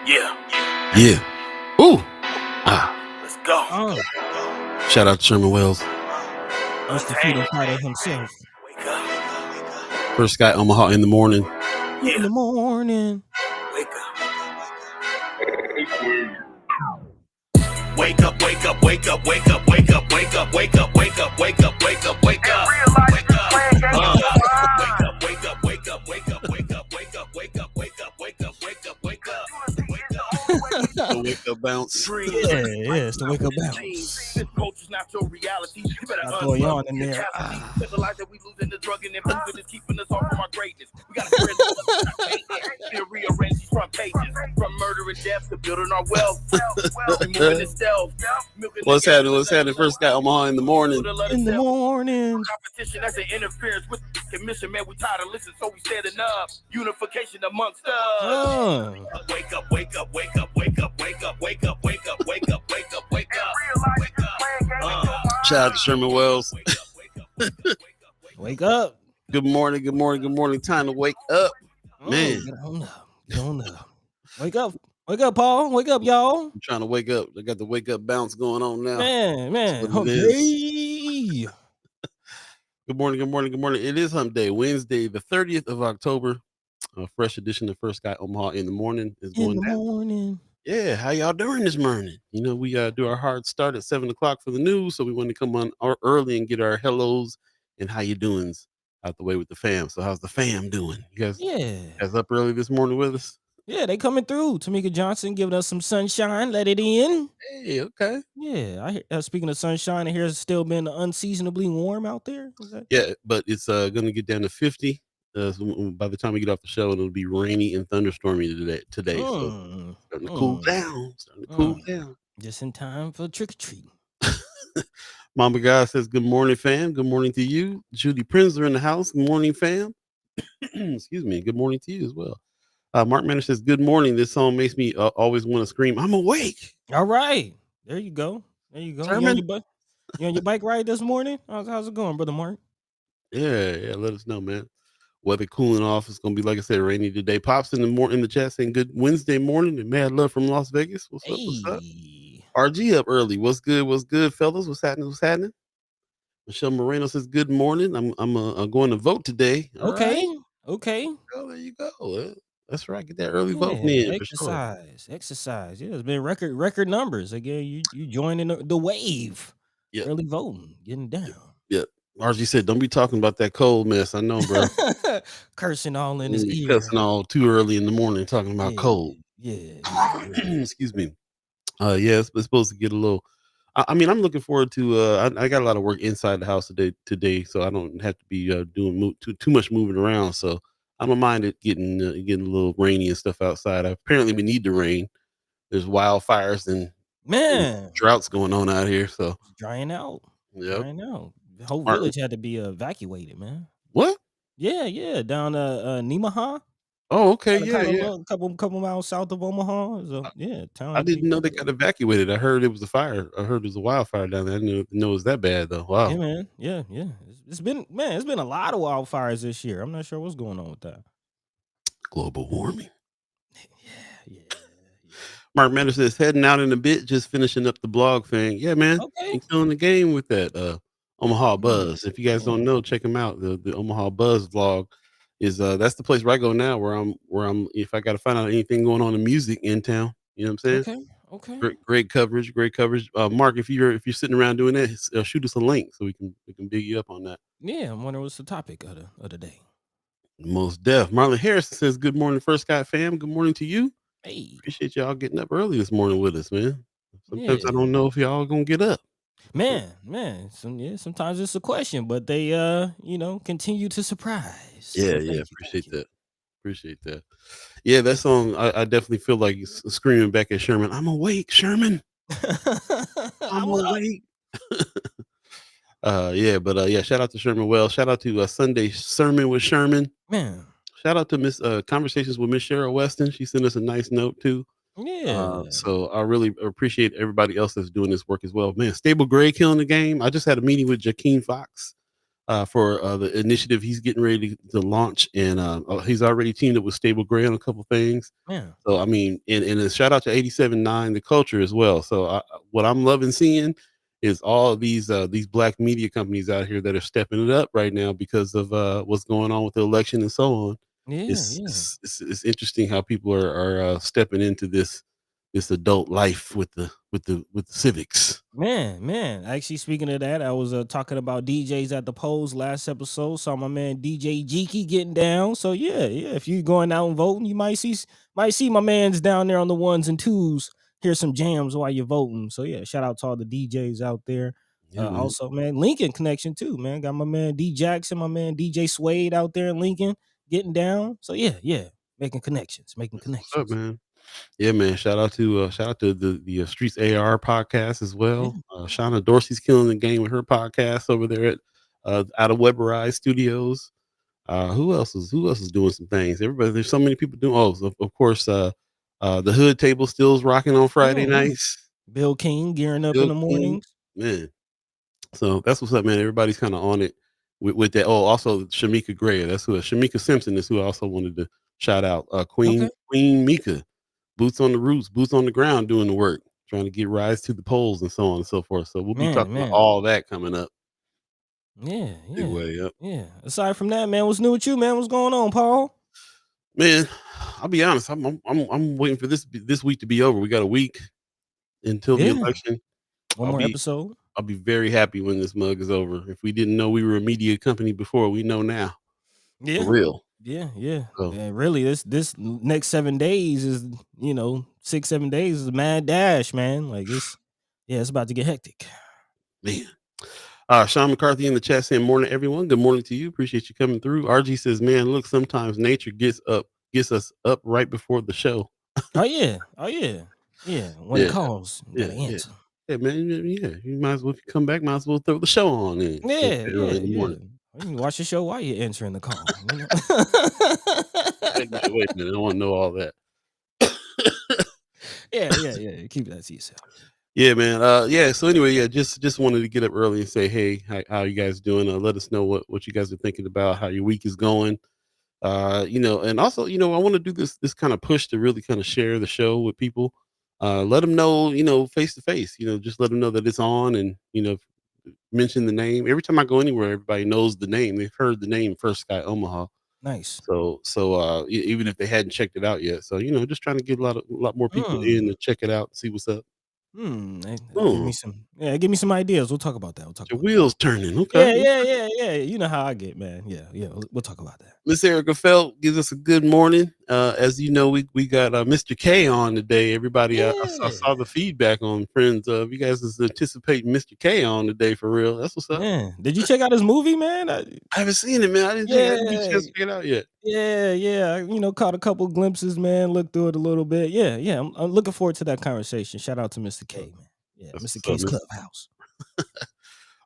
Yeah. Yeah. Ooh. Let's go. Shout out to Sherman Wells. Mr. Freedom Fighter himself. Wake up. First guy Omaha in the morning. Yeah. In the morning. Wake up. Wake up, wake up, wake up, wake up, wake up, wake up, wake up, wake up, wake up, wake up, wake up. Wake up, wake up, wake up, wake up, wake up, wake up, wake up, wake up, wake up, wake up, wake up, wake up. The wake up bounce. Yeah, it's the wake up bounce. This culture's not your reality. You better I throw a yawn in there. realize that we losing the drug and influence is keeping us off from our greatness. We gotta still rearrange these front pages. From murder and death to building our wealth. Removing the stealth. What's happening? What's happening? First guy Omaha in the morning. In the morning. Competition that's an interference with commission, man. We tired of listening, so we said enough. Unification amongst us. Wake up, wake up, wake up, wake up, wake up, wake up, wake up, wake up, wake up, wake up, wake up. Shout out to Sherman Wells. Wake up. Good morning, good morning, good morning. Time to wake up. Man. Get on up. Wake up. Wake up, Paul. Wake up, y'all. I'm trying to wake up. I got the wake up bounce going on now. Man. Hump Day. Good morning, good morning, good morning. It is Hump Day, Wednesday, the 30th of October. A fresh edition of First Guy Omaha in the morning is going down. Morning. Yeah, how y'all doing this morning? You know, we do our hard start at 7 o'clock for the news, so we want to come on early and get our hellos and how you doings out the way with the fam. So how's the fam doing? You guys up early this morning with us? Yeah, they coming through. Tamika Johnson giving us some sunshine. Let it in. Hey, okay. Yeah, I hear, speaking of sunshine, I hear it's still been unseasonably warm out there. Yeah, but it's going to get down to 50. So by the time we get off the show, it'll be rainy and thunderstormy today. So starting to cool down. Just in time for trick or treating. Mama God says, good morning, fam. Good morning to you. Judy Prinzler in the house. Good morning, fam. Excuse me. Good morning to you as well. Mark Manor says, good morning. This song makes me always want to scream, I'm awake. All right. There you go. You on your bike ride this morning? How's it going, Brother Mark? Yeah. Let us know, man. Weather cooling off. It's gonna be, like I said, rainy today. Pops in the chat saying good Wednesday morning and mad love from Las Vegas. What's up? What's up? RG up early. What's good, fellas? What's happening? Michelle Moreno says good morning. I'm going to vote today. Okay. Oh, there you go. That's right. Get that early voting in. Exercise. Yeah, it's been record numbers. Again, you joining the wave. Yep. Early voting, getting down. Yep. RG said, don't be talking about that cold mess. I know, bro. Cursing all in his ear. Cussing all too early in the morning, talking about cold. Yeah. Excuse me. It's supposed to get a little. I'm looking forward to. I got a lot of work inside the house today, so I don't have to be doing too much moving around. So I don't mind it getting a little rainy and stuff outside. Apparently, we need the rain. There's wildfires and droughts going on out here, so it's drying out. Yeah, drying out. The whole village had to be evacuated, man. What? Yeah, down Omaha. Oh, okay, A couple miles south of Omaha. So, town. I didn't know they got evacuated. I heard it was a fire. I heard there's a wildfire down there. I didn't know it was that bad though. Wow. Yeah, man. Yeah. It's been a lot of wildfires this year. I'm not sure what's going on with that. Global warming. Yeah. Mark Mendes says heading out in a bit, just finishing up the blog thing. Yeah, man. Okay. Killing the game with that Omaha Buzz. If you guys don't know, check them out. The Omaha Buzz vlog is that's the place where I go now where I'm if I got to find out anything going on in music in town. You know what I'm saying? Okay. Great coverage. Mark, if you're sitting around doing that, shoot us a link so we can big you up on that. Yeah, I'm wondering what's the topic of the day. Most deaf. Marlon Harrison says, good morning, First Guy fam. Good morning to you. Hey. Appreciate y'all getting up early this morning with us, man. Sometimes I don't know if y'all gonna get up. Man. Sometimes it's a question, but they continue to surprise. Yeah, Appreciate that. Yeah, that song I definitely feel like screaming back at Sherman. I'm awake, Sherman. I'm awake. Shout out to Sherman Wells. Shout out to Sunday Sermon with Sherman. Man. Shout out to Miss Conversations with Miss Cheryl Weston. She sent us a nice note too. Yeah. So I really appreciate everybody else that's doing this work as well. Man, Stable Gray killing the game. I just had a meeting with Jakeem Fox for the initiative he's getting ready to launch, and he's already teamed up with Stable Gray on a couple things. Yeah. So I mean, and a shout out to 87.9 The Culture as well. So what I'm loving seeing is all of these black media companies out here that are stepping it up right now because of what's going on with the election and so on. Yeah, yeah. It's interesting how people are stepping into this adult life with the civics. Man. Actually, speaking of that, I was talking about DJs at the polls last episode. Saw my man DJ Jeeky getting down. So yeah. If you going out and voting, you might see my man's down there on the ones and twos. Hear some jams while you're voting. So yeah, shout out to all the DJs out there. Yeah, man. Also, man, Lincoln connection too, man. Got my man D Jackson, my man DJ Suede out there in Lincoln getting down. So yeah, making connections, making What's up, connections. man? Yeah, man. Shout out to the Streets AR podcast as Yeah. well. Shauna Dorsey's killing the game with her podcast over there at out of Weberized Studios. Who else is doing some things? Everybody, there's so many people doing. Oh, of course, the Hood Table still's rocking on Friday Yeah. nights. Bill King gearing up in Bill the King, mornings. man. So that's what's up, man. Everybody's kind of on it with that. Oh, also Shamika Gray. That's who Shamika Simpson is who I also wanted to shout out. Okay. Queen Mika, boots on the roots, boots on the ground, doing the work, trying to get rise to the polls and so on and so forth. So we'll be talking about Man. all that coming up. Yeah, Big yeah, way up, yeah. Aside from that, man, what's new with you, man? What's going on, Paul? man. I'll be honest. I'm waiting for this week to be over. We got a week until the Yeah. election. One I'll more be episode. I'll be very happy when this mug is over. If we didn't know we were a media company before, we know now. For Yeah. real. Yeah. So Yeah, really, this next 7 days is, 6, 7 days is a mad dash, man. Like it's about to get hectic. man. Sean McCarthy in the chat saying morning everyone. Good morning to you. Appreciate you coming through. RG says, man, look, sometimes nature gets us up right before the show. Oh yeah. Yeah. When it Yeah, calls, you gotta yeah. answer. Yeah, man. Yeah. You might as well, if you come back, might as well throw the show on in. Yeah, Early in the yeah. morning. You can watch the show while you're answering the call, Wait a minute. I don't want to know all that. Yeah. Keep that to yourself. Yeah, man. Yeah. So anyway, yeah, just wanted to get up early and say, hey, how you guys doing? Let us know what you guys are thinking about, how your week is going. And also, I want to do this kind of push to really kind of share the show with people. Let them know, face to face. Just let them know that it's on, and mention the name. Every time I go anywhere, everybody knows the name. They've heard the name First Sky Omaha. Nice. So even if they hadn't checked it out yet, so just trying to get a lot more people in to check it out and see what's up. Give me some ideas. We'll talk about that. Your wheels turning. Okay. Yeah. You know how I get, man. Yeah. We'll talk about that. Miss Erica Felt gives us a good morning. As you know, we got Mr. K on today. Everybody, I saw the feedback on friends. You guys is anticipating Mr. K on today for real. That's what's up. Man, did you check out his movie, man? I haven't seen it, man. I didn't get a chance to check it out yet. Yeah. Caught a couple glimpses, man. Looked through it a little bit. Yeah. I'm looking forward to that conversation. Shout out to Mr. K, man. Yeah, That's Mr. K's up, Clubhouse.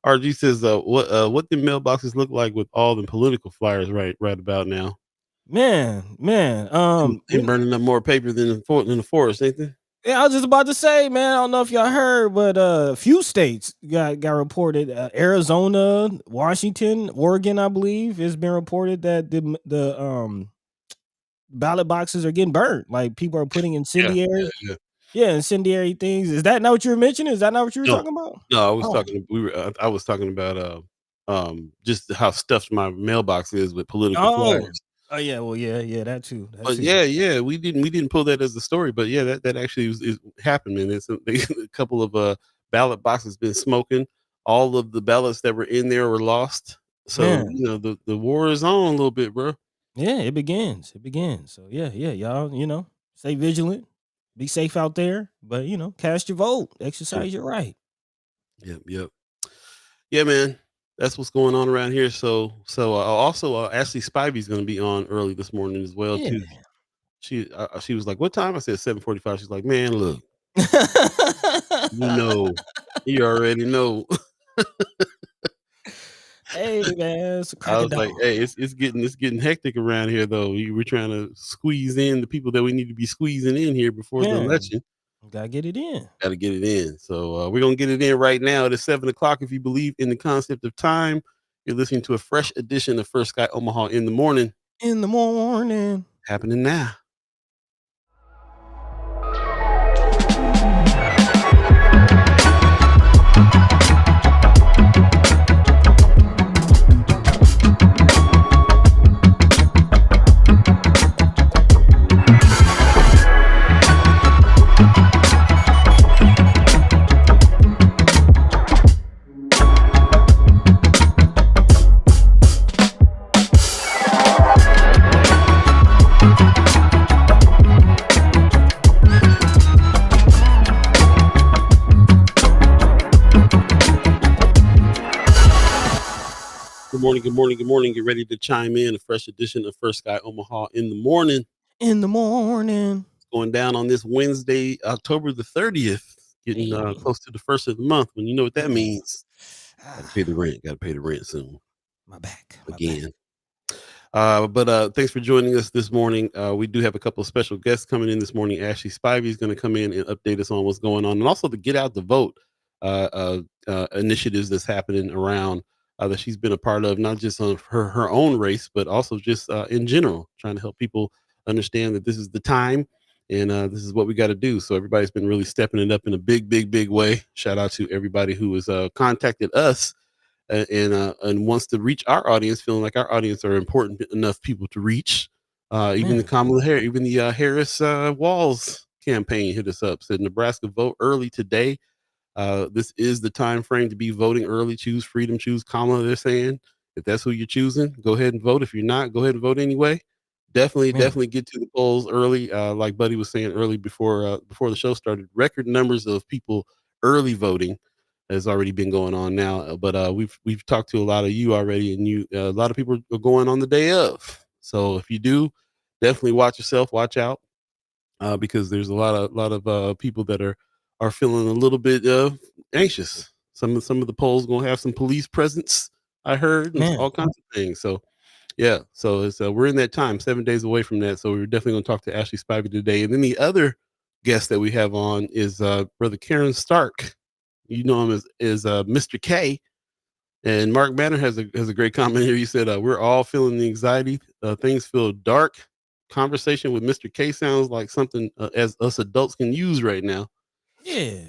RG says, what the mailboxes look like with all the political flyers right about now? Man. They burning up more paper than the forest, ain't they? Yeah, I was just about to say, man. I don't know if y'all heard, but a few states got reported. Arizona, Washington, Oregon, I believe, it's been reported that the ballot boxes are getting burned. Like people are putting incendiary. Yeah, incendiary things. Is that not what you were mentioning? Is that not what you were talking about? No, I was talking. I was talking about just how stuffed my mailbox is with political flyers. Oh yeah, well yeah, that too. But yeah, we didn't pull that as the story, but yeah, that actually is happened, man. It's a couple of ballot boxes been smoking. All of the ballots that were in there were lost. So the war is on a little bit, bro. Yeah, it begins. So yeah, y'all, stay vigilant, be safe out there, but cast your vote, exercise your right. Yep. Yeah, man. That's what's going on around here. So also Ashlei Spivey is going to be on early this morning as well too. She was like, "What time?" I said 7:45. She's like, "Man, look, you already know." Hey man, it's I was like, "Hey, it's getting hectic around here though. We're trying to squeeze in the people that we need to be squeezing in here before the election. Gotta get it in. Got to get it in. So we're gonna get it in right now. It's 7:00. If you believe in the concept of time, You're listening to a fresh edition of First Sky Omaha in the morning. In the morning. Happening now. Good morning. Get ready to chime in. A fresh edition of First Sky Omaha in the morning. In the morning. It's going down on this Wednesday, October the 30th, getting close to the first of the month. When you know what that means. Gotta pay the rent soon. My back. Again. But thanks for joining us this morning. We do have a couple of special guests coming in this morning. Ashlei Spivey is going to come in and update us on what's going on, and also the Get Out the Vote initiatives that's happening around that she's been a part of, not just on her own race, but also just in general, trying to help people understand that this is the time and this is what we got to do. So everybody's been really stepping it up in a big way. Shout out to everybody who has contacted us and wants to reach our audience, feeling like our audience are important enough people to reach. Even the Kamala Harris, even the Harris Walls campaign hit us up, said Nebraska vote early today. This is the time frame to be voting early. Choose freedom, choose Kamala. They're saying if that's who you're choosing, go ahead and vote. If you're not, go ahead and vote anyway. Definitely get to the polls early. Like Buddy was saying early before the show started, record numbers of people early voting has already been going on now. But we've talked to a lot of you already, and a lot of people are going on the day of. So if you do, definitely watch yourself, watch out, because there's a lot of people that are feeling a little bit anxious. Some of the polls gonna have some police presence, I heard, and all kinds of things. So yeah, so it's we're in that time, 7 days away from that. So we're definitely gonna talk to Ashlei Spivey today. And then the other guest that we have on is Brother Kerron Stark. You know him as Mr. K. And Mark Banner has a great comment here. He said, we're all feeling the anxiety. Things feel dark. Conversation with Mr. K sounds like something as us adults can use right now. Yeah.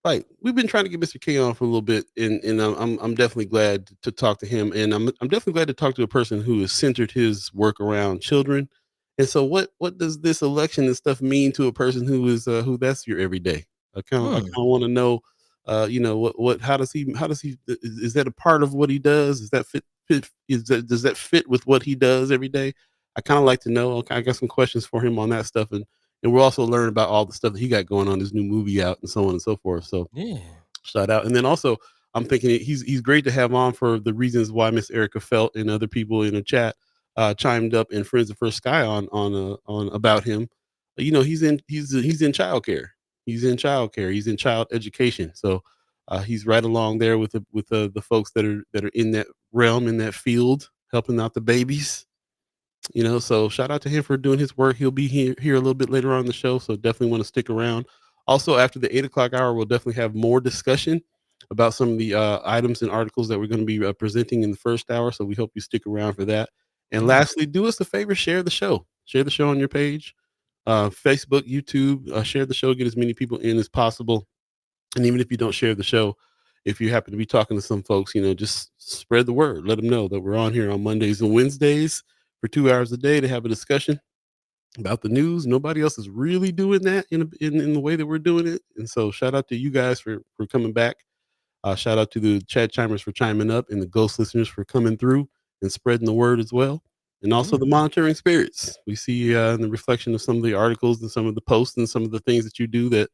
Like we've been trying to get Mr. K on for a little bit, and I'm definitely glad to talk to him, and I'm definitely glad to talk to a person who has centered his work around children. And so, what does this election and stuff mean to a person who is who that's your everyday? I kind of want to know, what how does he is that a part of what he does? Is that does that fit with what he does every day? I kind of like to know. I got some questions for him on that stuff, and we'll also learn about all the stuff that he got going on, his new movie out, and so on and so forth. So shout out. And then also, I'm thinking he's great to have on for the reasons why Miss Erica Felt and other people in the chat chimed up, and Friends of First Sky on about him. He's in childcare. He's in childcare. He's in child education. So he's right along there with the folks that are in that realm, in that field, helping out the babies. So shout out to him for doing his work. He'll be here a little bit later on in the show, so definitely want to stick around. Also, after the 8 o'clock hour, we'll definitely have more discussion about some of the items and articles that we're going to be presenting in the first hour. So we hope you stick around for that. And lastly, do us a favor, share the show. Share the show on your page, Facebook, YouTube. Share the show, get as many people in as possible. And even if you don't share the show, if you happen to be talking to some folks, just spread the word. Let them know that we're on here on Mondays and Wednesdays for 2 hours a day to have a discussion about the news. Nobody else is really doing that in the way that we're doing it. And so shout out to you guys for coming back. Shout out to the chat chimers for chiming up, and the ghost listeners for coming through and spreading the word as well. And also the monitoring spirits. We see in the reflection of some of the articles and some of the posts and some of the things that you do that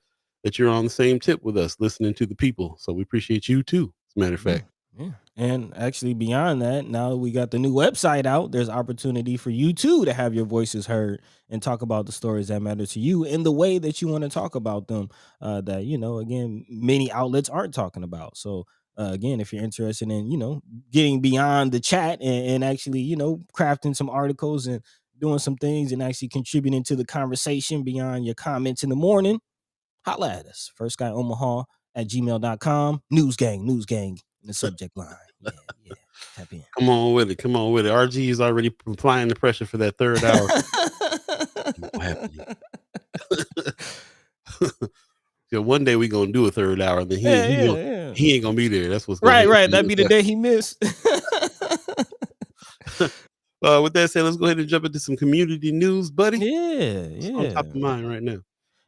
you're on the same tip with us, listening to the people. So we appreciate you too, as a matter of fact. Yeah. And actually beyond that, now we got the new website out. There's opportunity for you too to have your voices heard and talk about the stories that matter to you in the way that you want to talk about them, that again, many outlets aren't talking about. So again, if you're interested in getting beyond the chat and actually crafting some articles and doing some things and actually contributing to the conversation beyond your comments in the morning, holla at us. First Guy Omaha at gmail.com. News gang. the subject line. Yeah. Tap in. Come on with it. Come on with it. RG is already applying the pressure for that third hour. What happened? So one day we gonna do a third hour, then Yeah. he ain't gonna be there. That's what's gonna Right. happen. That'd be the day he missed. With that said, let's go ahead and jump into some community news, buddy. What's on top of Yeah. mind right now?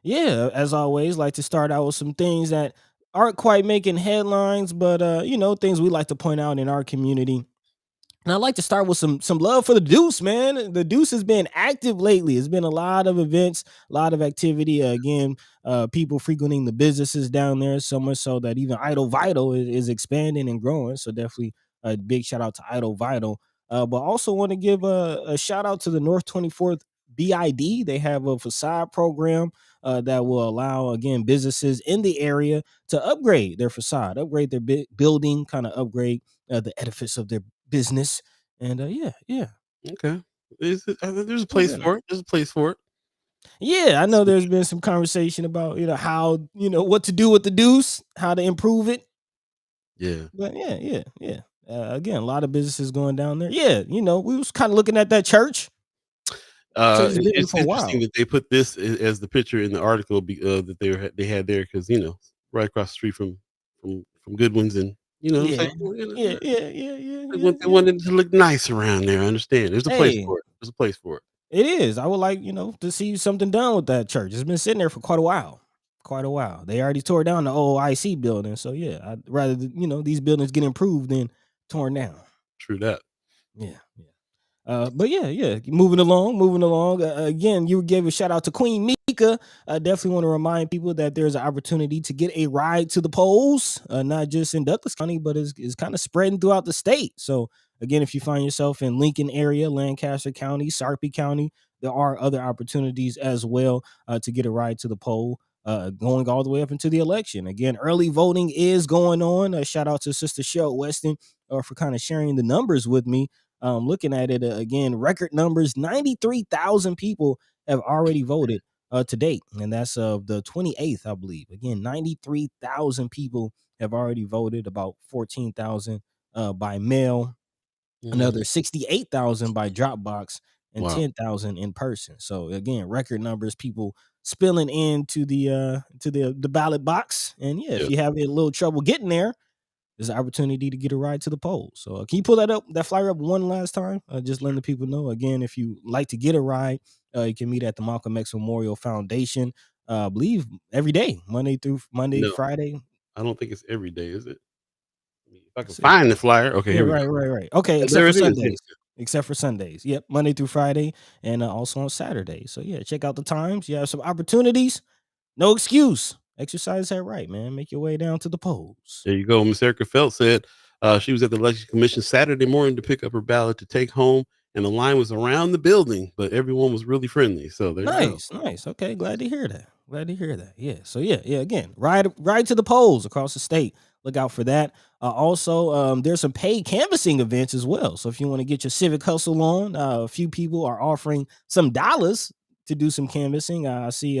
Yeah, as always, like to start out with some things that aren't quite making headlines, but things we like to point out in our community. And I'd like to start with some love for the Deuce, man. The Deuce has been active lately. It's been a lot of events, a lot of activity. Again, people frequenting the businesses down there, so much so that even Idle Vital is expanding and growing. So definitely a big shout out to Idle Vital. But also want to give a shout out to the North 24th BID. They have a facade program that will allow, again, businesses in the area to upgrade their facade, upgrade their building, kind of upgrade the edifice of their business. And yeah. Okay. There's a place for it. There's a place for it. Yeah, I know there's been some conversation about how what to do with the Deuce, how to improve it. Yeah. But yeah. Again, a lot of businesses going down there. Yeah, we was kind of looking at that church. Church has been It's for a interesting while. that they put this as the picture in the article that they had there because right across the street from Goodwin's, and what I'm Yeah. saying? They Yeah. wanted it to look nice around there. I understand. There's a place Hey, for it. There's a place for it. it is. I would like, to see something done with that church. It's been sitting there for quite a while. They already tore down the old IC building. So yeah, I'd rather these buildings get improved than torn down. True that. Yeah. But yeah. Moving along. Again, you gave a shout out to Queen Mika. I definitely want to remind people that there's an opportunity to get a ride to the polls, not just in Douglas County, but it's kind of spreading throughout the state. So again, if you find yourself in Lincoln area, Lancaster County, Sarpy County, there are other opportunities as well to get a ride to the poll. Going all the way up into the election. Again, early voting is going on. A shout out to Sister Shell Weston for kind of sharing the numbers with me. Looking at it again, record numbers, 93,000 people have already voted to date, and that's of the 28th, I believe. Again, 93,000 people have already voted, about 14,000 by mail, another 68,000 by Dropbox, and Wow. 10,000 in person. So again, record numbers, people spilling into the ballot box. And yeah, if you have a little trouble getting there, there's an opportunity to get a ride to the polls. So can you pull that flyer up one last time? Just letting the people know. Again, if you like to get a ride, you can meet at the Malcolm X Memorial Foundation. I believe every day, Monday, No, Friday. I don't think it's every day, is it? If I can Let's see. find the flyer. Okay, Yeah, here we go. right. Okay, There except for it is. Sundays. Except for Sundays. Yep, Monday through Friday, and also on Saturday. So yeah, check out the times. You have some opportunities. No excuse. Exercise that right, man. Make your way down to the polls. There you go. Miss Erica Phelps said she was at the election commission Saturday morning to pick up her ballot to take home, and the line was around the building, but everyone was really friendly. So there you go. Nice. Okay, glad to hear that. Yeah. So yeah. Again, ride to the polls across the state. Look out for that. Also, there's some paid canvassing events as well. So if you want to get your civic hustle on, a few people are offering some dollars to do some canvassing. I see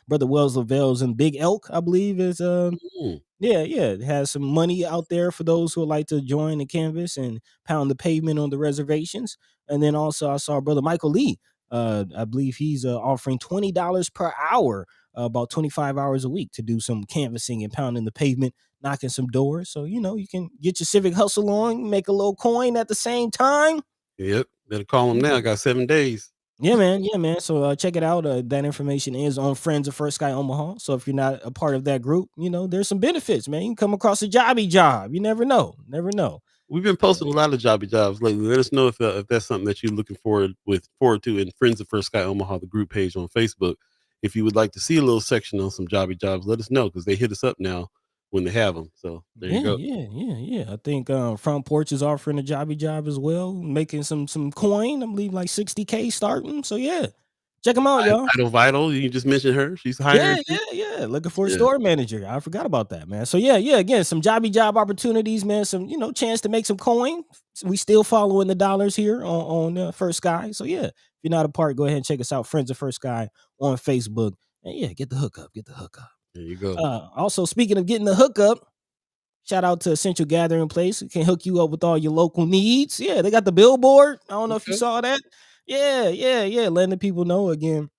Brother Wells Lavelle's in Big Elk, I believe, is yeah, it has some money out there for those who would like to join the canvas and pound the pavement on the reservations. And then also I saw Brother Michael Lee. I believe he's offering $20 per hour, about 25 hours a week, to do some canvassing and pounding the pavement, knocking some doors. So you can get your civic hustle on, make a little coin at the same time. Yep. Better call them now. Got 7 days. Yeah, man. So check it out. That information is on Friends of First Sky Omaha. So if you're not a part of that group, there's some benefits, man. You can come across a jobby job. You never know. We've been posting a lot of jobby jobs lately. Let us know if that's something that you're looking forward to in Friends of First Sky Omaha, the group page on Facebook. If you would like to see a little section on some jobby jobs, let us know, because they hit us up now when they have them. So there you go. Yeah. I think Front Porch is offering a jobby job as well, making some coin. I believe like 60K starting. So yeah, check them out, y'all. Vital, you just mentioned her. She's hiring. Yeah. Looking for a store manager. I forgot about that, man. So yeah. Again, some jobby job opportunities, man. Some chance to make some coin. We still following the dollars here on First Sky. So yeah, if you're not a part, go ahead and check us out, Friends of First Sky on Facebook. And yeah, get the hookup. There you go. Also, speaking of getting the hookup, Shout out to Essential Gathering Place. It can hook you up with all your local needs. Yeah, they got the billboard. I don't know if you saw that. Yeah. Letting the people know again.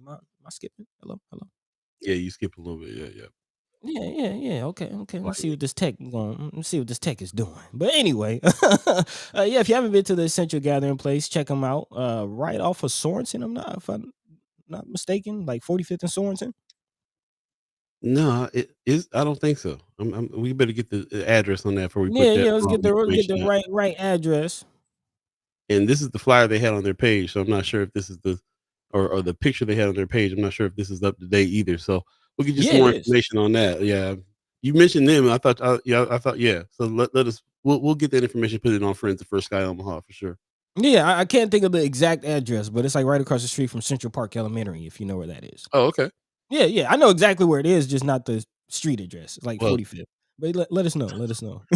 Am I skipping? Hello. Yeah, you skipped a little bit. Yeah. Yeah. Okay. Let's see what this tech going. Let's see what this tech is doing. But anyway, if you haven't been to the Essential Gathering Place, check them out. Right off of Sorensen. If I'm not mistaken, like 45th and Sorensen. No, it is. I don't think so. We better get the address on that before we put that Yeah. Let's wrong get the information out. right address. And this is the flyer they had on their page, so I'm not sure if this is the or the picture they had on their page. I'm not sure if this is up to date either. So we'll get you some Yeah, more it is. information on that. Yeah, you mentioned them. I thought, yeah. So let us. We'll get that information, put it on Friends of First Sky Omaha for sure. Yeah, I can't think of the exact address, but it's like right across the street from Central Park Elementary, if you know where that is. Oh, okay. Yeah, I know exactly where it is, just not the street address. It's like Well, 45th. But let us know.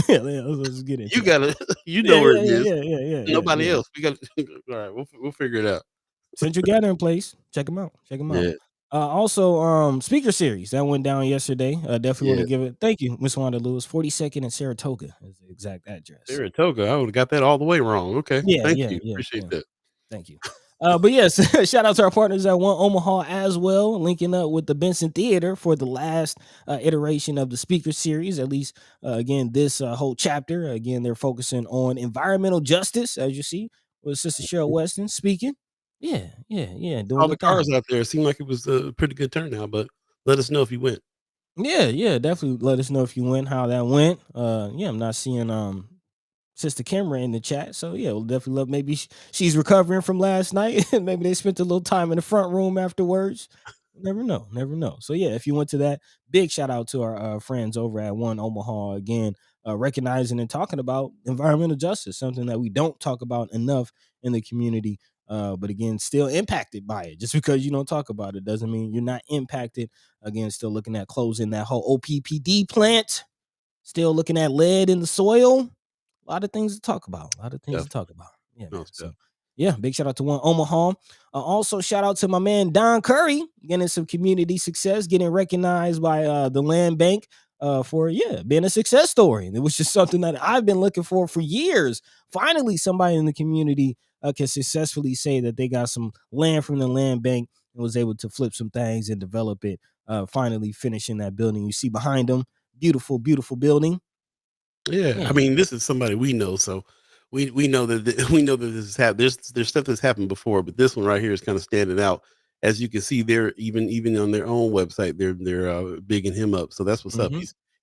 Yeah, let's get into you it. gotta, you know where it is. Yeah. Nobody else. We got. All right, we'll figure it out. Central Gathering Place. Check them out. Yeah, Also, speaker series that went down yesterday. Definitely want yeah. to give it. Thank you, Miss Wanda Lewis. 42nd and Saratoga is the exact address. Saratoga. I would have got that all the way wrong. Okay, thank you. Yeah. Appreciate that. Thank you. But yes, shout out to our partners at One Omaha as well, linking up with the Benson Theater for the last iteration of the speaker series. At least, again, this whole chapter. Again, they're focusing on environmental justice, as you see, with Sister Cheryl Weston speaking. Yeah, doing All the the cars thing. out there. It seemed like it was a pretty good turnout, but let us know if you went. Yeah, definitely let us know if you went, how that went. I'm not seeing Sister Kimra in the chat. So yeah, we'll definitely love. Maybe she's recovering from last night. Maybe they spent a little time in the front room afterwards. Never know. So yeah, if you went to that, big shout out to our friends over at One Omaha again, recognizing and talking about environmental justice, something that we don't talk about enough in the community. But again, still impacted by it. Just because you don't talk about it doesn't mean you're not impacted. Again, still looking at closing that whole OPPD plant. Still looking at lead in the soil. A lot of things to talk about. Yeah, man. So, yeah, big shout out to One Omaha. Also, shout out to my man Don Curry getting some community success, getting recognized by the land bank for being a success story. It was just something that I've been looking for years. Finally, somebody in the community can successfully say that they got some land from the land bank and was able to flip some things and develop it. Finally, finishing that building you see behind them. Beautiful building. Yeah, I mean, this is somebody we know, so we know that we know that this has happened. There's stuff that's happened before, but this one right here is kind of standing out. As you can see, they're even on their own website, they're bigging him up. So that's what's up.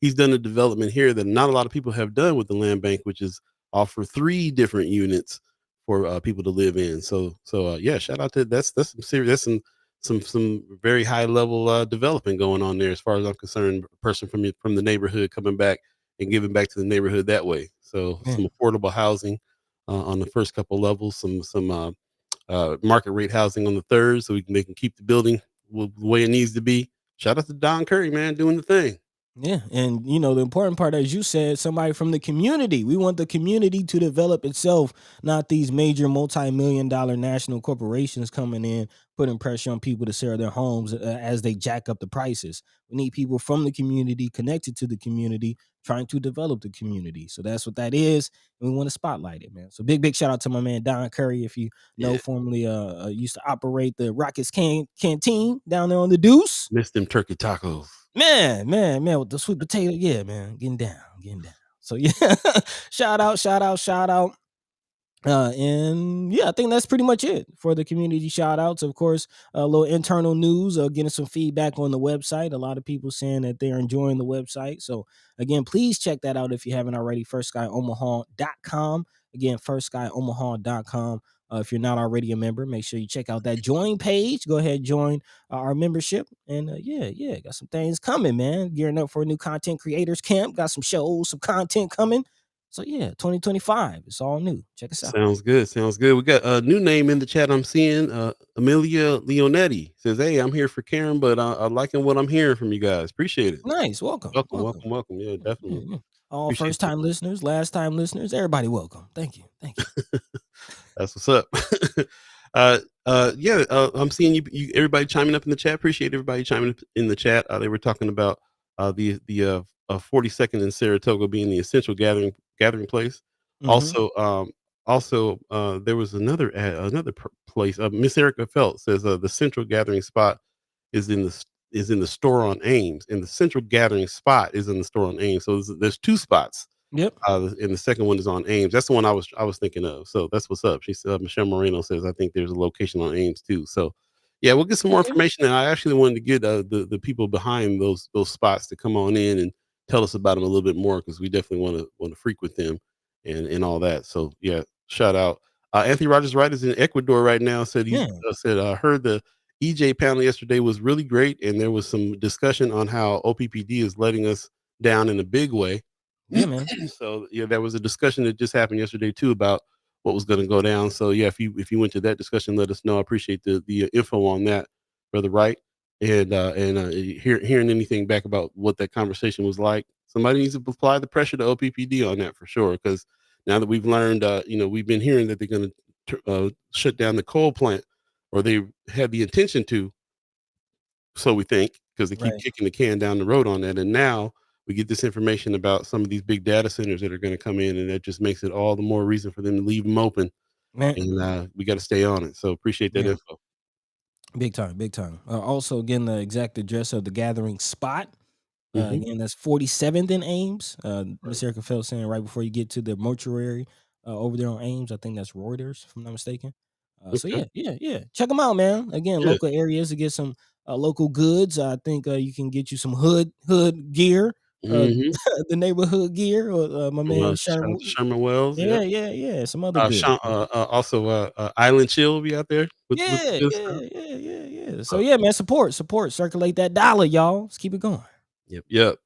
He's done a development here that not a lot of people have done with the land bank, which is offer 3 different units for people to live in. So yeah, shout out to that's some serious, that's some very high level development going on there, as far as I'm concerned. A person from the neighborhood coming back and giving back to the neighborhood that way. So some affordable housing on the first couple levels, some market rate housing on the third, so they can keep the building the way it needs to be. Shout out to Don Curry, man, doing the thing. Yeah, and the important part, as you said, somebody from the community. We want the community to develop itself, not these major multi-million-dollar national corporations coming in, putting pressure on people to sell their homes as they jack up the prices. We need people from the community, connected to the community, trying to develop the community. So that's what that is, and we want to spotlight it, man. So big shout out to my man Don Curry, if you know, formerly used to operate the Rockets Canteen down there on the Deuce. Miss them turkey tacos. Man, with the sweet potato. Yeah, man, getting down. So yeah, shout out. And yeah, I think that's pretty much it for the community shout outs. Of course, a little internal news, getting some feedback on the website. A lot of people saying that they're enjoying the website. So again, please check that out if you haven't already. FirstSkyOmaha.com. Again, FirstSkyOmaha.com. If you're not already a member, make sure you check out that join page. Go ahead, join our membership. And got some things coming, man. Gearing up for a new content creators camp. Got some shows, some content coming. So yeah, 2025. It's all new. Check us out. Sounds good. We got a new name in the chat I'm seeing. Amelia Leonetti says, "Hey, I'm here for Karen, but I'm liking what I'm hearing from you guys. Appreciate it." Nice. Welcome. Yeah, definitely. Yeah. All Appreciate first time listeners, last time listeners, everybody welcome. Thank you. That's what's up. I'm seeing you everybody chiming up in the chat. Appreciate everybody chiming up in the chat. They were talking about the 42nd and Saratoga being the essential gathering place. Mhm. Also, there was another place. Miss Erica Felt says the central gathering spot is in the store on Ames, and the central gathering spot is in the store on Ames. So there's two spots. Yep. And the second one is on Ames. That's the one I was thinking of. So that's what's up. She said Michelle Moreno says I think there's a location on Ames too. So yeah, we'll get some more Okay. information. And I actually wanted to get the people behind those spots to come on in and tell us about them a little bit more because we definitely want to frequent them and all that. So yeah, shout out. Anthony Rogers Wright is in Ecuador right now. Yeah. Said heard the EJ panel yesterday was really great, and there was some discussion on how OPPD is letting us down in a big way. Yeah, man. So yeah, there was a discussion that just happened yesterday too about what was going to go down. So yeah, if you went to that discussion, let us know. I appreciate the info on that, brother Wright, and hearing anything back about what that conversation was like. Somebody needs to apply the pressure to OPPD on that for sure, because now that we've learned, we've been hearing that they're going to shut down the coal plant, or they had the intention to. So we think, because they keep Right. kicking the can down the road on that, and now we get this information about some of these big data centers that are going to come in, and that just makes it all the more reason for them to leave them open. Man. And we got to stay on it. So appreciate that Yeah. info. Big time, big time. Also, again, the exact address of the gathering spot. Hmm. Again, that's 47th in Ames. Right. Miss Erica Felt saying right before you get to the mortuary over there on Ames. I think that's Reuters, if I'm not mistaken. So Okay. yeah, yeah, yeah. Check them out, man. Again, Yeah. local areas to get some local goods. I think you can get you some hood gear, uh, Hmm. the neighborhood gear. Or my man Shout out to Sherman. Sherman Wells. Yeah, Yep. yeah, yeah. Some other good. Also, Island Chill will be out there with the Yeah, good yeah, stuff. yeah, yeah, yeah. So Uh, yeah, man, support, circulate that dollar, y'all. Let's keep it going. yep. Yep.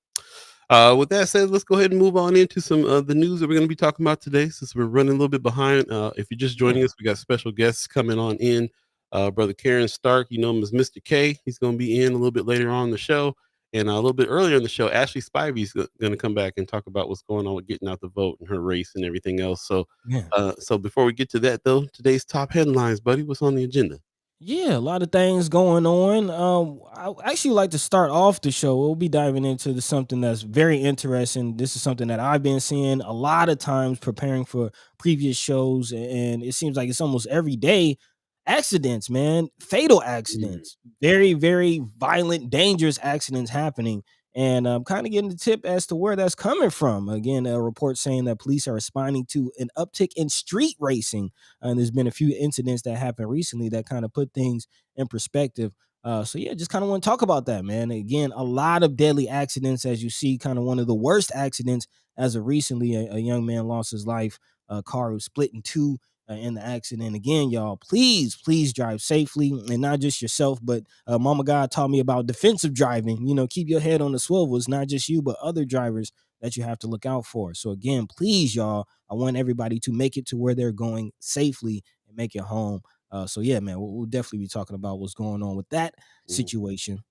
With that said, let's go ahead and move on into some the news that we're going to be talking about today, since we're running a little bit behind. If you're just Yeah, joining us, we got special guests coming on in. Brother Karen Stark, you know him as Mr. K. He's going to be in a little bit later on in the show. And a little bit earlier in the show, Ashlei Spivey is going to come back and talk about what's going on with getting out the vote and her race and everything else. yeah. So before we get to that, though, today's top headlines, buddy, what's on the agenda? Yeah, a lot of things going on. I actually like to start off the show. We'll be diving into something that's very interesting. This is something that I've been seeing a lot of times preparing for previous shows, and it seems like it's almost every day. Accidents, man, fatal Mm. accidents, very, very violent, dangerous accidents happening. And I'm kind of getting the tip as to where that's coming from. Again, a report saying that police are responding to an uptick in street racing, and there's been a few incidents that happened recently that kind of put things in perspective. So yeah, just kind of want to talk about that, man. Again, a lot of deadly accidents, as you see, kind of one of the worst accidents as of recently. A young man lost his life. A car was split in two in the accident. Again, y'all, please drive safely, and not just yourself, but Mama God taught me about defensive driving. You know, keep your head on the swivel. It's not just you, but other drivers that you have to look out for. So again, please, y'all, I want everybody to make it to where they're going safely and make it home. So yeah, man, we'll definitely be talking about what's going on with that Mm. situation.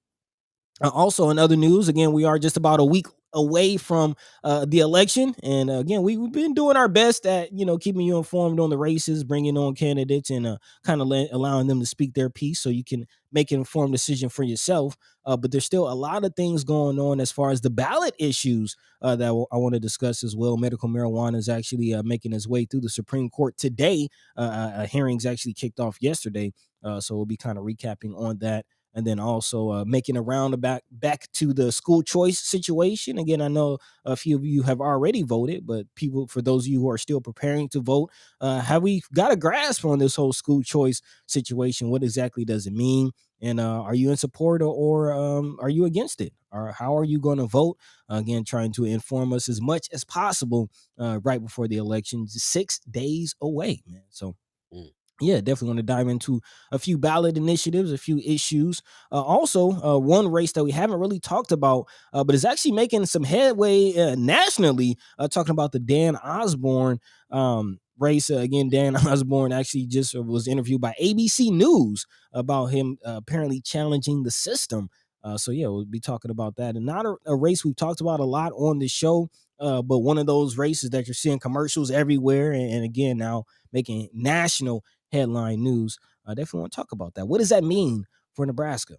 Also, in other news, again, we are just about a week away from the election, and again, we've been doing our best at keeping you informed on the races, bringing on candidates, and kind of allowing them to speak their piece, so you can make an informed decision for yourself. But there's still a lot of things going on as far as the ballot issues that I want to discuss as well. Medical marijuana is actually making its way through the Supreme Court today. Hearings actually kicked off yesterday, so we'll be kind of recapping on that, and then also making a roundabout back to the school choice situation. Again, I know a few of you have already voted, but for those of you who are still preparing to vote, have we got a grasp on this whole school choice situation? What exactly does it mean? And are you in support, or are you against it? Or how are you going to vote? Again, trying to inform us as much as possible right before the election, 6 days away, man. So Mm. yeah, definitely want to dive into a few ballot initiatives, a few issues. Also, one race that we haven't really talked about, but is actually making some headway nationally. Talking about the Dan Osborne race. Again, Dan Osborne actually just was interviewed by ABC News about him apparently challenging the system. So yeah, we'll be talking about that, and not a race we've talked about a lot on the show, but one of those races that you're seeing commercials everywhere, and again now making national headline news. I definitely want to talk about that. What does that mean for Nebraska?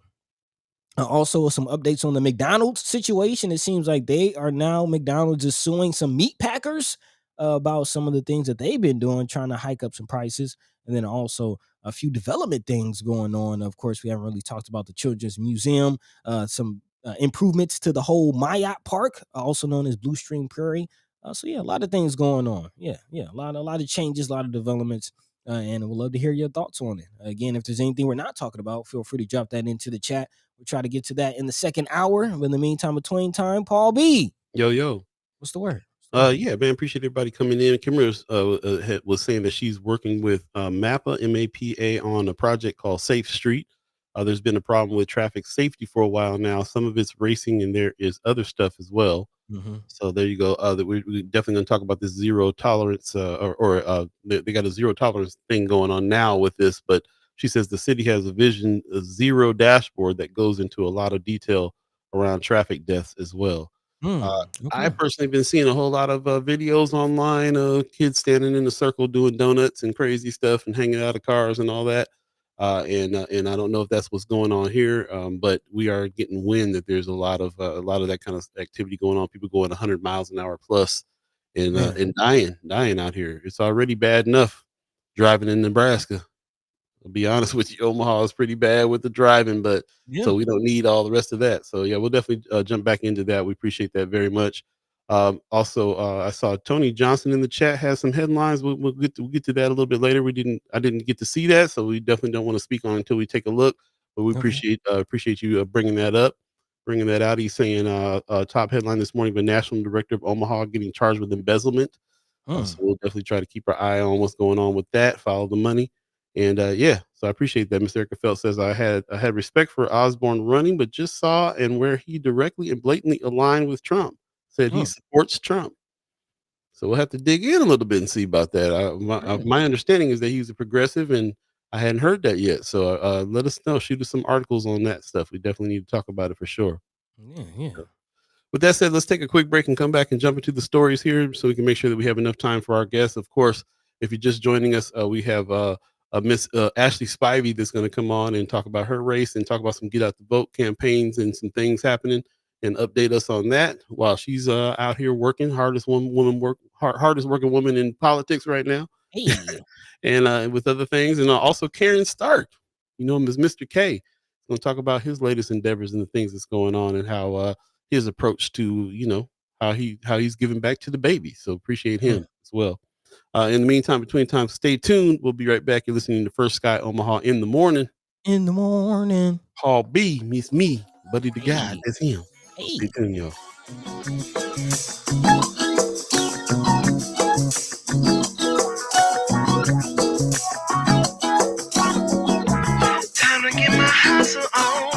Also, some updates on the McDonald's situation. It seems like McDonald's is suing some meat packers about some of the things that they've been doing, trying to hike up some prices. And then also a few development things going on. Of course, we haven't really talked about the Children's Museum, some improvements to the whole Mayotte Park, also known as Blue Stream Prairie. So yeah, a lot of things going on. Yeah, a lot of changes, a lot of developments. And we'd love to hear your thoughts on it. Again, if there's anything we're not talking about, feel free to drop that into the chat. We'll try to get to that in the second hour. But in the meantime, between time, Paul B. Yo. What's the word? Yeah, man, appreciate everybody coming in. Kimmer was saying that she's working with MAPA, MAPA, on a project called Safe Street. There's been a problem with traffic safety for a while now. Some of it's racing, and there is other stuff as well. Mm-hmm. So there you go. We're definitely going to talk about this zero tolerance, they got a zero tolerance thing going on now with this. But she says the city has a zero dashboard that goes into a lot of detail around traffic deaths as well. Okay. I personally been seeing a whole lot of videos online of kids standing in a circle doing donuts and crazy stuff and hanging out of cars and all that. And I don't know if that's what's going on here, but we are getting wind that there's a lot of that kind of activity going on. People going 100 miles an hour plus, and dying out here. It's already bad enough driving in Nebraska. I'll be honest with you, Omaha is pretty bad with the driving, but Yeah. so we don't need all the rest of that. So yeah, we'll definitely jump back into that. We appreciate that very much. Also, I saw Tony Johnson in the chat has some headlines. We'll get to that a little bit later. I didn't get to see that, so we definitely don't want to speak on it until we take a look. But we appreciate you bringing that up, bringing that out. He's saying top headline this morning: the National Director of Omaha getting charged with embezzlement. So we'll definitely try to keep our eye on what's going on with that. Follow the money. And so I appreciate that. Mr. Erica Felt says I had respect for Osborne running, but just saw and where he directly and blatantly aligned with Trump. Said he supports Trump. So we'll have to dig in a little bit and see about that. My understanding is that he's a progressive, and I hadn't heard that yet. So let us know. Shoot us some articles on that stuff. We definitely need to talk about it for sure. Yeah. With that said, let's take a quick break and come back and jump into the stories here so we can make sure that we have enough time for our guests. Of course, if you're just joining us, we have Miss Ashlei Spivey that's going to come on and talk about her race and talk about some get out the vote campaigns and some things happening and update us on that while she's out here working. Hardest working woman in politics right now. Hey. And with other things. And also Kerron Stark, you know him as Mr. K. He's going to talk about his latest endeavors and the things that's going on and how his approach to, how he's giving back to the baby. So appreciate him as well. In the meantime, between times, stay tuned. We'll be right back. You're listening to First Sky Omaha in the morning. In the morning. Paul B meets me, Buddy the Guy. That's him. Hey. Stay tuned, y'all. Time to get my hustle on.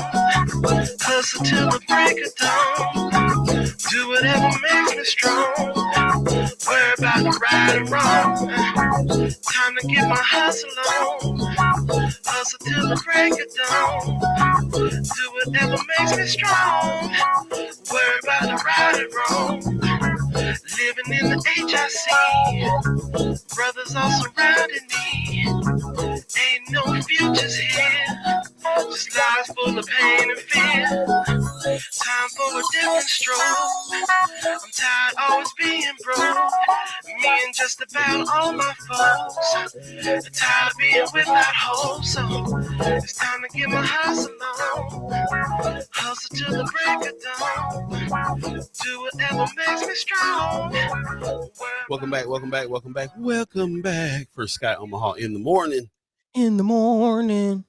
Hustle till the break of dawn. Do whatever makes me strong. Worry about the right and wrong. Time to get my hustle on. Hustle till the break of dawn. Do whatever makes me strong. Worry about the right and wrong. Living in the HIC. Brothers all surrounding me. Ain't no futures here. Just lives full of pain and fear. Time for a different stroke. I'm tired always being broke. Me and just about all my folks. I'm tired of being without hope. So it's time to get my hustle on. Hustle till the break of dawn. Do whatever makes me strong. Welcome back. First Sky Omaha in the morning. In the morning.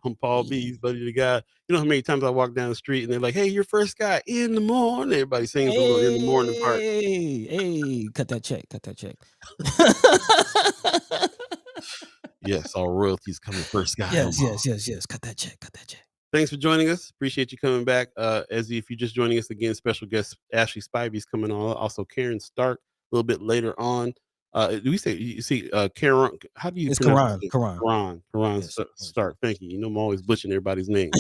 I'm Paul B. He's Buddy the Guy. You know how many times I walk down the street and they're like, "Hey, you're First Guy in the morning." Everybody sings a little in the morning part. Hey, cut that check. Yes, all royalties coming First Guy. Yes. Cut that check. Thanks for joining us. Appreciate you coming back. If you're just joining us again, special guest Ashlei Spivey is coming on. Also, Kerron Stark a little bit later on. Do we say you see Kerron? How do you It's pronounce Quran. it? Quran. Quran Yes. Stark. Thank you. You know I'm always butchering everybody's name.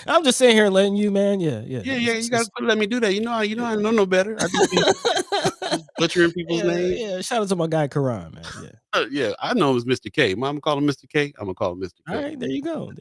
I'm just sitting here letting you, man. Yeah. Yeah. You gotta let me do that. You know I know no better. I just be butchering people's names. Yeah. Shout out to my guy Quran, man. Yeah. Yeah, I know him as Mr. K. Mom call him Mr. K. I'm gonna call him Mr. All K. right, there you go.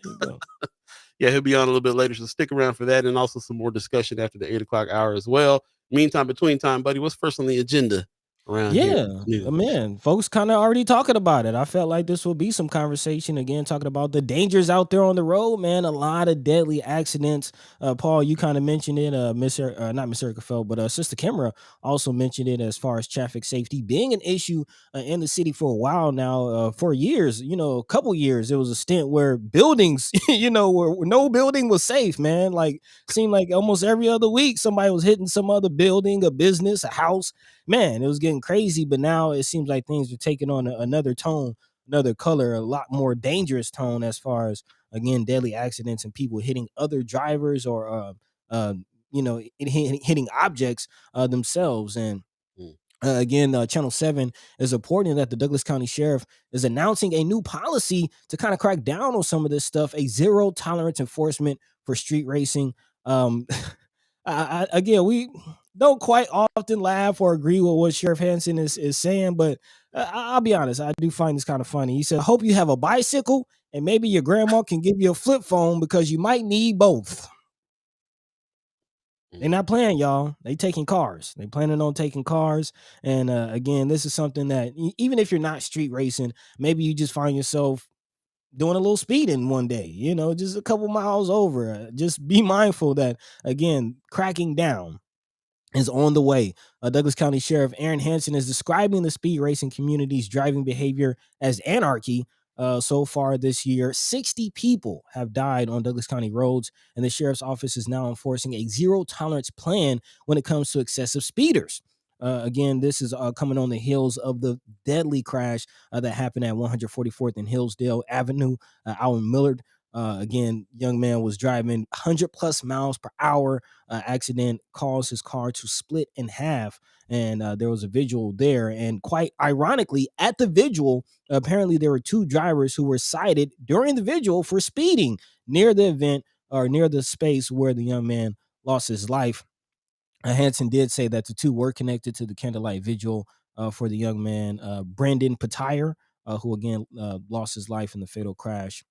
Yeah, he'll be on a little bit later, so stick around for that, and also some more discussion after the 8 o'clock hour as well. Meantime, between time, buddy, what's first on the agenda around here? Yeah, man, folks kind of already talking about it. I felt like this will be some conversation again, talking about the dangers out there on the road, man. A lot of deadly accidents. Paul, you kind of mentioned it. Not Miss Erica Feld, but Sister Kimra also mentioned it as far as traffic safety being an issue in the city for a while now. For years, a couple years, there was a stint where buildings, where no building was safe, man. Like seemed like almost every other week somebody was hitting some other building, a business, a house. Man, it was getting crazy, but now it seems like things are taking on another tone, another color, a lot more dangerous tone as far as again deadly accidents and people hitting other drivers or hitting objects themselves. And Mm. again, Channel 7 is reporting that the Douglas County Sheriff is announcing a new policy to kind of crack down on some of this stuff, a zero tolerance enforcement for street racing. Um, again, we don't quite often laugh or agree with what Sheriff Hansen is saying, but I'll be honest, I do find this kind of funny. He said, "I hope you have a bicycle and maybe your grandma can give you a flip phone because you might need both." They're not playing, y'all. They taking cars. They planning on taking cars. And again, this is something that even if you're not street racing, maybe you just find yourself doing a little speeding one day, just a couple miles over. Just be mindful that, again, cracking down is on the way. Douglas County Sheriff Aaron Hansen is describing the speed racing community's driving behavior as anarchy. So far this year, 60 people have died on Douglas County roads, and the sheriff's office is now enforcing a zero tolerance plan when it comes to excessive speeders. Again, this is coming on the heels of the deadly crash that happened at 144th and Hillsdale Avenue out in Millard. Again, young man was driving 100 plus miles per hour. Accident caused his car to split in half, and there was a visual there. And quite ironically, at the visual, apparently there were two drivers who were cited during the visual for speeding near the event or near the space where the young man lost his life. Hansen did say that the two were connected to the candlelight vigil for the young man, Brendan Patire, who again lost his life in the fatal crash.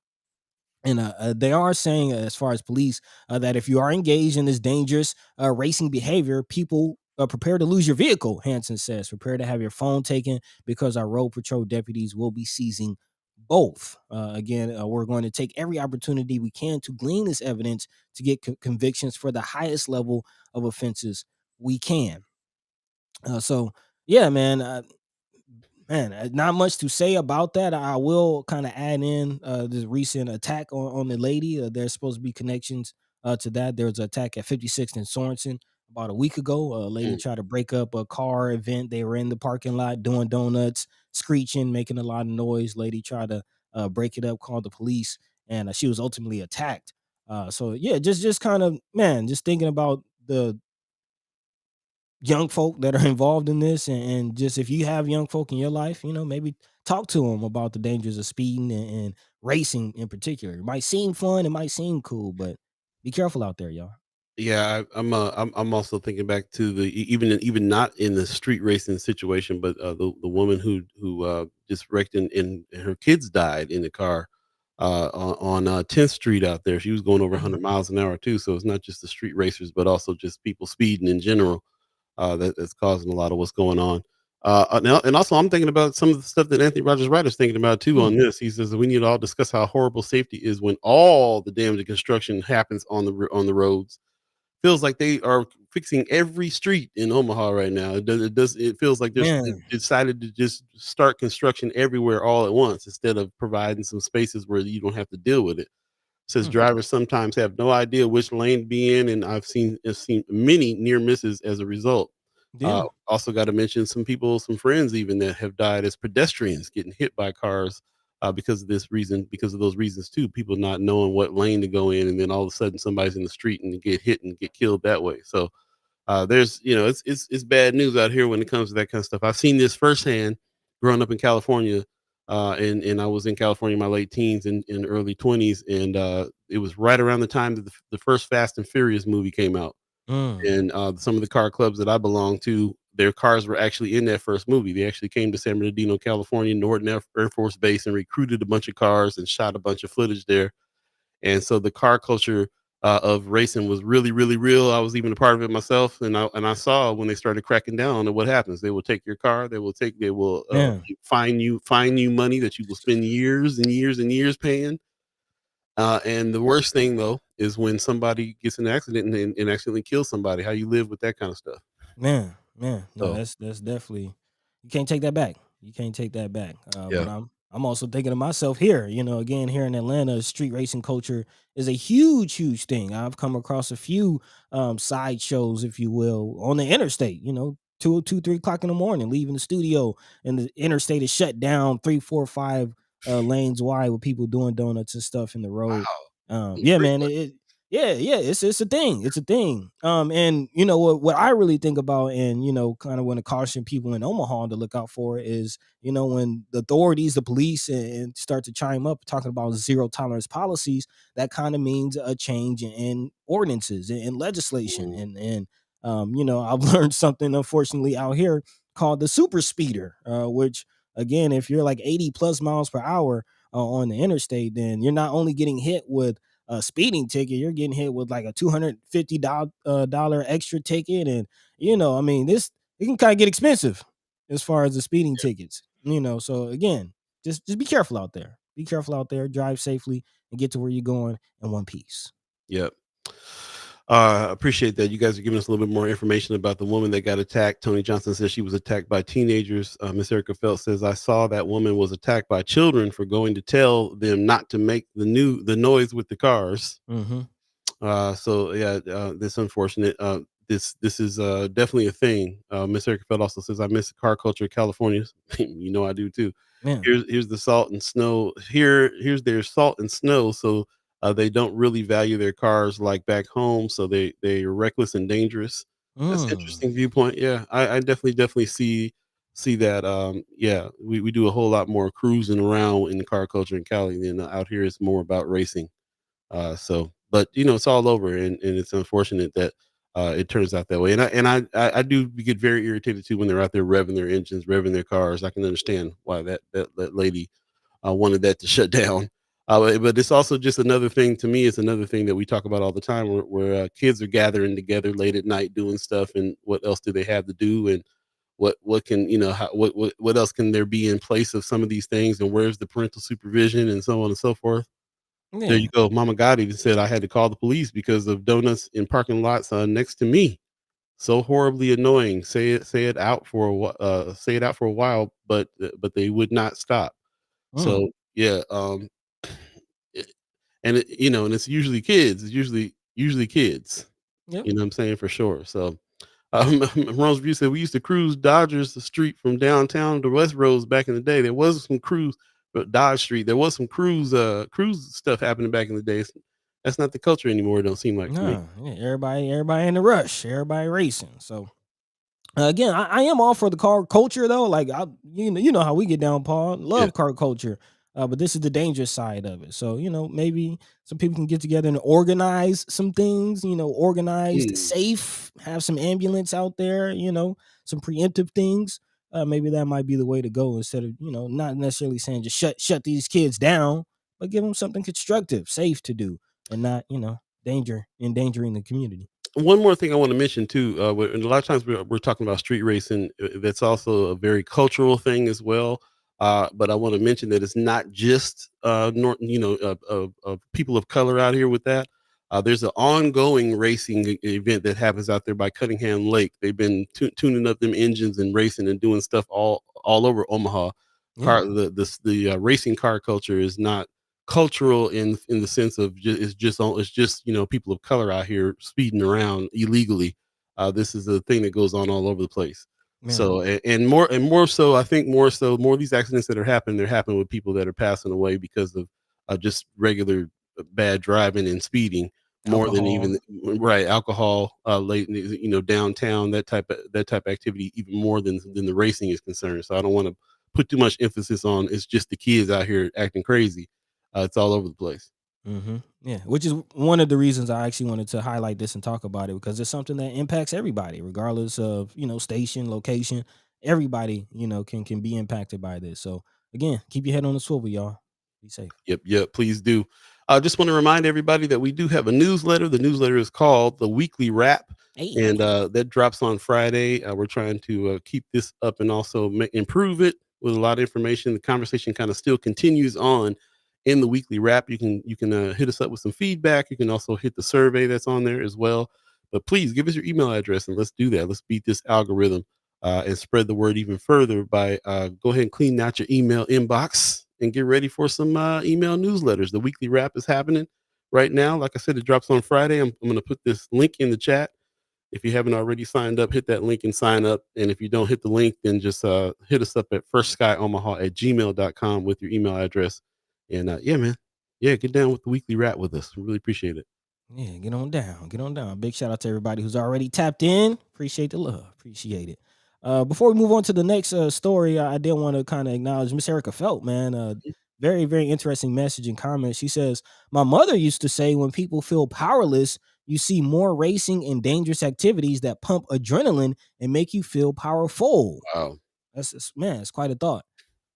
And they are saying, as far as police, that if you are engaged in this dangerous racing behavior, people prepare to lose your vehicle. Hansen says, prepare to have your phone taken because our road patrol deputies will be seizing both. Again, we're going to take every opportunity we can to glean this evidence to get convictions for the highest level of offenses we can. So, yeah, man. Not much to say about that. I will kind of add in this recent attack on the lady. There's supposed to be connections to that. There was an attack at 56th and Sorensen about a week ago. A lady tried to break up a car event. They were in the parking lot doing donuts, screeching, making a lot of noise. Lady tried to break it up, called the police, and she was ultimately attacked. So yeah, just kind of, man, just thinking about the young folk that are involved in this, and just if you have young folk in your life, maybe talk to them about the dangers of speeding and racing in particular. It might seem fun, it might seem cool, but be careful out there, y'all. Yeah, I'm also thinking back to the even not in the street racing situation, but the woman who just wrecked and her kids died in the car on 10th Street out there. She was going over 100 miles an hour too, so it's not just the street racers, but also just people speeding in general. That's causing a lot of what's going on. Now, and also, I'm thinking about some of the stuff that Anthony Rogers Writer's thinking about too on this. He says that we need to all discuss how horrible safety is when all the damage and construction happens on the roads. Feels like they are fixing every street in Omaha right now. It feels like they decided to just start construction everywhere all at once instead of providing some spaces where you don't have to deal with it. Says drivers sometimes have no idea which lane to be in, and I've seen many near misses as a result. Also got to mention some friends even that have died as pedestrians getting hit by cars because of those reasons too. People not knowing what lane to go in, and then all of a sudden somebody's in the street and get hit and get killed that way. So there's it's bad news out here when it comes to that kind of stuff. I've seen this firsthand growing up in California, and I was in California in my late teens and early 20s, and it was right around the time that the first Fast and Furious movie came out, Mm. and some of the car clubs that I belong to, their cars were actually in that first movie. They actually came to San Bernardino, California, Norton Air Force Base, and recruited a bunch of cars and shot a bunch of footage there. And so the car culture of racing was really, really real. I was even a part of it myself, and I saw when they started cracking down on what happens. They will take your car. They will Man, fine you money that you will spend years and years and years paying. And the worst thing though is when somebody gets in an accident and accidentally kills somebody. How you live with that kind of stuff. man. No, So that's definitely, you can't take that back. You can't take that back. yeah. But I'm also thinking of myself here. Again, here in Atlanta, street racing culture is a huge thing. I've come across a few side shows, if you will, on the interstate. 2, 2, 3 o'clock in the morning, leaving the studio, and the interstate is shut down 3, 4, 5 lanes wide with people doing donuts and stuff in the road. Yeah, Great man. point. Yeah, it's a thing. It's a thing. And what I really think about, and kind of want to caution people in Omaha to look out for is, when the authorities, the police, and start to chime up talking about zero tolerance policies, that kind of means a change in ordinances and legislation. Mm, And I've learned something unfortunately out here called the super speeder, which again, if you're like 80 plus miles per hour on the interstate, then you're not only getting hit with a speeding ticket, you're getting hit with like a $250 extra ticket. And I mean, this, it can kind of get expensive as far as the speeding tickets. So again, just be careful out there. Be careful out there. Drive safely and get to where you're going in one piece. yep. Appreciate that. You guys are giving us a little bit more information about the woman that got attacked. Tony Johnson says she was attacked by teenagers. Miss Erica Felt says I saw that woman was attacked by children for going to tell them not to make the noise with the cars. Mm-hmm. So yeah, this unfortunate. This is definitely a thing. Miss Erica Felt also says I miss car culture in California. I do too. Yeah. Here's the salt and snow. Here's their salt and snow. So they don't really value their cars like back home. So they're reckless and dangerous. That's an Mm. interesting viewpoint. Yeah, I definitely see that. Yeah, we do a whole lot more cruising around in the car culture in Cali than out here. It's more about racing. But it's all over, and it's unfortunate that it turns out that way. And I do get very irritated too when they're out there revving their engines, revving their cars. I can understand why that lady wanted that to shut down. But it's also just another thing to me. It's another thing that we talk about all the time, where kids are gathering together late at night doing stuff, and what else do they have to do, and what can what else can there be in place of some of these things, and where's the parental supervision and so on and so forth. There you Yeah. go. Mama God even said I had to call the police because of donuts in parking lots next to me. So horribly annoying. Say it out for say it out for a while, but they would not stop. Mm. So yeah, it- and it's usually kids. It's usually kids. Yep. You know what I'm saying, for sure. So Rose View said we used to cruise Dodgers the street from downtown to West Rose back in the day. There was some cruise, but Dodge Street. There was some cruise stuff happening back in the days. That's not the culture anymore. It don't seem like to me. No, yeah, everybody in the rush, everybody racing. So again, I am all for the car culture though. Like you know how we get down, Paul. Yeah. Love car culture, but this is the dangerous side of it. So maybe some people can get together and organize some things. Organized, Mm. safe, have some ambulance out there. Some preemptive things. Maybe that might be the way to go instead of not necessarily saying just shut these kids down, but give them something constructive, safe to do, and not endangering the community. One more thing I want to mention too. And a lot of times we're talking about street racing. That's also a very cultural thing as well. But I want to mention that it's not just people of color out here with that. There's an ongoing racing event that happens out there by Cunningham Lake. They've been tuning up them engines and racing and doing stuff all over Omaha. Yeah. The racing car culture is not cultural in the sense of it's just people of color out here speeding around illegally. This is a thing that goes on all over the place. Man. So and more so, I think more of these accidents that are happening, they're happening with people that are passing away because of just regular bad driving and speeding. more than even right alcohol, late, downtown, that type of activity, even more than the racing is concerned. So I don't want to put too much emphasis on it's just the kids out here acting crazy. It's all over the place. Yeah, which is one of the reasons I actually wanted to highlight this and talk about it, because it's something that impacts everybody, regardless of station, location. Everybody can be impacted by this. So again, keep your head on the swivel, y'all. Be safe. Yep. Please do. I just want to remind everybody that we do have a newsletter. The newsletter is called The Weekly Wrap, and that drops on Friday. We're trying to keep this up and also improve it with a lot of information. The conversation kind of still continues on in the Weekly Wrap. You can hit us up with some feedback. You can also hit the survey that's on there as well. But please give us your email address and let's do that. Let's beat this algorithm and spread the word even further by go ahead and clean out your email inbox and get ready for some email newsletters. The Weekly Wrap is happening right now. Like I said, it drops on Friday. I'm going to put this link in the chat. If you haven't already signed up, hit that link and sign up. And if you don't hit the link, then just hit us up at firstskyOmaha@gmail.com with your email address. And yeah, man. Yeah, get down with the Weekly Wrap with us. We really appreciate it. Yeah, get on down. Big shout out to everybody who's already tapped in. Appreciate the love. Appreciate it. Before we move on to the next story, I did want to kind of acknowledge Miss Erica Felt, man. Very, very interesting message and comment. She says, my mother used to say when people feel powerless, you see more racing and dangerous activities that pump adrenaline and make you feel powerful. Wow. It's quite a thought.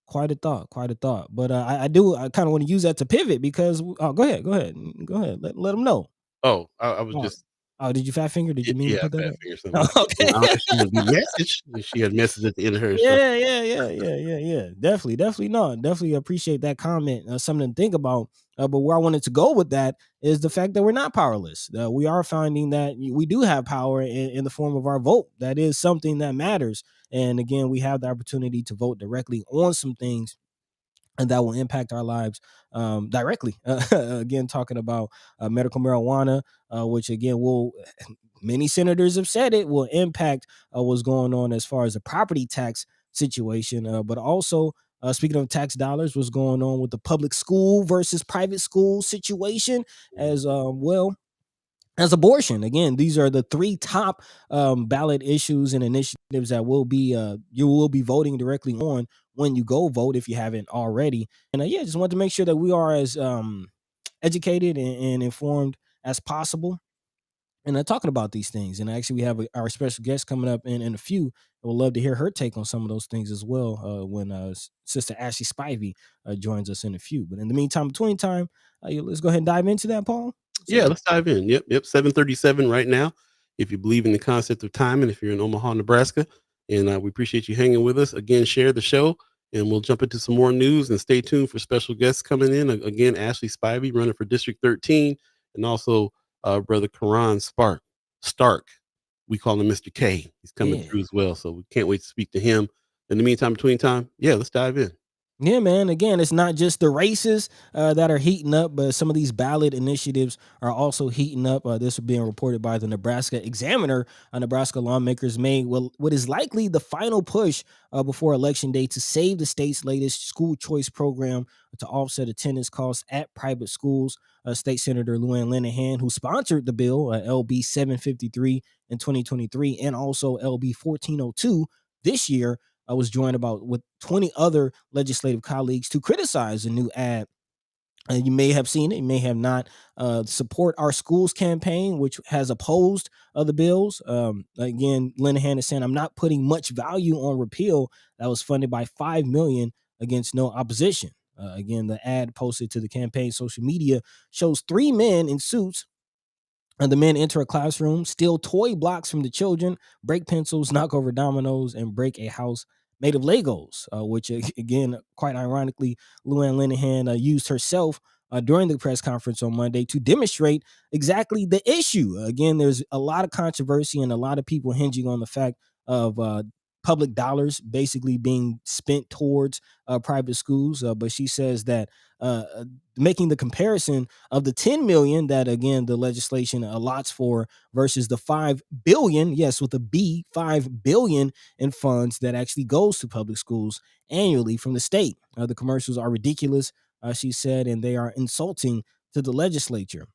Quite a thought. But I kind of want to use that to pivot because go ahead. Let them know. Oh, I was just. Oh, did you fat finger? Did you mean to put that? Fat finger something. Okay. I don't know if she would be message. She had message at the end of her. Yeah. Definitely not. Definitely appreciate that comment. Something to think about. But where I wanted to go with that is the fact that we're not powerless. We are finding that we do have power in the form of our vote. That is something that matters. And again, we have the opportunity to vote directly on some things and that will impact our lives directly. Again, talking about medical marijuana, which again many senators have said it will impact what's going on as far as the property tax situation, but also speaking of tax dollars, what's going on with the public school versus private school situation as well as abortion. Again, these are the three top ballot issues and initiatives that will be you will be voting directly on when you go vote if you haven't already. And just want to make sure that we are as educated and informed as possible. And talking about these things. And actually, we have our special guest coming up in a few. I would love to hear her take on some of those things as well when Sister Ashlei Spivey joins us in a few. But in the meantime, between time, let's go ahead and dive into that, Paul. Yeah, let's dive in. Yep. 7:37 right now. If you believe in the concept of time, and if you're in Omaha, Nebraska, and we appreciate you hanging with us. Again, share the show, and we'll jump into some more news. And stay tuned for special guests coming in. Again, Ashlei Spivey running for District 13, and also Brother Kerron Stark. We call him Mr. K. He's coming through as well, so we can't wait to speak to him. In the meantime, between time, let's dive in. Yeah, man. Again, it's not just the races that are heating up, but some of these ballot initiatives are also heating up. This is being reported by the Nebraska Examiner. Nebraska lawmakers made what is likely the final push before Election Day to save the state's latest school choice program to offset attendance costs at private schools. State Senator Luann Linehan, who sponsored the bill, LB 753 in 2023, and also LB 1402 this year, I was joined with 20 other legislative colleagues to criticize the new ad. You may have seen it, you may have not. Support Our Schools campaign, which has opposed the bills. Again, Linehan is saying, I'm not putting much value on repeal that was funded by $5 million against no opposition. Again, the ad posted to the campaign social media shows three men in suits. The men enter a classroom, steal toy blocks from the children, break pencils, knock over dominoes, and break a house made of Legos, which, again, quite ironically, Luann Linehan used herself during the press conference on Monday to demonstrate exactly the issue. Again, there's a lot of controversy and a lot of people hinging on the fact of public dollars basically being spent towards private schools. But she says that making the comparison of the 10 million that, again, the legislation allots for versus the 5 billion, yes, with a B, 5 billion in funds that actually goes to public schools annually from the state. The commercials are ridiculous, she said, and they are insulting to the legislature.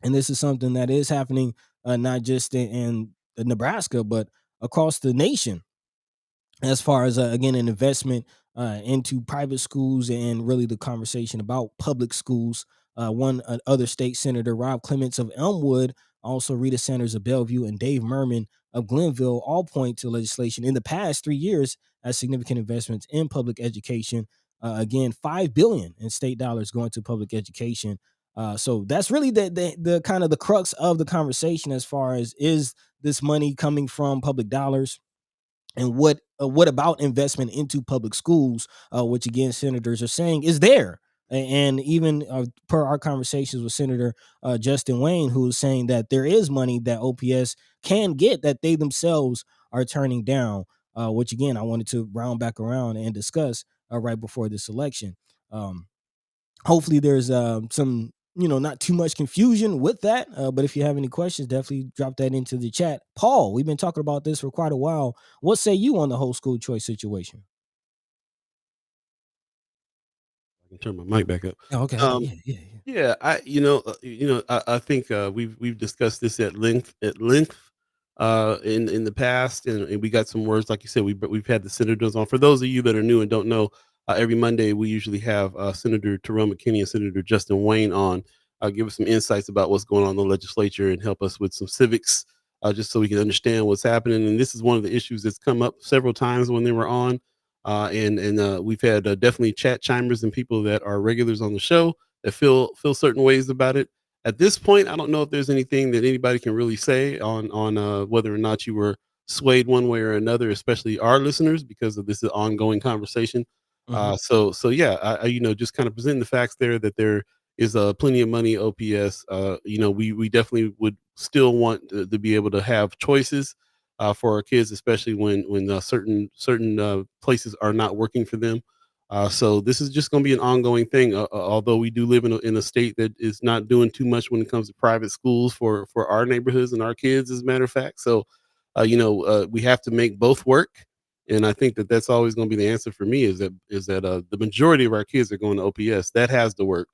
And this is something that is happening not just in Nebraska, but across the nation, as far as again an investment into private schools and really the conversation about public schools. One other state senator, Rob Clements of Elmwood, also Rita Sanders of Bellevue, and Dave Merman of Glenville all point to legislation in the past 3 years as significant investments in public education. Again, $5 billion in state dollars going to public education. So that's really the kind of the crux of the conversation, as far as, is this money coming from public dollars, and what about investment into public schools, which again senators are saying is there. And even per our conversations with Senator Justin Wayne, who is saying that there is money that OPS can get that they themselves are turning down, which again I wanted to round back around and discuss right before this election. um, Hopefully there's some, not too much confusion with that, but if you have any questions, definitely drop that into the chat. Paul, we've been talking about this for quite a while. What say you on the whole school choice situation? I can turn my mic back up. Oh, okay, Um, yeah. Yeah, I think we've discussed this at length in the past, and we got some words like you said. We've had the senators on. For those of you that are new and don't know, every Monday we usually have Senator Terrell McKinney and Senator Justin Wayne on, give us some insights about what's going on in the legislature and help us with some civics, just so we can understand what's happening. And this is one of the issues that's come up several times when they were on, and we've had definitely chat chimers and people that are regulars on the show that feel certain ways about it. At this point, I don't know if there's anything that anybody can really say on whether or not you were swayed one way or another, especially our listeners, because of this ongoing conversation. Hmm. So yeah, just kind of presenting the facts there, that there is plenty of money OPS. We definitely would still want to be able to have choices for our kids, especially when certain places are not working for them. So this is just going to be an ongoing thing. Although we do live in a state that is not doing too much when it comes to private schools for our neighborhoods and our kids, as a matter of fact. So, we have to make both work, and I think that that's always going to be the answer for me. Is that the majority of our kids are going to OPS. That has to work,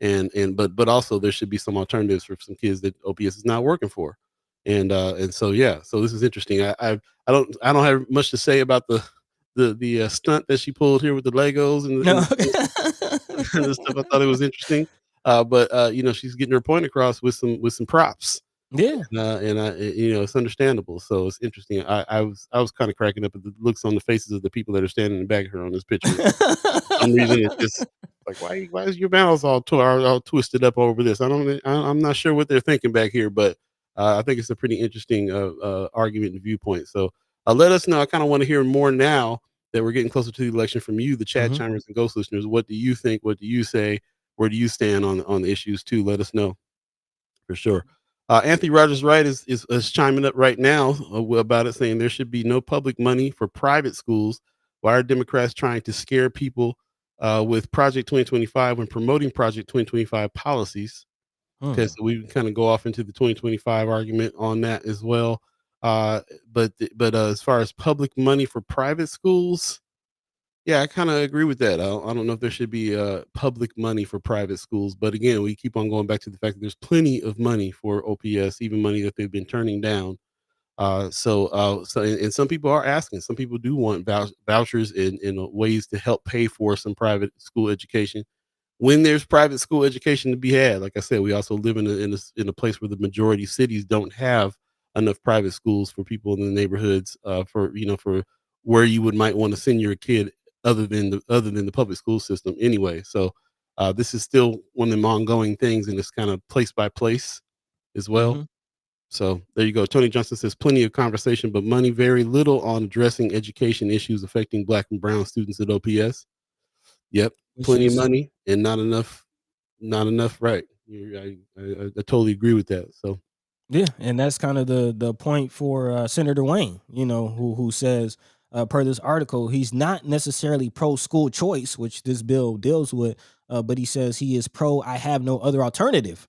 but also there should be some alternatives for some kids that OPS is not working for, and so yeah. So this is interesting. I don't have much to say about the stunt that she pulled here with the Legos and No. the stuff. I thought it was interesting. But she's getting her point across with some props. Yeah. It's understandable. So it's interesting. I was kind of cracking up at the looks on the faces of the people that are standing in the back of her on this picture. For some reason, it's just like, why is your mouth all twisted up over this? I'm not sure what they're thinking back here, but I think it's a pretty interesting argument and viewpoint. So let us know. I kind of want to hear more now that we're getting closer to the election from you, the chat Hmm. chimers and ghost listeners. What do you think? What do you say? Where do you stand on the issues too? Let us know for sure. Anthony Rogers Wright is chiming up right now about it, saying there should be no public money for private schools. Why are Democrats trying to scare people with Project 2025 when promoting Project 2025 policies? Okay, Hmm. so we can kind of go off into the 2025 argument on that as well. Uh, but as far as public money for private schools, yeah, I kind of agree with that. I don't know if there should be public money for private schools, but again, we keep on going back to the fact that there's plenty of money for OPS, even money that they've been turning down. And some people are asking. Some people do want vouchers and ways to help pay for some private school education when there's private school education to be had. Like I said, we also live in a place where the majority cities don't have enough private schools for people in the neighborhoods, for where you might want to send your kid, other than the public school system anyway. So this is still one of them ongoing things, and it's kind of place by place as well. Hmm. So there you go. Tony Johnson says plenty of conversation, but money very little on addressing education issues affecting Black and brown students at OPS. Yep, Which plenty of is, money and not enough, right. I totally agree with that. So yeah, and that's kind of the point for Senator Wayne, who says, per this article, he's not necessarily pro school choice, which this bill deals with, but he says he is pro I have no other alternative.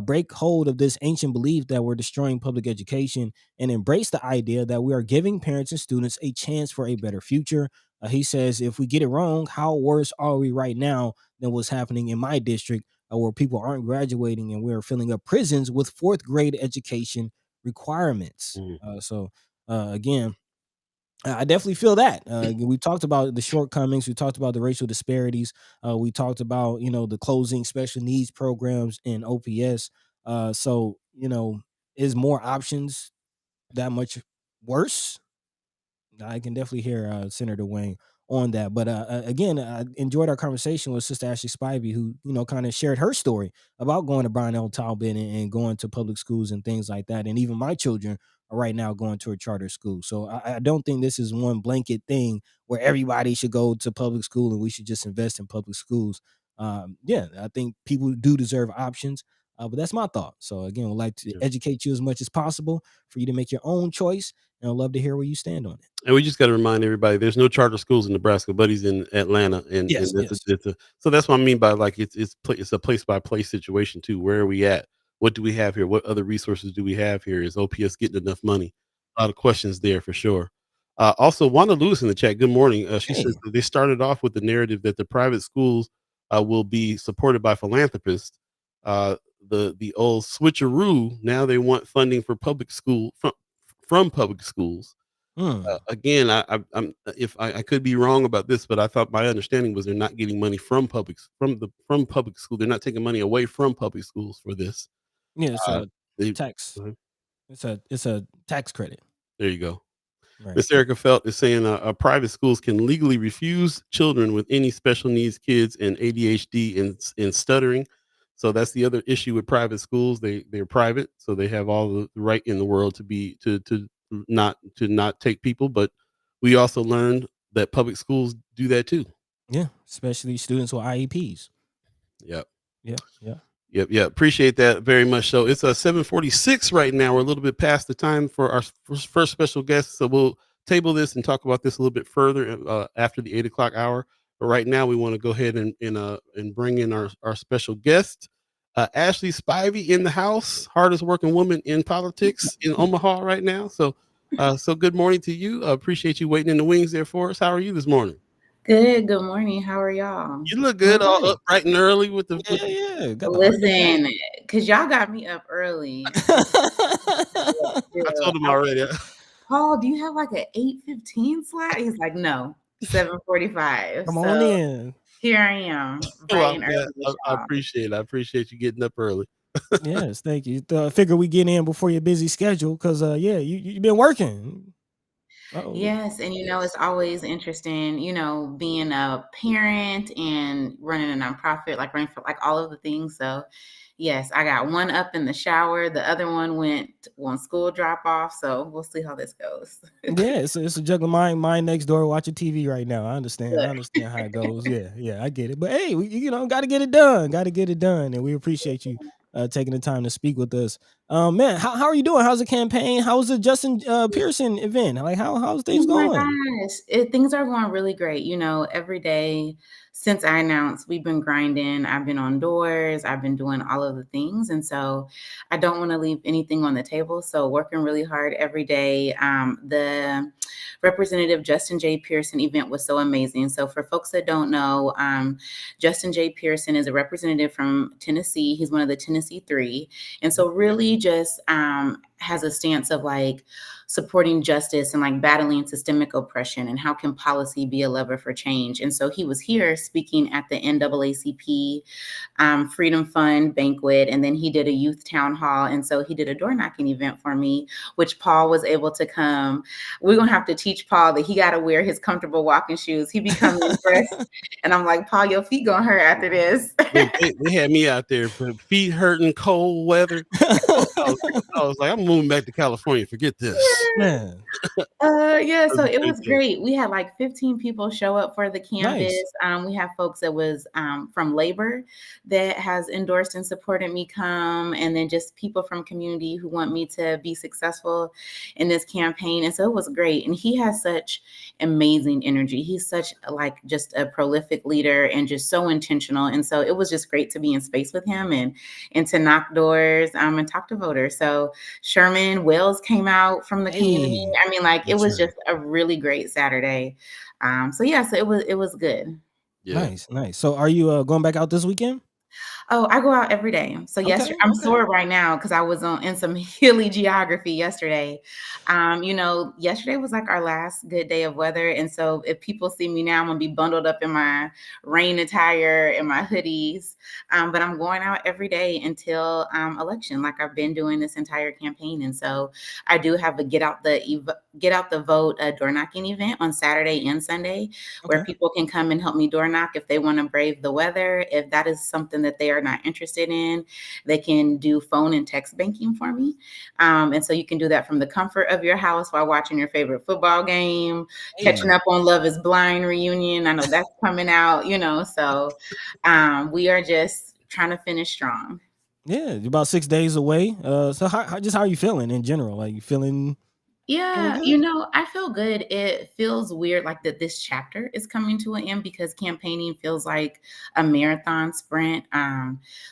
Break hold of this ancient belief that we're destroying public education and embrace the idea that we are giving parents and students a chance for a better future. He says, if we get it wrong, how worse are we right now than what's happening in my district? where people aren't graduating, and we're filling up prisons with fourth grade education requirements. So again, I definitely feel that. We talked about the shortcomings. We talked about the racial disparities. We talked about, the closing special needs programs in OPS. So, is more options that much worse? I can definitely hear Senator Wayne on that. But again, I enjoyed our conversation with Sister Ashlei Spivey, who kind of shared her story about going to Brown L. Talbot and going to public schools and things like that. And even my children are right now going to a charter school. So I don't think this is one blanket thing where everybody should go to public school and we should just invest in public schools. Yeah, I think people do deserve options. But that's my thought. So again, we'd like to educate you as much as possible for you to make your own choice. And I'd love to hear where you stand on it. And we just got to remind everybody, there's no charter schools in Nebraska, but he's in Atlanta, and Yes, yes. So that's what I mean by like it's a place by place situation too. Where are we at? What do we have here? What other resources do we have here? Is OPS getting enough money? A lot of questions there for sure. Also, Wanda Lewis in the chat. Good morning. She says that they started off with the narrative that the private schools will be supported by philanthropists. The old switcheroo. Now they want funding for public school from public schools. Again, I could be wrong about this, but I thought my understanding was they're not getting money from public school. They're not taking money away from public schools for this. Yeah, it's a They tax. go ahead. It's a tax credit. There you go. Right. Miss Erica Felt is saying private schools can legally refuse children with any special needs kids and ADHD and stuttering. So that's the other issue with private schools. They're private, so they have all the right in the world to not take people. But we also learned that public schools do that too. Yeah, especially students with IEPs. Yep. Yeah. Yep. Appreciate that very much. So it's 7:46 right now. We're a little bit past the time for our first special guest. So we'll table this and talk about this a little bit further after the 8 o'clock hour. But right now we want to go ahead and bring in our special guest, Ashlei Spivey in the house, hardest working woman in politics in Omaha right now. So good morning to you. Appreciate you waiting in the wings there for us. How are you this morning? Good morning. How are y'all? You look good, all up bright and early with the Listen, because y'all got me up early. I told him already. Paul, do you have like an 8:15 slot? He's like, no, 7:45. Come on in. Here I am. I appreciate it. I appreciate you getting up early. Yes, thank you. I figure we get in before your busy schedule because you've been working. Yes, and it's always interesting, being a parent and running a nonprofit, like running for like all of the things. So yes, I got one up in the shower. The other one went on school drop off. So we'll see how this goes. Yeah, it's a juggling mine next door watching TV right now. I understand how it goes. Yeah, I get it. But hey, we got to get it done. And we appreciate you taking the time to speak with us. Man, how are you doing? How's the campaign? How's the Justin Pearson event? Like how's things going? Oh my gosh, things are going really great. Every day since I announced, we've been grinding. I've been on doors. I've been doing all of the things. And so I don't want to leave anything on the table. So working really hard every day. The Representative Justin J. Pearson event was so amazing. So for folks that don't know, Justin J. Pearson is a representative from Tennessee. He's one of the Tennessee Three. And so really just has a stance of like supporting justice and like battling systemic oppression and how can policy be a lever for change. And so he was here speaking at the NAACP Freedom Fund banquet, and then he did a youth town hall. And so he did a door knocking event for me, which Paul was able to come. We're going to have to teach Paul that he got to wear his comfortable walking shoes. He become impressed. And I'm like, Paul, your feet going to hurt after this. They had me out there, feet hurting, cold weather. I was like, I'm moving back to California. Forget this. Man. So it was great. We had like 15 people show up for the campus. Nice. We have folks that was from labor that has endorsed and supported me come, and then just people from community who want me to be successful in this campaign. And so it was great. And he has such amazing energy. He's such like just a prolific leader and just so intentional. And so it was just great to be in space with him and to knock doors and talk to voters. So Sherman Wells came out from the community. I mean, like it was just a really great Saturday. So it was good. Yeah. Nice. So are you going back out this weekend? Oh, I go out every day. So Okay, yesterday, I'm okay. sore right now because I was in some hilly geography yesterday. Yesterday was like our last good day of weather, and so if people see me now, I'm gonna be bundled up in my rain attire and my hoodies. But I'm going out every day until election, like I've been doing this entire campaign. And so I do have a get out the vote door knocking event on Saturday and Sunday, where Okay. people can come and help me door knock if they want to brave the weather. If that is something that they are not interested in, they can do phone and text banking for me. And so you can do that from the comfort of your house while watching your favorite football game, catching Hey. up on Love is Blind reunion. I know that's coming out, so we are just trying to finish strong. Yeah, you're about 6 days away. So how are you feeling in general? Like, you feeling Yeah, good? I feel good. It feels weird like that this chapter is coming to an end because campaigning feels like a marathon sprint.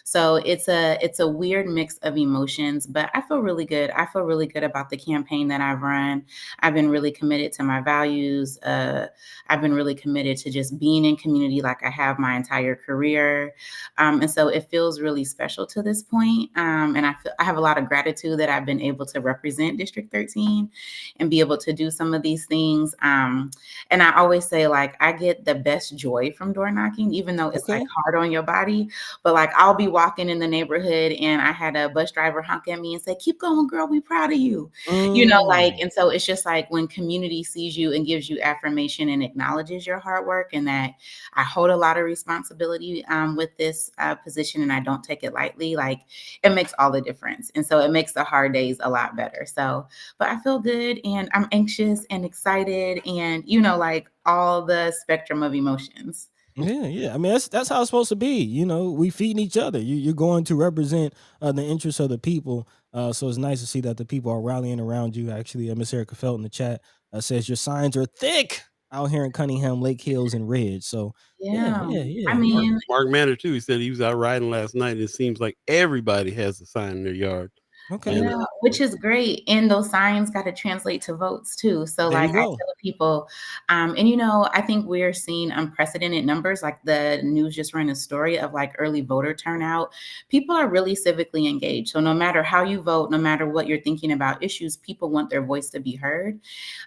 So it's a weird mix of emotions, but I feel really good. I feel really good about the campaign that I've run. I've been really committed to my values. I've been really committed to just being in community like I have my entire career. And so it feels really special to this point. And I have a lot of gratitude that I've been able to represent District 13 and be able to do some of these things. And I always say, like, I get the best joy from door knocking, even though it's like Okay. hard on your body. But like, I'll be walking in the neighborhood and I had a bus driver honk at me and say, "Keep going, girl, we proud of you." Mm. And so it's just like when community sees you and gives you affirmation and acknowledges your hard work, and that I hold a lot of responsibility with this position and I don't take it lightly, like, it makes all the difference. And so it makes the hard days a lot better. So, but I feel good and I'm anxious and excited and, like all the spectrum of emotions. Yeah. I mean, that's how it's supposed to be. We feeding each other. You're going to represent the interests of the people. So it's nice to see that the people are rallying around you. Actually, Miss Erica Felt in the chat says your signs are thick out here in Cunningham, Lake Hills, and Ridge. So yeah, Yeah. yeah, I yeah, yeah. mean, Mark Manor too. He said he was out riding last night, and it seems like everybody has a sign in their yard. Okay, And yeah, which is great. And those signs got to translate to votes too. So there like you I go. tell people, I think we're seeing unprecedented numbers. Like the news just ran a story of like early voter turnout. People are really civically engaged. So no matter how you vote, no matter what you're thinking about issues, people want their voice to be heard.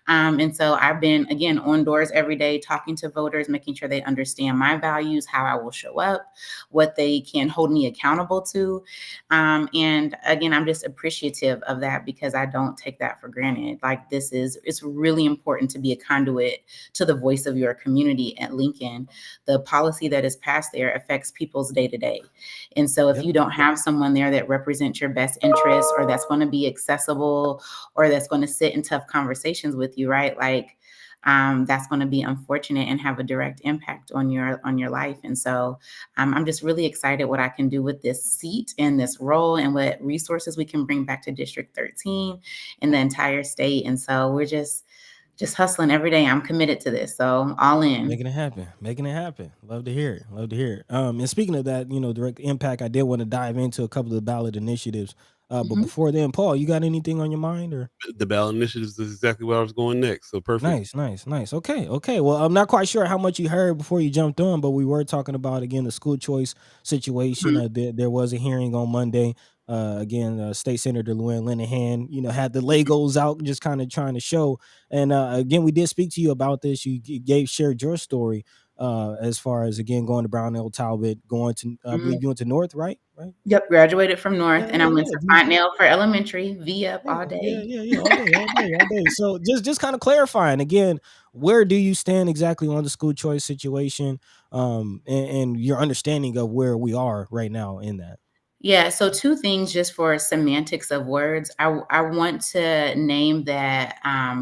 And so I've been, again, on doors every day, talking to voters, making sure they understand my values, how I will show up, what they can hold me accountable to. And again, I'm just appreciative of that because I don't take that for granted. Like it's really important to be a conduit to the voice of your community at Lincoln. The policy that is passed there affects people's day to day. And so if Yep. you don't have someone there that represents your best interests or that's going to be accessible or that's going to sit in tough conversations with you, right? Like, that's going to be unfortunate and have a direct impact on your life. And so I'm just really excited what I can do with this seat and this role and what resources we can bring back to District 13 and the entire state. And so we're just hustling every day. I'm committed to this. So all in. Making it happen, making it happen. Love to hear it. Love to hear it. And speaking of that, direct impact, I did want to dive into a couple of the ballot initiatives. But Mhm. before then, Paul, you got anything on your mind or? the ballot initiatives is exactly where I was going next. So perfect. Nice. Okay. Well, I'm not quite sure how much you heard before you jumped on, but we were talking about again the school choice situation. Mhm. There was a hearing on Monday. Again, State Senator Llewellyn Linehan, had the Legos out, just kind of trying to show. And again, we did speak to you about this. You shared your story as far as again going to Brownell Talbot, going to I Mhm. believe you went to North, right? Right. Yep, graduated from North, and I went to Yeah. Fontenelle for elementary, V up all day. All day. So just kind of clarifying again, where do you stand exactly on the school choice situation, and your understanding of where we are right now in that. Yeah, so two things just for semantics of words. I want to name that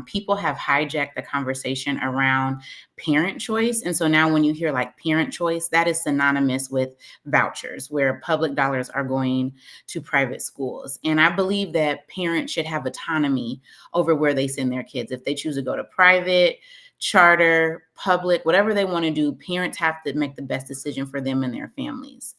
people have hijacked the conversation around parent choice. And so now when you hear like parent choice, that is synonymous with vouchers, where public dollars are going to private schools. And I believe that parents should have autonomy over where they send their kids. If they choose to go to private, charter, public, whatever they want to do, parents have to make the best decision for them and their families.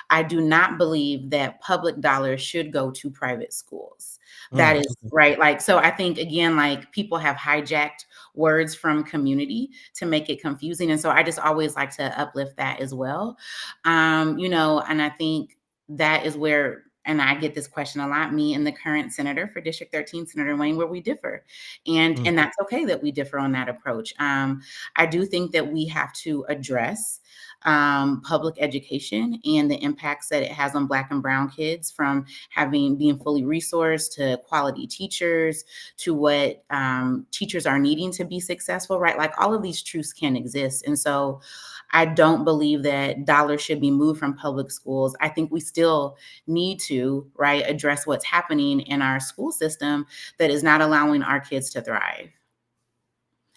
I do not believe that public dollars should go to private schools. That is Okay. right. Like, so I think, again, like people have hijacked words from community to make it confusing. And so I just always like to uplift that as well. And I think that is where, and I get this question a lot, me and the current senator for District 13, Senator Wayne, where we differ. And that's okay that we differ on that approach. I do think that we have to address public education and the impacts that it has on Black and brown kids, from being fully resourced to quality teachers to what teachers are needing to be successful, right? Like, all of these truths can exist. And so I don't believe that dollars should be moved from public schools. I think we still need to, right, address what's happening in our school system that is not allowing our kids to thrive.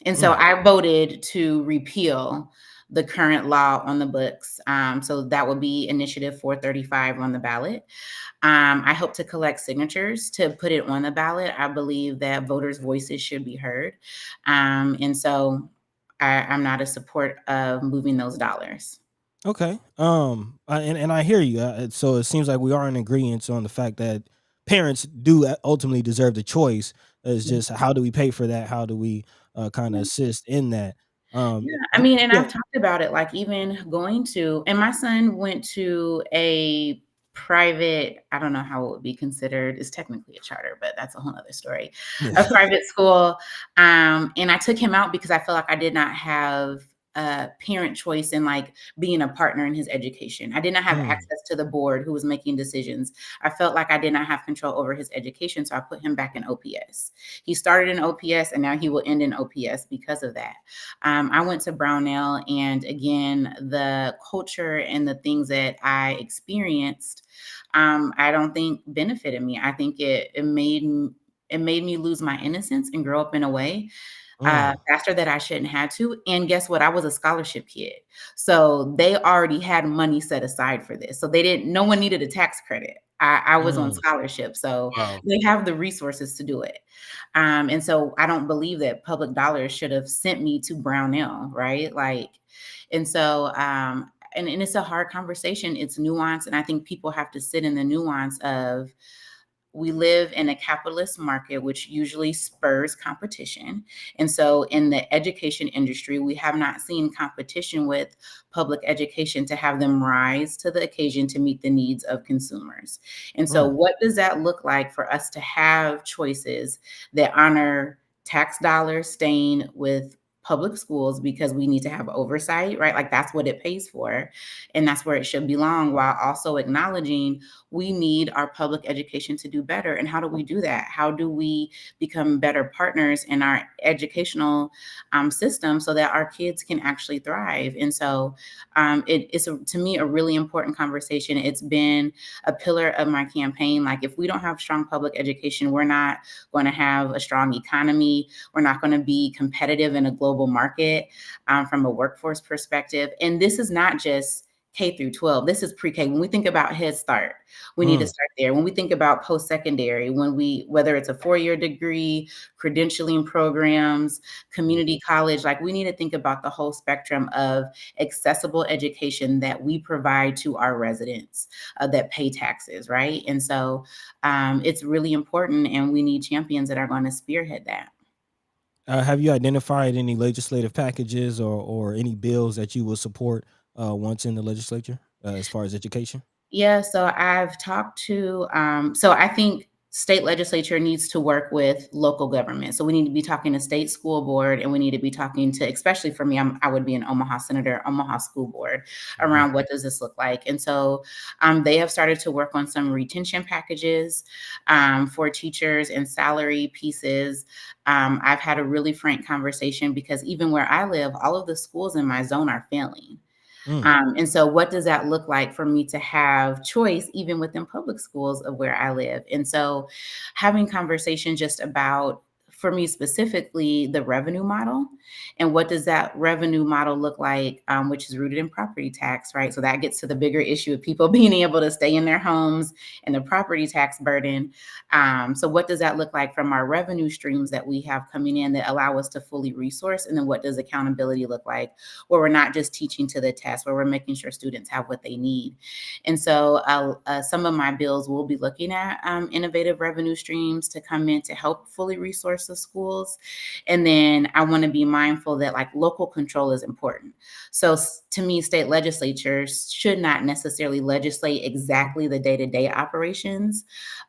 And so I voted to repeal the current law on the books. So that would be Initiative 435 on the ballot. I hope to collect signatures to put it on the ballot. I believe that voters' voices should be heard. And so I'm not a support of moving those dollars. Okay. And I hear you. So it seems like we are in agreement on the fact that parents do ultimately deserve the choice. It's just, how do we pay for that? How do we kind of assist in that? Yeah, I mean, and I've talked about it, like even going to, and my son went to a private, I don't know how it would be considered, it's technically a charter, but that's a whole other story, a private school. And I took him out because I felt like I did not have parent choice in like being a partner in his education. I did not have access to the board who was making decisions. I felt like I did not have control over his education. So I put him back in OPS. He started in OPS and now he will end in OPS because of that. I went to Brownell, and again, the culture and the things that I experienced, I don't think benefited me. I think it made me lose my innocence and grow up in a way faster that I shouldn't have to. And guess what? I was a scholarship kid. So they already had money set aside for this. So no one needed a tax credit. I was on scholarship. So they have the resources to do it. And so I don't believe that public dollars should have sent me to Brownell, right? Like, and so, and it's a hard conversation. It's nuanced. And I think people have to sit in the nuance of, we live in a capitalist market, which usually spurs competition. And so in the education industry, we have not seen competition with public education to have them rise to the occasion to meet the needs of consumers. And so what does that look like for us to have choices that honor tax dollars staying with public schools, because we need to have oversight, right? Like, that's what it pays for. And that's where it should belong, while also acknowledging we need our public education to do better. And how do we do that? How do we become better partners in our educational system so that our kids can actually thrive? And so it's to me, a really important conversation. It's been a pillar of my campaign. Like, if we don't have strong public education, we're not going to have a strong economy. We're not going to be competitive in a global market from a workforce perspective. And this is not just K through 12. This is pre-K. When we think about Head Start, we need to start there. When we think about post-secondary, whether it's a 4-year degree, credentialing programs, community college, like, we need to think about the whole spectrum of accessible education that we provide to our residents that pay taxes, right? And so it's really important, and we need champions that are going to spearhead that. Have you identified any legislative packages or any bills that you will support once in the legislature as far as education? Yeah, so I've talked to, so I think state legislature needs to work with local government. So we need to be talking to state school board, and we need to be talking to, especially for me, I would be an Omaha senator, Omaha school board, around what does this look like. And so they have started to work on some retention packages for teachers and salary pieces. I've had a really frank conversation, because even where I live, all of the schools in my zone are failing. And so what does that look like for me to have choice, even within public schools of where I live? And so having conversation just about, for me specifically, the revenue model, and what does that revenue model look like, which is rooted in property tax, right? So that gets to the bigger issue of people being able to stay in their homes and the property tax burden. So what does that look like from our revenue streams that we have coming in that allow us to fully resource? And then what does accountability look like, where we're not just teaching to the test, where we're making sure students have what they need? And so some of my bills will be looking at innovative revenue streams to come in to help fully resource resource of schools. And then I want to be mindful that like local control is important. So to me, state legislatures should not necessarily legislate exactly the day-to-day operations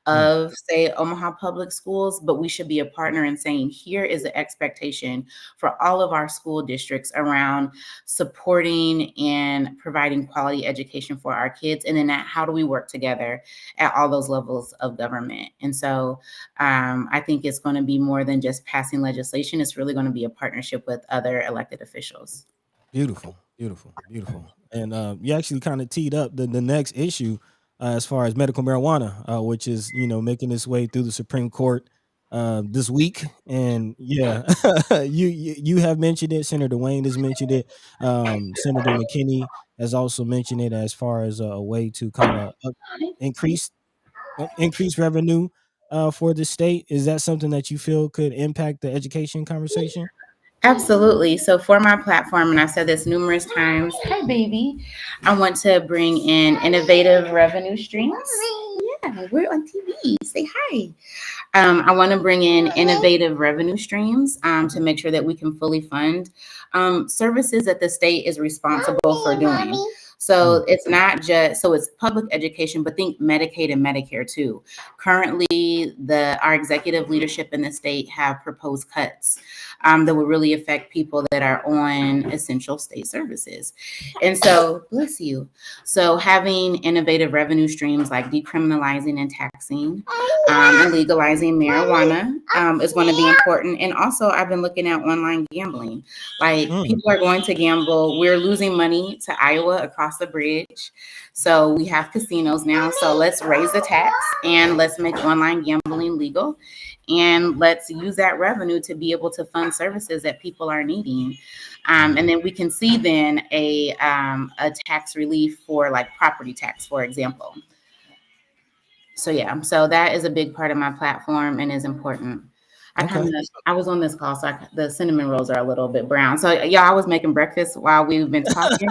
of, say, Omaha public schools, but we should be a partner in saying, here is the expectation for all of our school districts around supporting and providing quality education for our kids. And then how do we work together at all those levels of government? And so I think it's going to be more than just passing legislation. It's really going to be a partnership with other elected officials. Beautiful. And you actually kind of teed up the next issue as far as medical marijuana, which is, making its way through the Supreme Court this week. And yeah, you have mentioned it. Senator Wayne has mentioned it. Senator McKinney has also mentioned it as far as a way to kind of increase revenue for the state. Is that something that you feel could impact the education conversation? Absolutely. So for my platform, and I've said this numerous times, hi, baby, I want to bring in innovative revenue streams. Yeah, we're on TV. Say hi. I want to bring in innovative revenue streams to make sure that we can fully fund services that the state is responsible for doing. So it's not just, so it's public education, but think Medicaid and Medicare too. Currently, our executive leadership in the state have proposed cuts that will really affect people that are on essential state services. And so, bless you. So having innovative revenue streams like decriminalizing and taxing and legalizing marijuana is going to be important. And also, I've been looking at online gambling. Like people are going to gamble. We're losing money to Iowa across the bridge. So we have casinos now. So let's raise the tax and let's make online gambling legal. And let's use that revenue to be able to fund services that people are needing. And then we can see then a tax relief for like property tax, for example. So yeah, so that is a big part of my platform and is important. I was on this call, so the cinnamon rolls are a little bit brown. So I was making breakfast while we've been talking.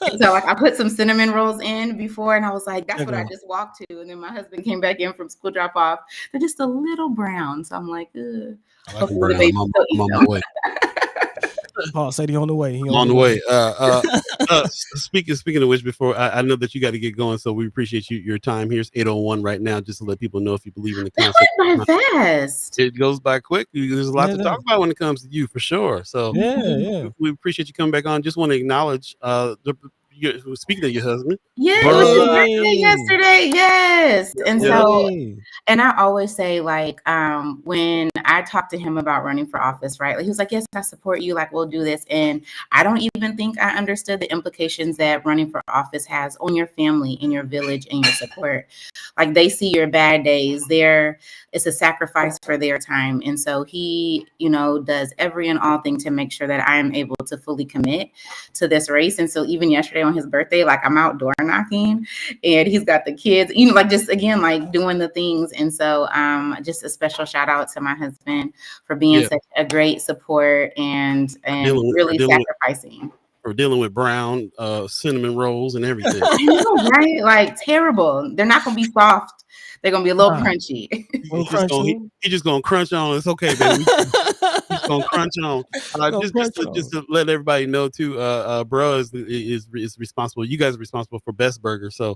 And so I put some cinnamon rolls in before, and I was like, that's what I just walked to. And then my husband came back in from school drop off. They're just a little brown. So I'm like, ugh. Hopefully the baby still eats them. Paul said he on the way. On the way. Speaking of which, before I know that you got to get going, so we appreciate your time. Here's 8:01 right now, just to let people know if you believe in the concept. It went by fast. It goes by quick. There's a lot to talk about when it comes to you, for sure. So we appreciate you coming back on. Just want to acknowledge speaking of your husband. Yeah, it was his birthday yesterday. Yes. And so, and I always say, like, when I talked to him about running for office, right? Like, he was like, yes, I support you. Like, we'll do this. And I don't even think I understood the implications that running for office has on your family, in your village, and your support. Like, they see your bad days. It's a sacrifice for their time. And so he, does every and all thing to make sure that I am able to fully commit to this race. And so even yesterday on his birthday, like, I'm out door knocking and he's got the kids, like, just again, like, doing the things. And so just a special shout out to my husband for being such a great support and really sacrificing. Or dealing with brown cinnamon rolls and everything. I know, right? Like, terrible. They're not going to be soft. They're going to be a little crunchy. He's just going to crunch on. It's okay, baby. He's going to crunch on. Just to let everybody know, too, bro is responsible. You guys are responsible for Best Burger. So,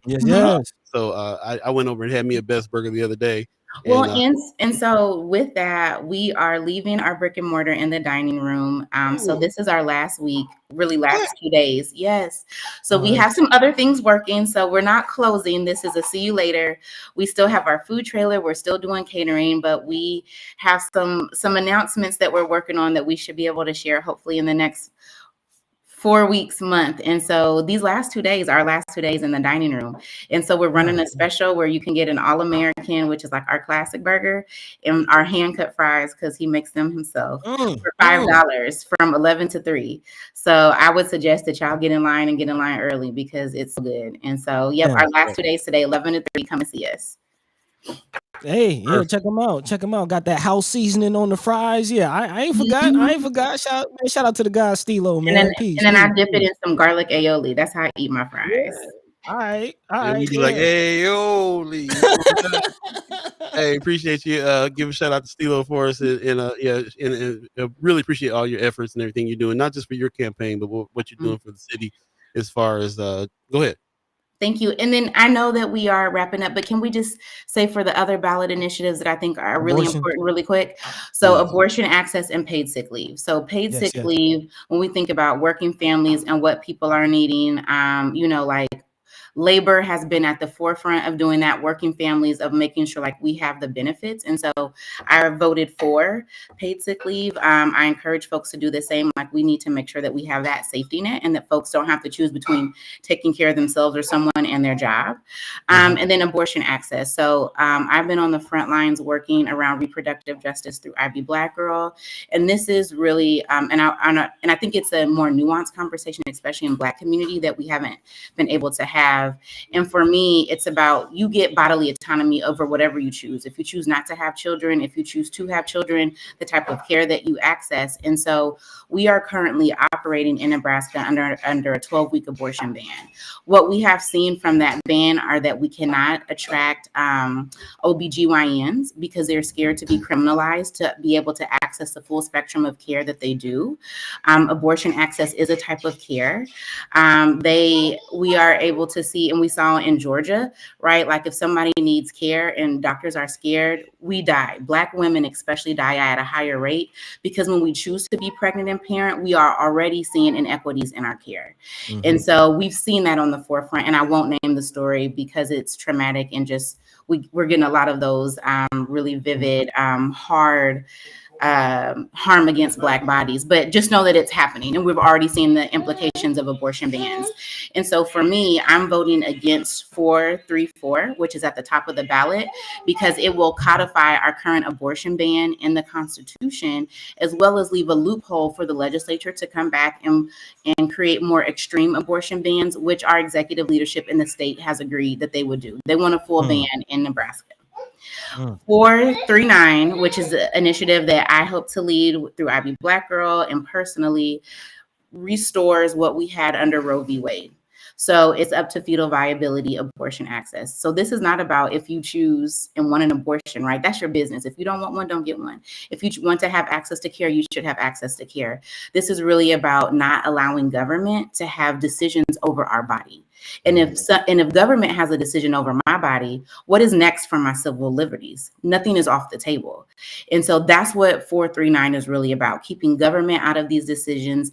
So I went over and had me a Best Burger the other day. Well, and so with that, we are leaving our brick and mortar in the dining room. So this is our last week, really last 2 days. Yes. So we have some other things working. So we're not closing. This is a see you later. We still have our food trailer. We're still doing catering, but we have some announcements that we're working on that we should be able to share hopefully in the next 4 weeks, month. And so these last 2 days, our last 2 days in the dining room. And so we're running a special where you can get an All-American, which is like our classic burger, and our hand-cut fries, because he makes them himself, for $5 from 11 to 3. So I would suggest that y'all get in line early because it's good. And so, our last 2 days today, 11 to 3, come and see us. Hey, check them out. Got that house seasoning on the fries. Yeah, I ain't forgot. Shout out to the guy Stilo, man. And then I dip it in some garlic aioli. That's how I eat my fries. All right. And you be like, aioli. Hey, appreciate you. Give a shout out to Stilo for us, and really appreciate all your efforts and everything you're doing, not just for your campaign, but what you're doing for the city. As far as, go ahead. Thank you. And then I know that we are wrapping up, but can we just say for the other ballot initiatives that I think are really Abortion. important, really quick? So Yes. abortion access and paid sick leave. So paid Yes, sick yes. leave, when we think about working families and what people are needing, like labor has been at the forefront of doing that, working families, of making sure like we have the benefits. And so I voted for paid sick leave. I encourage folks to do the same. Like, we need to make sure that we have that safety net and that folks don't have to choose between taking care of themselves or someone and their job. And then abortion access. So I've been on the front lines working around reproductive justice through I Be Black Girl. And this is really, and I think it's a more nuanced conversation, especially in Black community, that we haven't been able to have. And for me, it's about, you get bodily autonomy over whatever you choose. If you choose not to have children, if you choose to have children, the type of care that you access. And so we are currently operating in Nebraska under a 12-week abortion ban. What we have seen from that ban are that we cannot attract OBGYNs because they're scared to be criminalized to be able to access the full spectrum of care that they do. Abortion access is a type of care. We are able to see, and we saw in Georgia, right? Like, if somebody needs care and doctors are scared, we die. Black women especially die at a higher rate because when we choose to be pregnant and parent, we are already seeing inequities in our care. And so we've seen that on the forefront, and I won't name the story because it's traumatic, and just we're getting a lot of those really vivid, hard harm against Black bodies, but just know that it's happening, and we've already seen the implications of abortion bans. And so for me, I'm voting against 434, which is at the top of the ballot, because it will codify our current abortion ban in the Constitution, as well as leave a loophole for the legislature to come back and create more extreme abortion bans, which our executive leadership in the state has agreed that they would do. They want a full ban in Nebraska. 439, which is an initiative that I hope to lead through I Be Black Girl and personally, restores what we had under Roe v. Wade. So it's up to fetal viability abortion access. So this is not about if you choose and want an abortion, right? That's your business. If you don't want one, don't get one. If you want to have access to care, you should have access to care. This is really about not allowing government to have decisions over our body. And if government has a decision over my body, what is next for my civil liberties? Nothing is off the table. And so that's what 439 is really about, keeping government out of these decisions,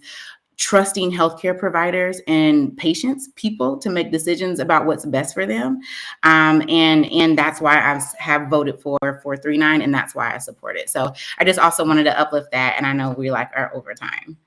trusting healthcare providers and patients, people, to make decisions about what's best for them. And that's why I have voted for 439, and that's why I support it. So I just also wanted to uplift that. And I know we are over time.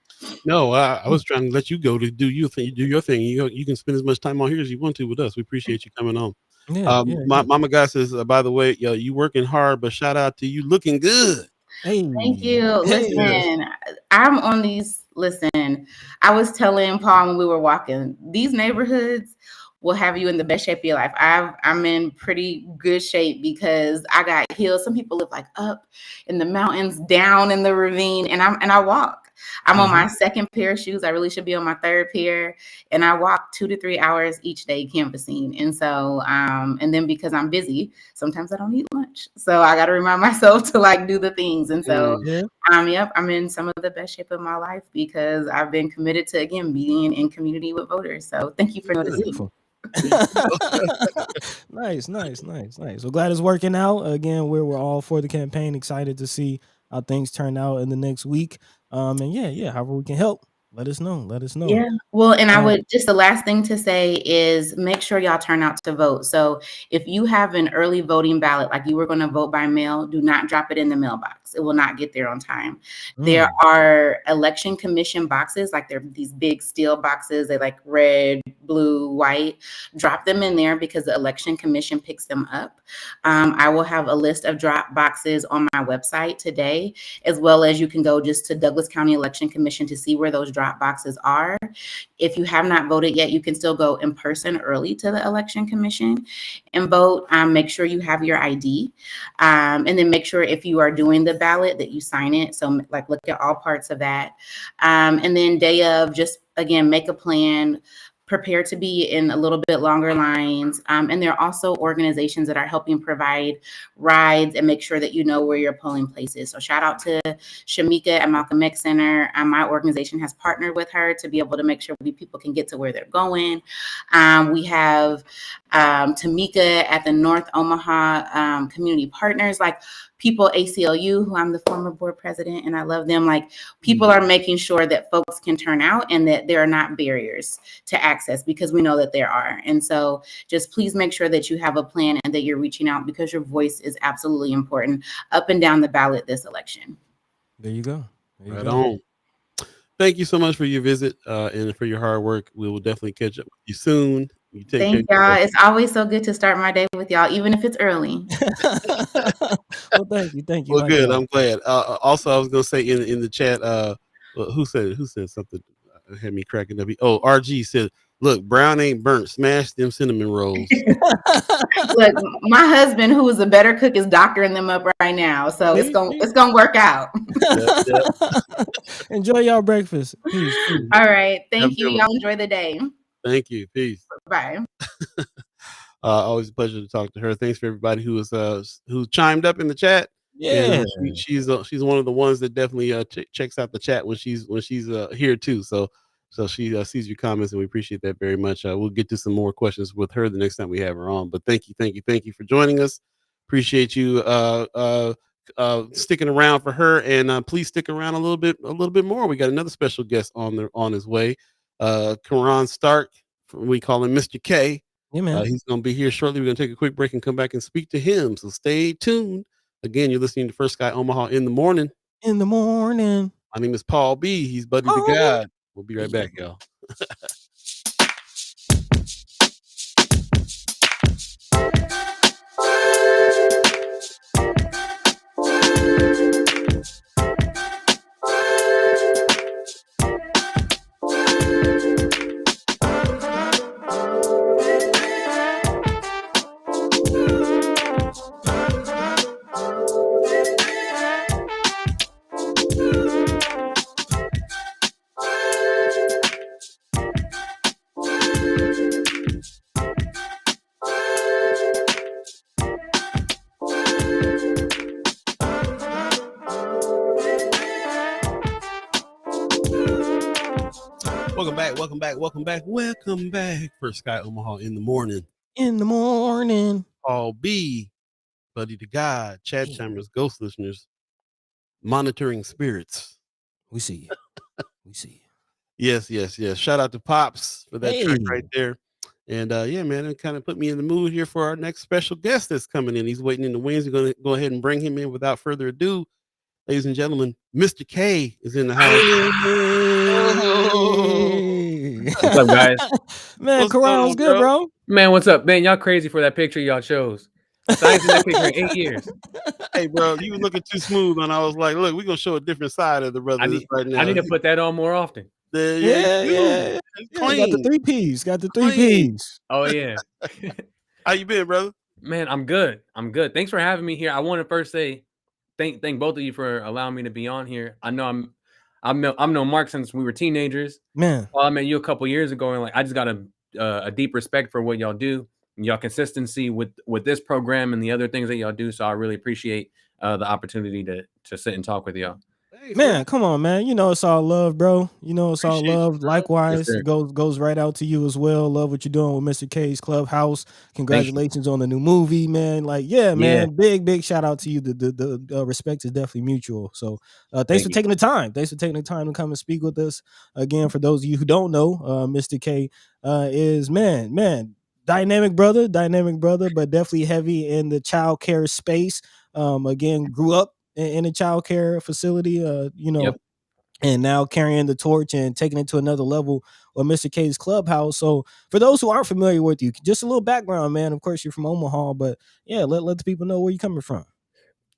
No, I was trying to let you go to do your thing. You can spend as much time on here as you want to with us. We appreciate you coming on. My Mama Guy says, by the way, you working hard, but shout out to you looking good. Hey, thank you. Listen, I'm on these. Listen, I was telling Paul when we were walking, these neighborhoods will have you in the best shape of your life. I'm in pretty good shape because I got hills. Some people live like up in the mountains, down in the ravine, and I walk. I'm on my second pair of shoes. I really should be on my third pair. And I walk 2 to 3 hours each day canvassing. And so, and then because I'm busy, sometimes I don't eat lunch. So I got to remind myself to do the things. And so, I'm in some of the best shape of my life because I've been committed to, again, being in community with voters. So thank you for noticing. Nice. So glad it's working out. Again, we're all for the campaign, excited to see how things turn out in the next week. And however we can help, let us know. Yeah. Well, and I would just, the last thing to say is make sure y'all turn out to vote. So if you have an early voting ballot, like you were going to vote by mail, do not drop it in the mailbox. It will not get there on time. There are election commission boxes, like they're these big steel boxes. They like red, blue, white. Drop them in there because the election commission picks them up. I will have a list of drop boxes on my website today, as well as you can go just to Douglas County Election Commission to see where those drop boxes are. If you have not voted yet, you can still go in person early to the election commission and vote. Make sure you have your ID, and then make sure if you are doing the ballot that you sign it. So look at all parts of that. And then day of, just again, make a plan. prepare to be in a little bit longer lines. And there are also organizations that are helping provide rides and make sure that you know where your polling place is. So shout out to Shamika at Malcolm X Center. My organization has partnered with her to be able to make sure people can get to where they're going. We have Tamika at the North Omaha Community Partners, like people, ACLU, who I'm the former board president, and I love them. Like people are making sure that folks can turn out and that there are not barriers to access, because we know that there are. And so just please make sure that you have a plan and that you're reaching out, because your voice is absolutely important up and down the ballot this election. There you go. Right on. Thank you so much for your visit and for your hard work. We will definitely catch up with you soon. You take Thank y'all. It's always so good to start my day with y'all, even if it's early. Well, thank you. Well, good. I'm glad. Also, I was gonna say in the chat, who said something had me cracking up? Oh, RG said, "Look, brown ain't burnt. Smash them cinnamon rolls." Look, my husband, who is a better cook, is doctoring them up right now, so it's gonna work out. Yep. Enjoy y'all breakfast. Peace. All right, thank you. Y'all enjoy the day. Thank you. Peace. Bye. Always a pleasure to talk to her. Thanks for everybody who chimed up in the chat. Yeah, and, she's one of the ones that definitely checks out the chat when she's here too. So she sees your comments, and we appreciate that very much. We'll get to some more questions with her the next time we have her on. But thank you for joining us. Appreciate you sticking around for her, and please stick around a little bit more. We got another special guest on his way. Kerron Stark, we call him Mr. K. Yeah, man. He's going to be here shortly. We're going to take a quick break and come back and speak to him. So stay tuned. Again, you're listening to First Sky Omaha in the morning. My name is Paul B. He's Buddy to God. We'll be right back, y'all. Welcome back. First Sky Omaha in the morning. Paul B, Buddy to God, chat chambers, ghost listeners, monitoring spirits. We see you. Yes. Shout out to Pops for that track right there. And yeah, man, it kind of put me in the mood here for our next special guest that's coming in. He's waiting in the wings. We're going to go ahead and bring him in without further ado. Ladies and gentlemen, Mr. K is in the house. What's up, guys? Man, Kerron, what's good, bro? Man, what's up? Man, y'all crazy for that picture y'all chose. I ain't seen that picture in 8 years. Hey, bro, you were looking too smooth, and I was like, look, we're going to show a different side of the brother right now. I need to put that on more often. Yeah. Got the 3 Ps. Got the 3 Ps. Oh, yeah. How you been, brother? Man, I'm good. Thanks for having me here. I want to first say thank both of you for allowing me to be on here. I know I'm no Mark since we were teenagers. Man. Well, I met you a couple years ago, and like I just got a deep respect for what y'all do, and y'all consistency with this program and the other things that y'all do. So I really appreciate the opportunity to sit and talk with y'all. Man, come on, man. You know it's all love, bro. You know it's all love. Likewise, it goes right out to you as well. Love what you're doing with Mr. K's Clubhouse. Congratulations on the new movie, man. Like, man, big shout out to you. The respect is definitely mutual. So thanks for taking the time. Thanks for taking the time to come and speak with us. Again, for those of you who don't know, Mr. K is man, dynamic brother, but definitely heavy in the child care space. Again, grew up in a child care facility, and now carrying the torch and taking it to another level with Mr. K's Clubhouse. So for those who aren't familiar with you, just a little background, man. Of course, you're from Omaha, but yeah, let the people know where you're coming from.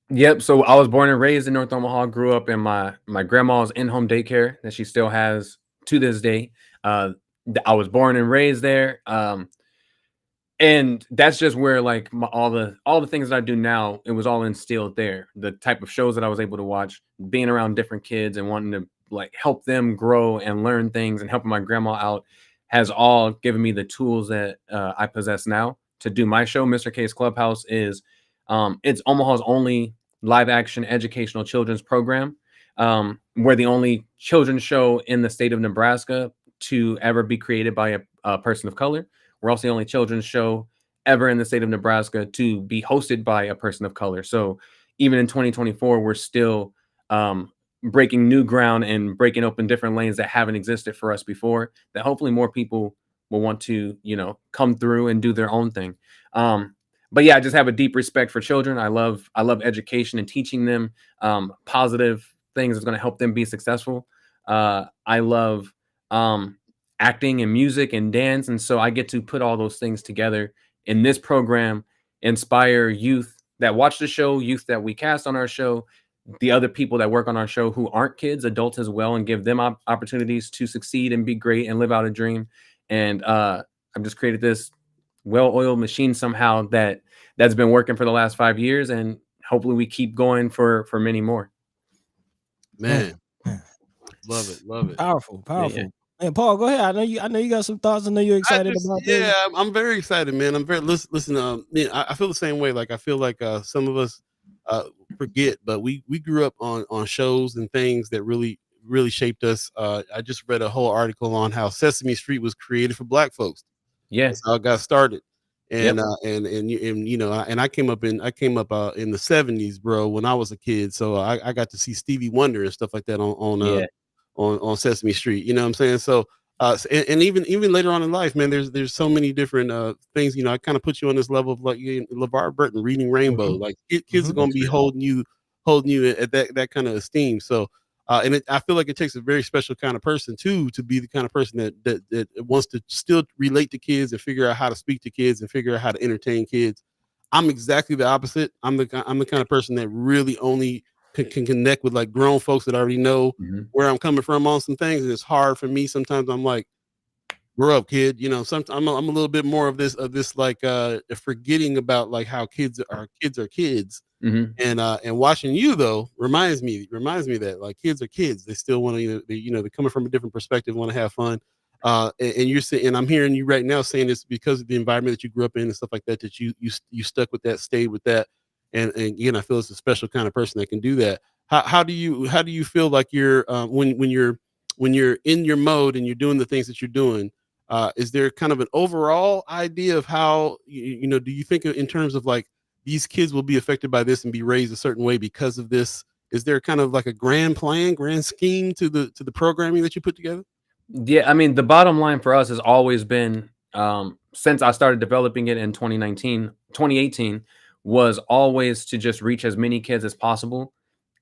Yep. So I was born and raised in North Omaha, grew up in my grandma's in-home daycare that she still has to this day. I was born and raised there. And that's just where like all the things that I do now, it was all instilled there. The type of shows that I was able to watch, being around different kids and wanting to like help them grow and learn things, and helping my grandma out has all given me the tools that I possess now to do my show. Mr. K's Clubhouse is it's Omaha's only live action educational children's program. We're the only children's show in the state of Nebraska to ever be created by a person of color. We're also the only children's show ever in the state of Nebraska to be hosted by a person of color. So even in 2024, we're still breaking new ground and breaking open different lanes that haven't existed for us before, that hopefully more people will want to, come through and do their own thing. But yeah, I just have a deep respect for children. I love education and teaching them positive things that's going to help them be successful. I love acting and music and dance. And so I get to put all those things together in this program, inspire youth that watch the show, youth that we cast on our show, the other people that work on our show who aren't kids, adults as well, and give them opportunities to succeed and be great and live out a dream. And I've just created this well-oiled machine somehow that's been working for the last 5 years, and hopefully we keep going for many more. Man, love it. Powerful. Yeah. And Paul, go ahead. I know you got some thoughts. I know you're excited about this. Yeah, I'm very excited, man. I'm very listen. I feel the same way. Like I feel like some of us forget, but we grew up on shows and things that really shaped us. I just read a whole article on how Sesame Street was created for Black folks. Yeah, that's how it got started. And Yep. And I came up in the 70s, bro, when I was a kid. So I got to see Stevie Wonder and stuff like that on Sesame Street. You know what I'm saying? So and even later on in life, man, there's so many different things. I kind of put you on this level of like LeVar Burton reading Rainbow. Like kids are gonna be holding you at that kind of esteem. So I feel like it takes a very special kind of person too to be the kind of person that wants to still relate to kids and figure out how to speak to kids and figure out how to entertain kids. I'm exactly the opposite. I'm the kind of person that really only can connect with like grown folks that already know where I'm coming from on some things, and it's hard for me sometimes. I'm like, grow up, kid. Sometimes I'm a little bit more of this like forgetting about like how kids are kids. And watching you though reminds me that like kids are kids. They still want to, they're coming from a different perspective, want to have fun. And you're saying, and I'm hearing you right now saying this because of the environment that you grew up in and stuff like that, that you stuck with that, stayed with that. And again, I feel it's a special kind of person that can do that. How do you feel like you're when you're in your mode and you're doing the things that you're doing? Is there kind of an overall idea of how do you think in terms of like these kids will be affected by this and be raised a certain way because of this? Is there kind of like a grand scheme to the programming that you put together? Yeah, I mean, the bottom line for us has always been, since I started developing it in 2018, was always to just reach as many kids as possible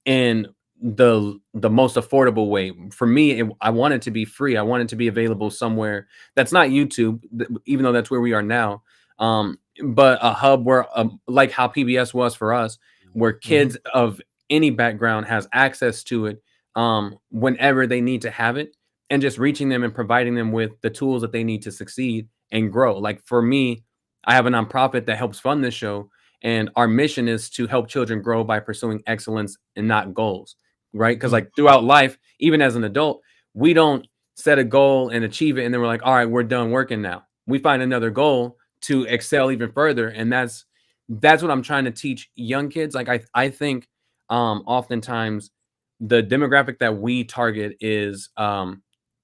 in the most affordable way. For me, I want it to be free. I want it to be available somewhere that's not YouTube, even though that's where we are now. But a hub where, like how PBS was for us, where kids of any background has access to it whenever they need to have it, and just reaching them and providing them with the tools that they need to succeed and grow. Like for me, I have a nonprofit that helps fund this show, and our mission is to help children grow by pursuing excellence and not goals, right? Because like throughout life, even as an adult, we don't set a goal and achieve it, and then we're like, all right, we're done working now. We find another goal to excel even further, and that's what I'm trying to teach young kids. Like I think oftentimes the demographic that we target is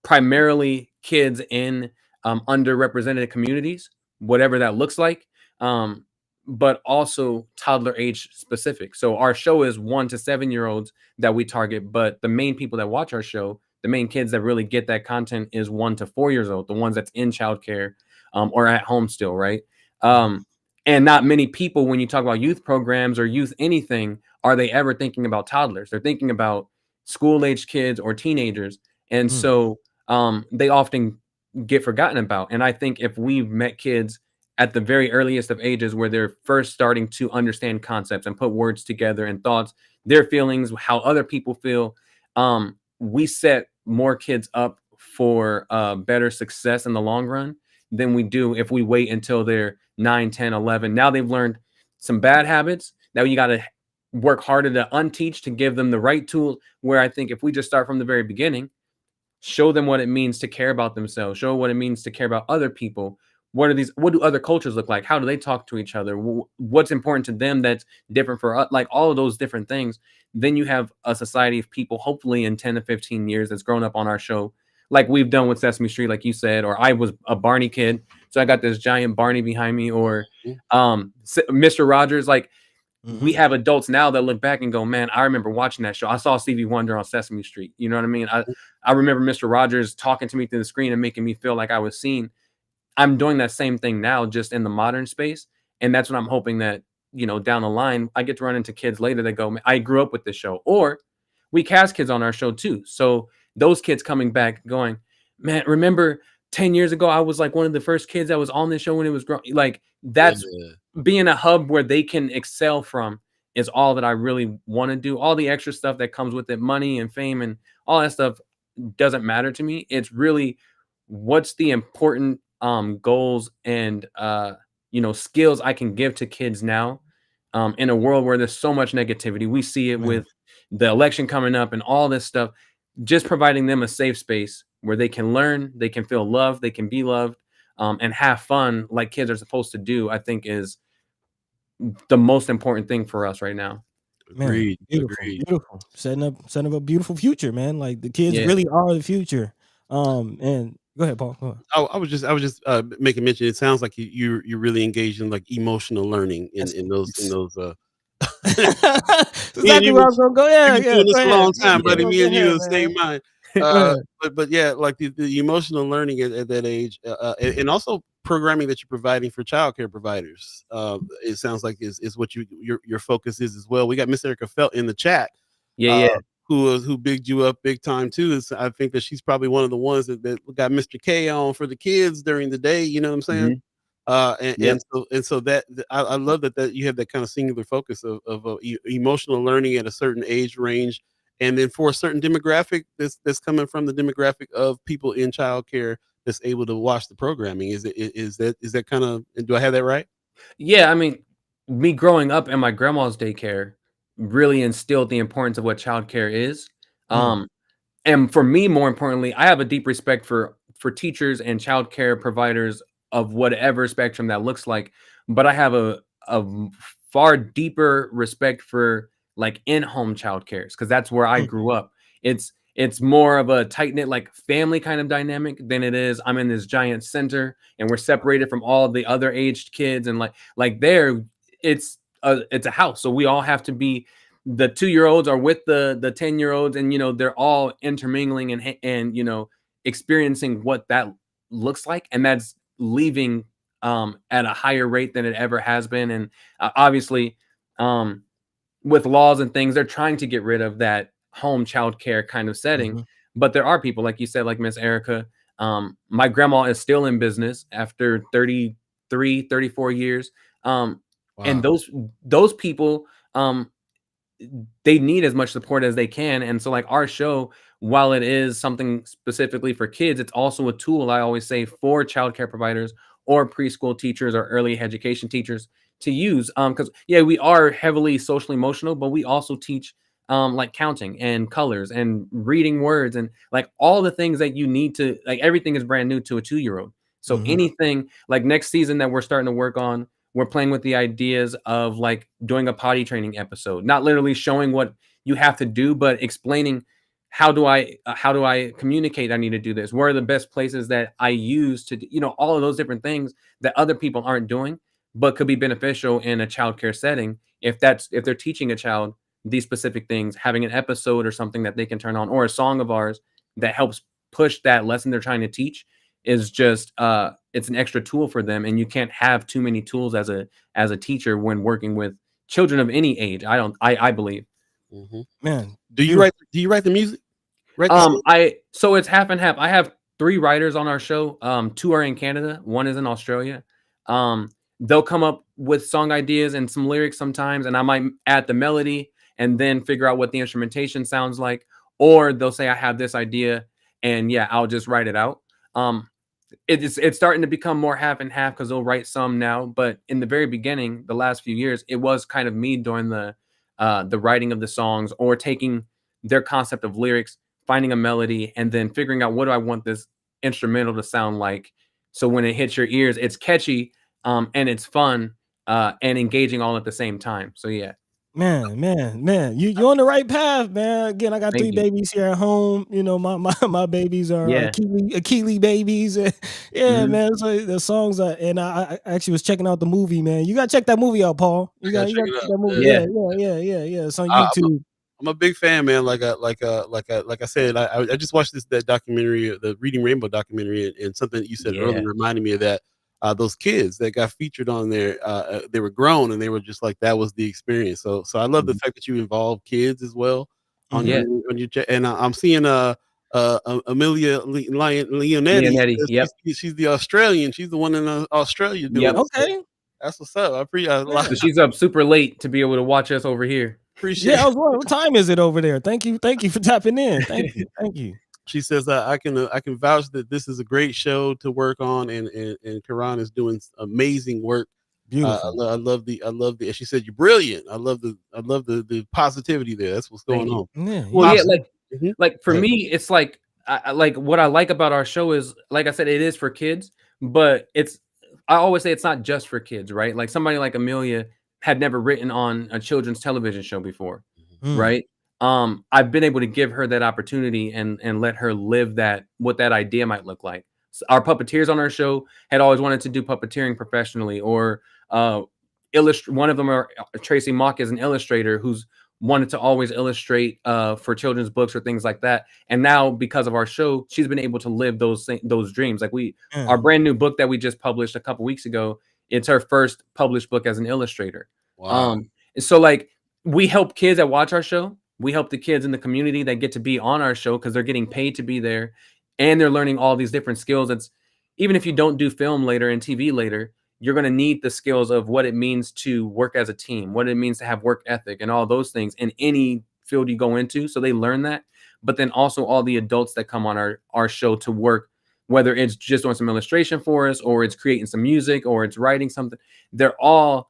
primarily kids in underrepresented communities, whatever that looks like, but also toddler age specific. So our show is 1 to 7 year olds that we target, but the main people that watch our show, the main kids that really get that content is 1 to 4 years old, the ones that's in childcare or at home still, right? And not many people, when you talk about youth programs or youth anything, are they ever thinking about toddlers? They're thinking about school-age kids or teenagers. And so they often get forgotten about. And I think if we've met kids at the very earliest of ages where they're first starting to understand concepts and put words together and thoughts, their feelings, how other people feel, we set more kids up for better success in the long run than we do if we wait until they're 9, 10, 11. Now they've learned some bad habits. Now you got to work harder to unteach, to give them the right tools, where I think if we just start from the very beginning, show them what it means to care about themselves, show what it means to care about other people. What do other cultures look like? How do they talk to each other? What's important to them that's different for us? Like all of those different things. Then you have a society of people, hopefully in 10 to 15 years, that's grown up on our show, like we've done with Sesame Street, like you said, or I was a Barney kid, so I got this giant Barney behind me, or Mr. Rogers. Like we have adults now that look back and go, man, I remember watching that show. I saw Stevie Wonder on Sesame Street. You know what I mean? I remember Mr. Rogers talking to me through the screen and making me feel like I was seen. I'm doing that same thing now, just in the modern space. And that's what I'm hoping that, down the line, I get to run into kids later that go, I grew up with this show. Or we cast kids on our show too. So those kids coming back going, man, remember 10 years ago, I was like one of the first kids that was on this show when it was growing. Like that's being a hub where they can excel from is all that I really want to do. All the extra stuff that comes with it, money and fame and all that stuff doesn't matter to me. It's really what's the important goals and skills I can give to kids now in a world where there's so much negativity. We see it with the election coming up and all this stuff. Just providing them a safe space where they can learn, they can feel loved, they can be loved, and have fun like kids are supposed to do, I think is the most important thing for us right now. Man, Agreed. Beautiful. Setting up a beautiful future, man. Like the kids really are the future. And go ahead, Paul. Go ahead. I was just making mention. It sounds like you're really engaged in like emotional learning in those. Exactly where I was gonna go. Yeah, doing this a long time, buddy. Me and you in the same mind. But yeah, like the emotional learning at that age, and also programming that you're providing for childcare providers. It sounds like is what your focus is as well. We got Miss Erica Felt in the chat. Who bigged you up big time too. I think that she's probably one of the ones that got Mr. K on for the kids during the day. You know what I'm saying? And so that I love that you have that kind of singular focus of emotional learning at a certain age range, and then for a certain demographic that's coming from the demographic of people in childcare that's able to watch the programming. Is that kind of, do I have that right? Yeah, I mean, me growing up in my grandma's daycare really instilled the importance of what childcare is. And for me, more importantly, I have a deep respect for teachers and childcare providers of whatever spectrum that looks like. But I have a far deeper respect for like in-home childcares, because that's where I grew up. It's more of a tight-knit like family kind of dynamic than it is I'm in this giant center and we're separated from all the other aged kids, and like there it's a house, so we all have to be, the 2-year-olds are with the 10-year-olds, and they're all intermingling and experiencing what that looks like, and that's leaving at a higher rate than it ever has been. And obviously with laws and things, they're trying to get rid of that home child care kind of setting. But there are people, like you said, like Miss Erica. My grandma is still in business after 34 years. And those people, they need as much support as they can. And so like our show, while it is something specifically for kids, it's also a tool, I always say, for childcare providers or preschool teachers or early education teachers to use. Because we are heavily social emotional, but we also teach like counting and colors and reading words and like all the things that you need to, like everything is brand new to a 2-year-old. So anything like next season that we're starting to work on, we're playing with the ideas of like doing a potty training episode, not literally showing what you have to do, but explaining how do I communicate? I need to do this. Where are the best places that I use to, all of those different things that other people aren't doing, but could be beneficial in a childcare setting. If they're teaching a child these specific things, having an episode or something that they can turn on, or a song of ours that helps push that lesson they're trying to teach, is just it's an extra tool for them. And you can't have too many tools as a teacher when working with children of any age. I believe. Man, do you write the music? So it's half and half. I have 3 writers on our show. 2 are in Canada, 1 is in Australia. They'll come up with song ideas and some lyrics sometimes, and I might add the melody and then figure out what the instrumentation sounds like. Or they'll say, I have this idea, and I'll just write it out. It's starting to become more half and half because they'll write some now. But in the very beginning, the last few years, it was kind of me doing the writing of the songs or taking their concept of lyrics, finding a melody, and then figuring out what do I want this instrumental to sound like. So when it hits your ears, it's catchy, and it's fun, and engaging all at the same time. So yeah. Man, you're on the right path, man. Again, I got Thank 3 you. babies here at home. You know, my babies are Yeah. Akili babies. Yeah, Mhm. man. So the songs are, and I actually was checking out the movie, man. You gotta check that movie out, Paul. You gotta got check to it check out. that movie. Yeah. Yeah. It's on I'm YouTube. I'm a big fan, man. Like I said, I just watched that documentary, the Reading Rainbow documentary, and something that you said Yeah. earlier reminded me of that. Those kids that got featured on there, they were grown and they were just like that was the experience. So I love the fact that you involve kids as well on Yeah. your and I'm seeing Amelia Leonetti. Leonetti, yep. She's the Australian. She's the one in Australia doing Yep. it. So Okay. that's what's up. I appreciate. Yeah. So she's up super late to be able to watch us over here. Appreciate. Yeah, I was wondering what time is it over there. Thank you for tapping in. Thank you. She says I can vouch that this is a great show to work on, and Kerron is doing amazing work. Beautiful. I love the. And she said you're brilliant. I love the positivity there. That's what's going on. Yeah. Well, yeah, Mhm. like for Go ahead. me, it's like like what I like about our show is, like I said, it is for kids, but I always say it's not just for kids, right? Like somebody like Amelia had never written on a children's television show before, right? I've been able to give her that opportunity and let her live what that idea might look like. So our puppeteers on our show had always wanted to do puppeteering professionally, or one of them are Tracy Mock is an illustrator who's wanted to always illustrate for children's books or things like that. And now because of our show, she's been able to live those dreams. Like our brand new book that we just published a couple weeks ago, it's her first published book as an illustrator. Wow. So like we help kids that watch our show. We help the kids in the community that get to be on our show because they're getting paid to be there, and they're learning all these different skills. That's even if you don't do film later and TV later, you're going to need the skills of what it means to work as a team, what it means to have work ethic and all those things in any field you go into. So they learn that. But then also all the adults that come on our show to work, whether it's just doing some illustration for us, or it's creating some music, or it's writing something, they're all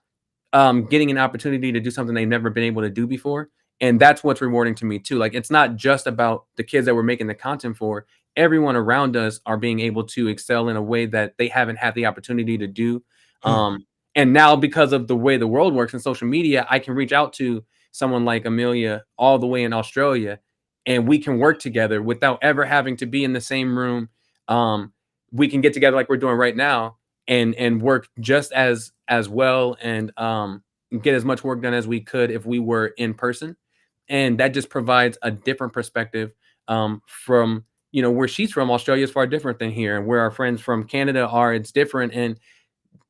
getting an opportunity to do something they've never been able to do before. And that's what's rewarding to me too. Like, it's not just about the kids that we're making the content for. Everyone around us are being able to excel in a way that they haven't had the opportunity to do. And now, because of the way the world works in social media, I can reach out to someone like Amelia all the way in Australia, and we can work together without ever having to be in the same room. We can get together like we're doing right now and work just as well, and get as much work done as we could if we were in person. And that just provides a different perspective from, where she's from. Australia is far different than here, and where our friends from Canada are, it's different. And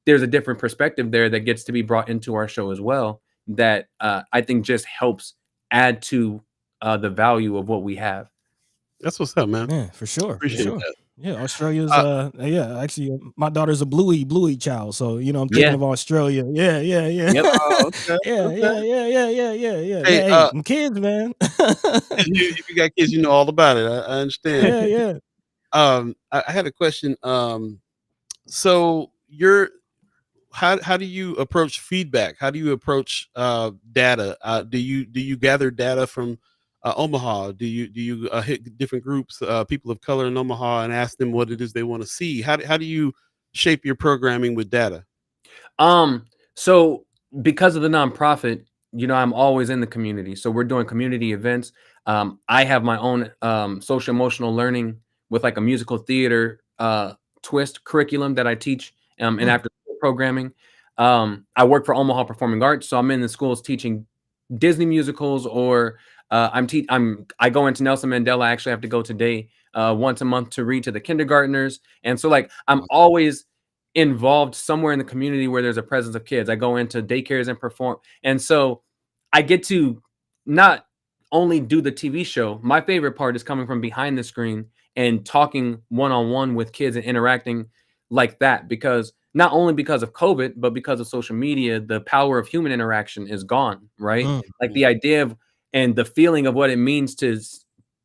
there's a different perspective there that gets to be brought into our show as well, that I think just helps add to the value of what we have. That's what's up, man. Yeah, for sure. Appreciate that. Yeah, Australia's actually my daughter's a bluey child, so I'm thinking of Australia. Yeah. Yep. Okay. Yeah. Hey, Hey, some kids, man. If you got kids, you know all about it. I understand. Yeah. I had a question. So how do you approach feedback? How do you approach data? Do you gather data from Omaha? Do you hit different groups, people of color in Omaha, and ask them what it is they want to see? How do you shape your programming with data? So because of the nonprofit, I'm always in the community. So we're doing community events. I have my own social emotional learning with like a musical theater twist curriculum that I teach in after school programming. I work for Omaha Performing Arts, so I'm in the schools teaching Disney musicals, or I go into Nelson Mandela. I actually have to go today once a month to read to the kindergartners. And so like I'm always involved somewhere in the community where there's a presence of kids. I go into daycares and perform. And so I get to not only do the TV show. My favorite part is coming from behind the screen and talking one-on-one with kids and interacting like that, because not only because of COVID, but because of social media, the power of human interaction is gone, right? Like the idea of and the feeling of what it means to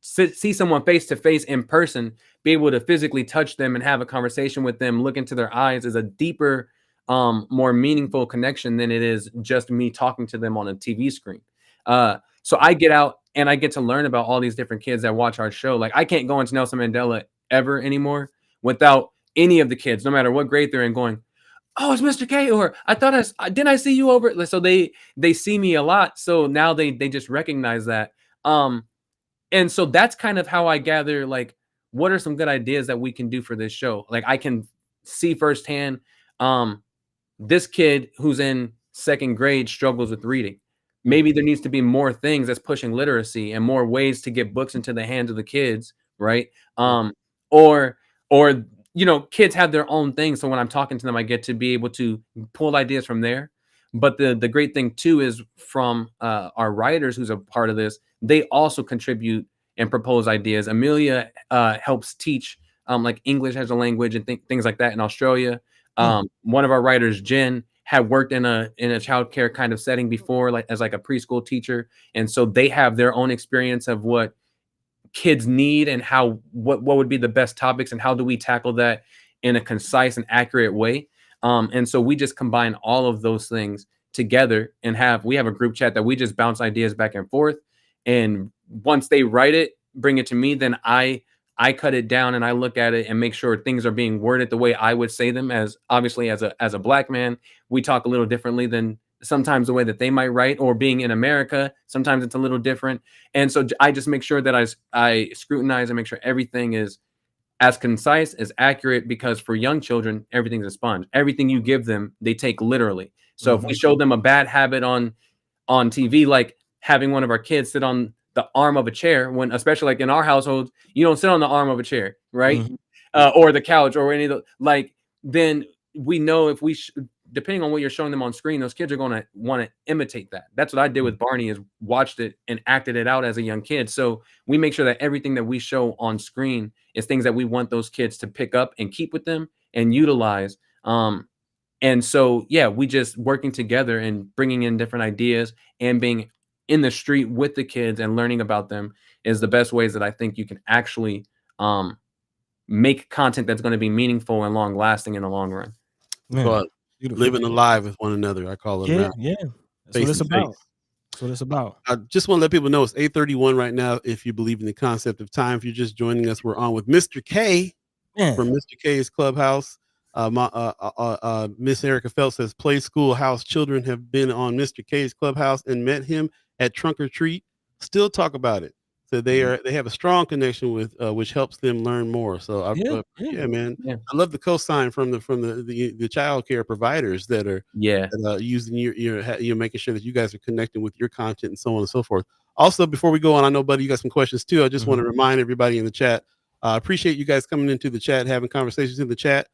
see someone face to face in person, be able to physically touch them and have a conversation with them, look into their eyes, is a deeper, more meaningful connection than it is just me talking to them on a TV screen. So I get out and I get to learn about all these different kids that watch our show. Like I can't go into Nelson Mandela ever anymore without any of the kids, no matter what grade they're in, going, "Oh, it's Mr. K," or "I thought didn't I see you over?" So they see me a lot. So now they just recognize that. And so that's kind of how I gather, like, what are some good ideas that we can do for this show? Like I can see firsthand, this kid who's in second grade struggles with reading. Maybe there needs to be more things that's pushing literacy and more ways to get books into the hands of the kids, right? Or kids have their own thing. So when I'm talking to them, I get to be able to pull ideas from there. But the great thing too is from our writers who's a part of this, they also contribute and propose ideas. Amelia helps teach like English as a language and things like that in Australia. One of our writers, Jen, had worked in a childcare kind of setting before, like as like a preschool teacher, and so they have their own experience of what kids need and how what would be the best topics and how do we tackle that in a concise and accurate way. And so we just combine all of those things together and we have a group chat that we just bounce ideas back and forth. And once they write it, bring it to me, then I cut it down and I look at it and make sure things are being worded the way I would say them. As obviously as a Black man, we talk a little differently than sometimes the way that they might write, or being in America, sometimes it's a little different. And so I just make sure that I scrutinize and make sure everything is as concise, as accurate, because for young children, everything's a sponge. Everything you give them, they take literally. So if we show them a bad habit on TV, like having one of our kids sit on the arm of a chair, when especially like in our household, you don't sit on the arm of a chair, right? Or the couch or any of the, like, then we know if we depending on what you're showing them on screen, those kids are going to want to imitate that. That's what I did with Barney, is watched it and acted it out as a young kid. So we make sure that everything that we show on screen is things that we want those kids to pick up and keep with them and utilize. And so, yeah, we just working together and bringing in different ideas and being in the street with the kids and learning about them is the best ways that I think you can actually make content that's going to be meaningful and long lasting in the long run. Man, living alive with one another, I call it. Yeah. That's what it's about. That's what it's about. I just want to let people know it's 8:31 right now. If you believe in the concept of time, if you're just joining us, we're on with Mr. K from Mr. K's Clubhouse. Miss Erica Phelps says play school house children have been on Mr. K's Clubhouse and met him at Trunk or Treat. Still talk about it. So they have a strong connection with which helps them learn more. So man, I love the cosign from the child care providers that are using you're making sure that you guys are connecting with your content and so on and so forth. Also, before we go on, I know, buddy, you got some questions too. I just want to remind everybody in the chat. I appreciate you guys coming into the chat, having conversations in the chat.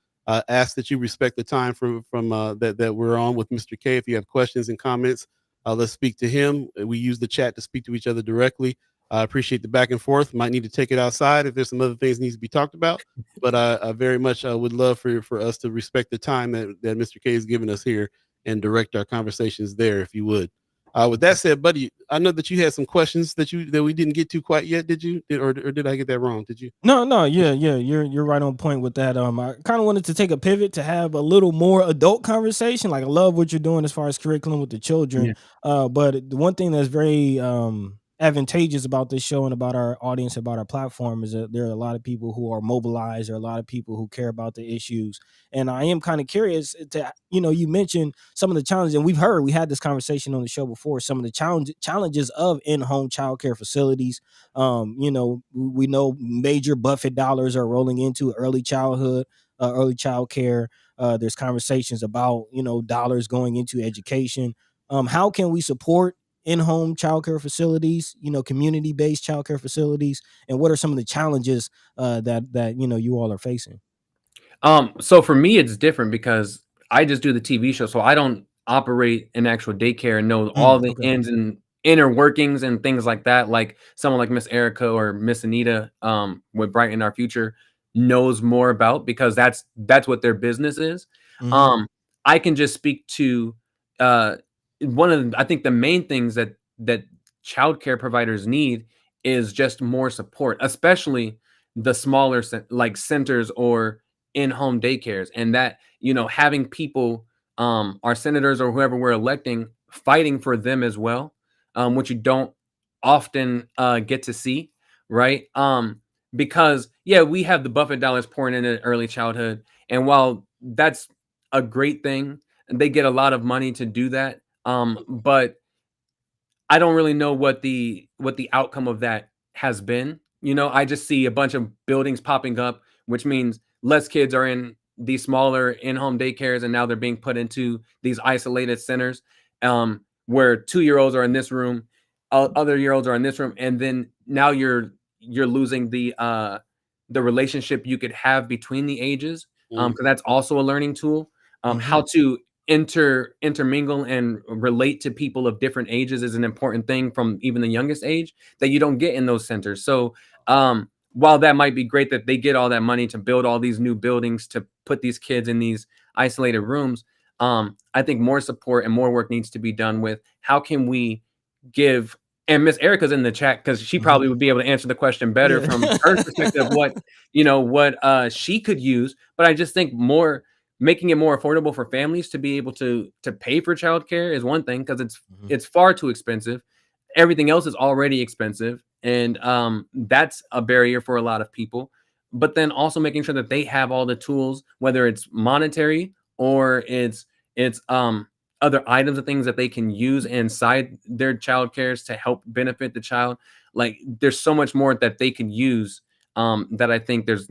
Ask that you respect the time from that we're on with Mr. K. If you have questions and comments, let's speak to him. We use the chat to speak to each other directly. I appreciate the back and forth. Might need to take it outside if there's some other things that needs to be talked about. But I very much would love for us to respect the time that Mr. K has given us here and direct our conversations there, if you would. With that said, buddy, I know that you had some questions that we didn't get to quite yet. Did you, or did I get that wrong? Did you? No, yeah, you're right on point with that. I kind of wanted to take a pivot to have a little more adult conversation. Like, I love what you're doing as far as curriculum with the children. But the one thing that's very advantageous about this show and about our audience, about our platform, is that there are a lot of people who are mobilized, or a lot of people who care about the issues. And I am kind of curious to, you mentioned some of the challenges, and we had this conversation on the show before, some of the challenges of in-home childcare facilities. We know major Buffett dollars are rolling into early childhood, early child care. There's conversations about, dollars going into education. How can we support in-home childcare facilities, community-based childcare facilities, and what are some of the challenges that you all are facing? So for me, it's different because I just do the TV show, so I don't operate an actual daycare and know all the ins and inner workings and things like that. Like someone like Miss Erica or Miss Anita with Brighten Our Future knows more about, because that's what their business is. I can just speak to I think the main things that childcare providers need is just more support, especially the smaller like centers or in-home daycares, and that having people, our senators or whoever we're electing, fighting for them as well, which you don't often get to see, right? Because yeah, we have the Buffett dollars pouring into early childhood, and while that's a great thing, and they get a lot of money to do that, but I don't really know what the outcome of that has been. You know, I just see a bunch of buildings popping up, which means less kids are in these smaller in-home daycares, and now they're being put into these isolated centers, where 2-year-olds are in this room, other year-olds are in this room, and then now you're losing the relationship you could have between the ages, because that's also a learning tool. How to intermingle and relate to people of different ages is an important thing from even the youngest age that you don't get in those centers. So while that might be great that they get all that money to build all these new buildings to put these kids in these isolated rooms, I think more support and more work needs to be done with how can we give, and Miss Erica's in the chat because she probably would be able to answer the question better from her perspective of what she could use. But I just think making it more affordable for families to be able to pay for childcare is one thing, because it's far too expensive. Everything else is already expensive, and that's a barrier for a lot of people. But then also making sure that they have all the tools, whether it's monetary or it's other items and things that they can use inside their child cares to help benefit the child. Like there's so much more that they can use, that I think it's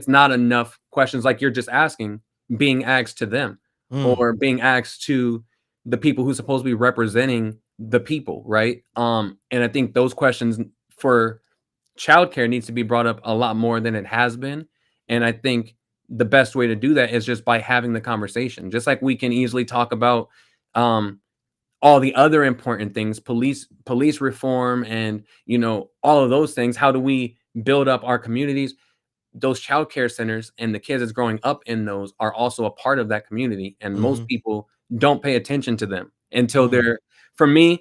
not enough questions like you're just asking being asked to them, or being asked to the people who's supposed to be representing the people, right? And I think those questions for childcare needs to be brought up a lot more than it has been. And I think the best way to do that is just by having the conversation. Just like we can easily talk about all the other important things, police reform, and all of those things. How do we build up our communities? Those childcare centers and the kids that's growing up in those are also a part of that community, and most people don't pay attention to them until they're. For me,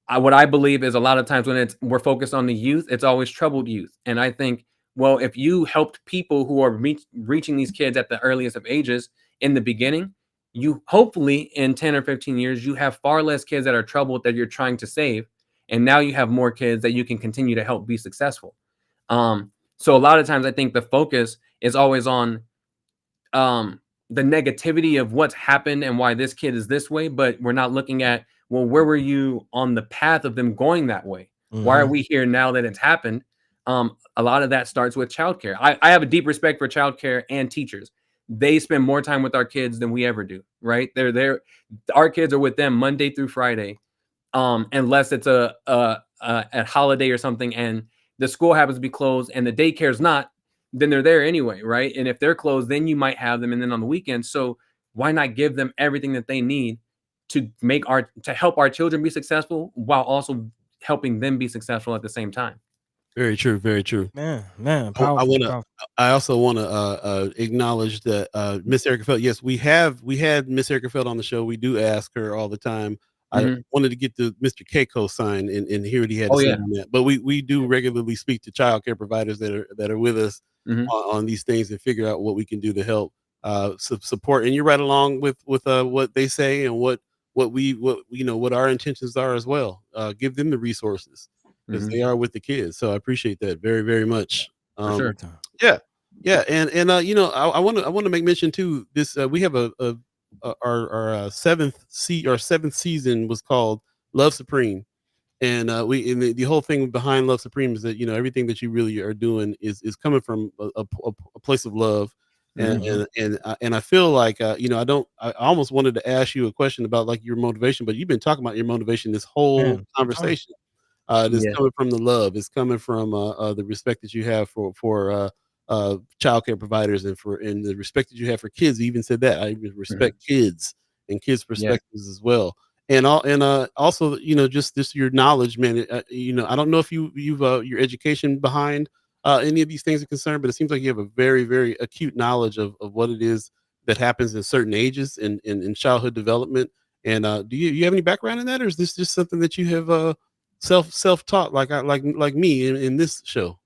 what I believe is a lot of times when we're focused on the youth, it's always troubled youth. And I think, well, if you helped people who are reaching these kids at the earliest of ages in the beginning, you hopefully in 10 or 15 years, you have far less kids that are troubled that you're trying to save. And now you have more kids that you can continue to help be successful. So a lot of times I think the focus is always on the negativity of what's happened and why this kid is this way, but we're not looking at, well, where were you on the path of them going that way? Why are we here now that it's happened? A lot of that starts with childcare. I have a deep respect for childcare and teachers. They spend more time with our kids than we ever do, right? They're there. Our kids are with them Monday through Friday, unless it's a holiday or something, and the school happens to be closed and the daycare's not, then they're there anyway, right? And if they're closed, then you might have them, and then on the weekend. So why not give them everything that they need to help our children be successful while also helping them be successful at the same time? Very true. Very true. Man, powerful. I also want to acknowledge that Miss Erica Feld. Yes, we had Miss Erica Feld on the show. We do ask her all the time. I wanted to get the Mr. Keiko sign and hear what he had to say on that. But we do regularly speak to child care providers that are with us on these things and figure out what we can do to help support. And you're right along with what they say and what our intentions are as well. Give them the resources because they are with the kids. So I appreciate that very, very much. For sure. Yeah. And I want to make mention too. This we have our seventh season was called Love Supreme, and the whole thing behind Love Supreme is that everything that you really are doing is coming from a place of love, and I feel like I almost wanted to ask you a question about like your motivation, but you've been talking about your motivation this whole conversation. It's coming from the love. It's coming from the respect that you have for childcare providers and the respect that you have for kids. You even said that I respect kids and kids' perspectives as well. And also just your knowledge, man. I don't know if you've your education behind any of these things are concerned, but it seems like you have a very, very acute knowledge of what it is that happens in certain ages in childhood development. And do you have any background in that, or is this just something that you have self-taught like me in this show?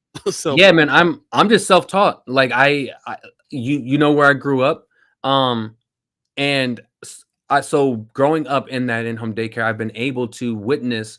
Yeah, man, I'm just self-taught. Like you know where I grew up, and so growing up in that in-home daycare, I've been able to witness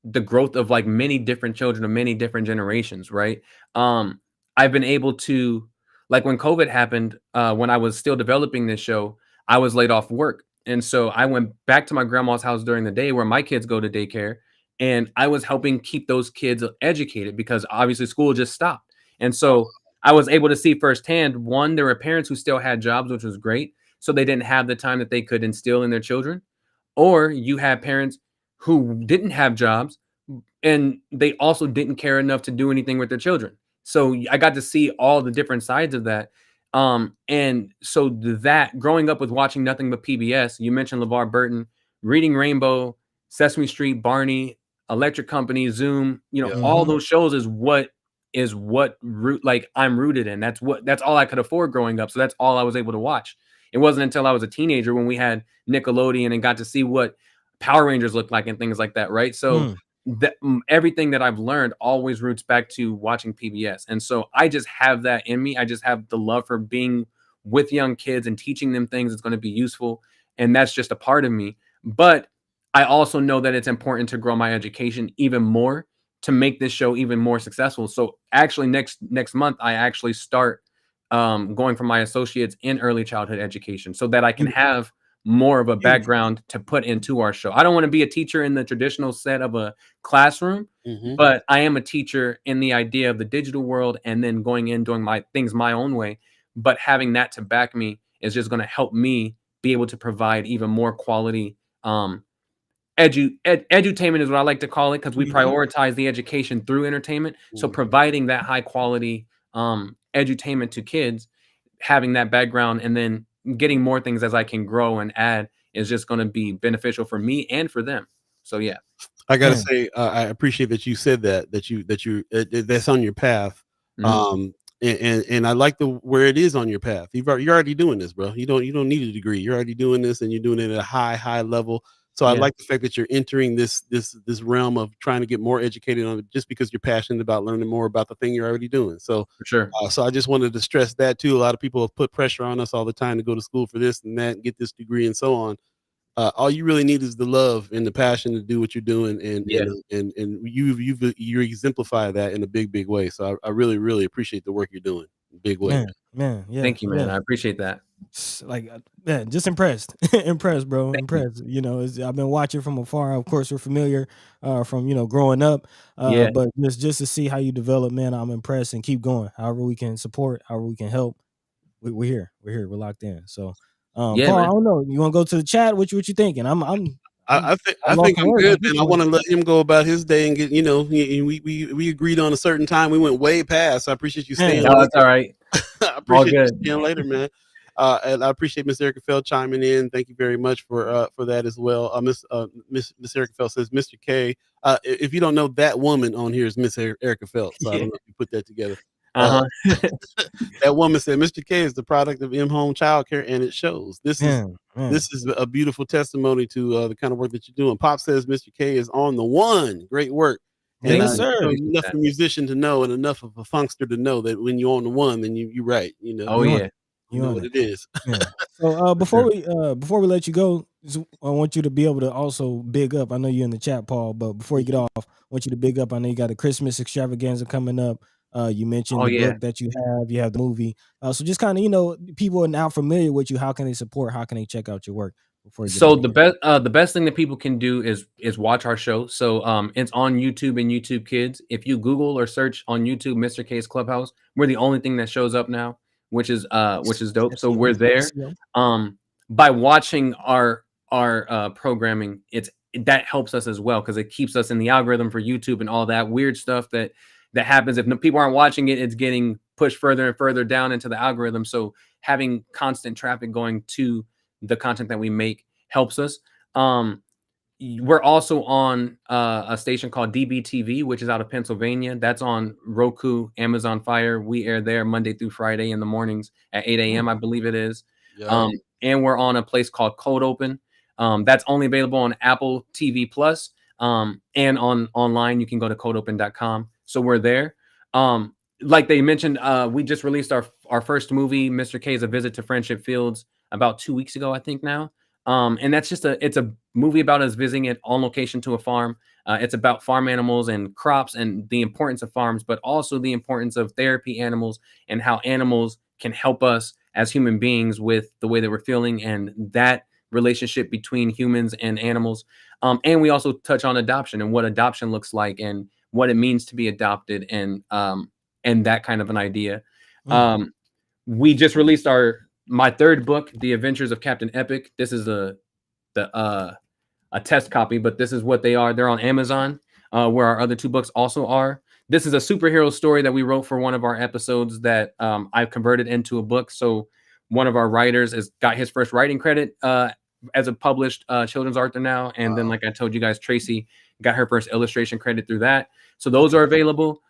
the growth of like many different children of many different generations, right? I've been able to, like when COVID happened, when I was still developing this show, I was laid off work. And so I went back to my grandma's house during the day where my kids go to daycare. And I was helping keep those kids educated because obviously school just stopped. And so I was able to see firsthand, one, there were parents who still had jobs, which was great. So they didn't have the time that they could instill in their children. Or you had parents who didn't have jobs and they also didn't care enough to do anything with their children. So I got to see all the different sides of that. And so that growing up with watching nothing but PBS, you mentioned LeVar Burton, Reading Rainbow, Sesame Street, Barney, Electric Company, Zoom, all those shows is what like I'm rooted in. That's all I could afford growing up. So that's all I was able to watch. It wasn't until I was a teenager when we had Nickelodeon and got to see what Power Rangers looked like and things like that, right? So everything that I've learned always roots back to watching PBS. And so I just have that in me. I just have the love for being with young kids and teaching them things that's going to be useful. And that's just a part of me. But I also know that it's important to grow my education even more to make this show even more successful. So actually next month, I actually start going for my associates in early childhood education so that I can have more of a background to put into our show. I don't want to be a teacher in the traditional set of a classroom, but I am a teacher in the idea of the digital world and then going in doing my things my own way. But having that to back me is just going to help me be able to provide even more quality edutainment is what I like to call it, because we prioritize the education through entertainment. So providing that high quality edutainment to kids, having that background, and then getting more things as I can grow and add is just going to be beneficial for me and for them. So yeah, I gotta say, I appreciate that you said that's on your path. And I like where it is on your path. You're already doing this, bro. You don't need a degree. You're already doing this, and you're doing it at a high level. So I like the fact that you're entering this realm of trying to get more educated on it just because you're passionate about learning more about the thing you're already doing. So for sure. So I just wanted to stress that too. A lot of people have put pressure on us all the time to go to school for this and that, and get this degree and so on. All you really need is the love and the passion to do what you're doing, and you exemplify that in a big way. So I really appreciate the work you're doing. Big way, man. Yeah, thank you, man. I appreciate that. Like, man, just impressed, bro. Impressed. I've been watching from afar. Of course, we're familiar from growing up. But just to see how you develop, man, I'm impressed, and keep going. However we can support, however we can help, we're here. We're locked in. So. Paul, man. I don't know. You want to go to the chat? What you thinking? I think I'm good, man. I want to let him go about his day and get. We agreed on a certain time. We went way past. So I appreciate you staying. No, that's all right. I appreciate you staying later, man. And I appreciate Miss Erica Feld chiming in. Thank you very much for that as well. Miss Erica Feld says, Mr. K. If you don't know, that woman on here is Miss Erica Feld. So I don't know if you put that together. That woman said Mr. K is the product of M-Home Childcare, and it shows. This is a beautiful testimony to the kind of work that you're doing. Pop says Mr. K is on the one. Great work. And yes, sir. Enough of a musician to know and enough of a funkster to know that when you're on the one, then you're right. You know what it is. So before we let you go, I want you to be able to also big up. I know you're in the chat, Paul, but before you get off, I want you to big up. I know you got a Christmas extravaganza coming up. You mentioned the book that you have the movie. So just kind of, people are now familiar with you. How can they support? How can they check out your work? So the best thing that people can do is watch our show. So it's on YouTube and YouTube Kids. If you Google or search on YouTube Mr. K's Clubhouse, we're the only thing that shows up now, which is dope. So we're there. By watching our programming, that helps us as well, because it keeps us in the algorithm for YouTube and all that weird stuff that happens. If people aren't watching it, it's getting pushed further and further down into the algorithm. So having constant traffic going to the content that we make helps us. We're also on a station called DBTV, which is out of Pennsylvania. That's on Roku, Amazon Fire. We air there Monday through Friday in the mornings at 8 a.m., I believe it is. And we're on a place called Code Open. That's only available on Apple TV Plus. And online, you can go to codeopen.com. So we're there. Like they mentioned, we just released our first movie, Mr. K's A Visit to Friendship Fields, about 2 weeks ago, I think now. And that's it's a movie about us visiting it on location to a farm. It's about farm animals and crops and the importance of farms, but also the importance of therapy animals and how animals can help us as human beings with the way that we're feeling and that relationship between humans and animals. And we also touch on adoption and what adoption looks like and what it means to be adopted and that kind of an idea. We just released my third book, The Adventures of Captain Epic. This is a test copy, but this is what they are. They're on Amazon, where our other two books also are. This is a superhero story that we wrote for one of our episodes that I've converted into a book. So one of our writers has got his first writing credit as a published children's author now. And then, like I told you guys, Tracy got her first illustration credit through that. So those are available.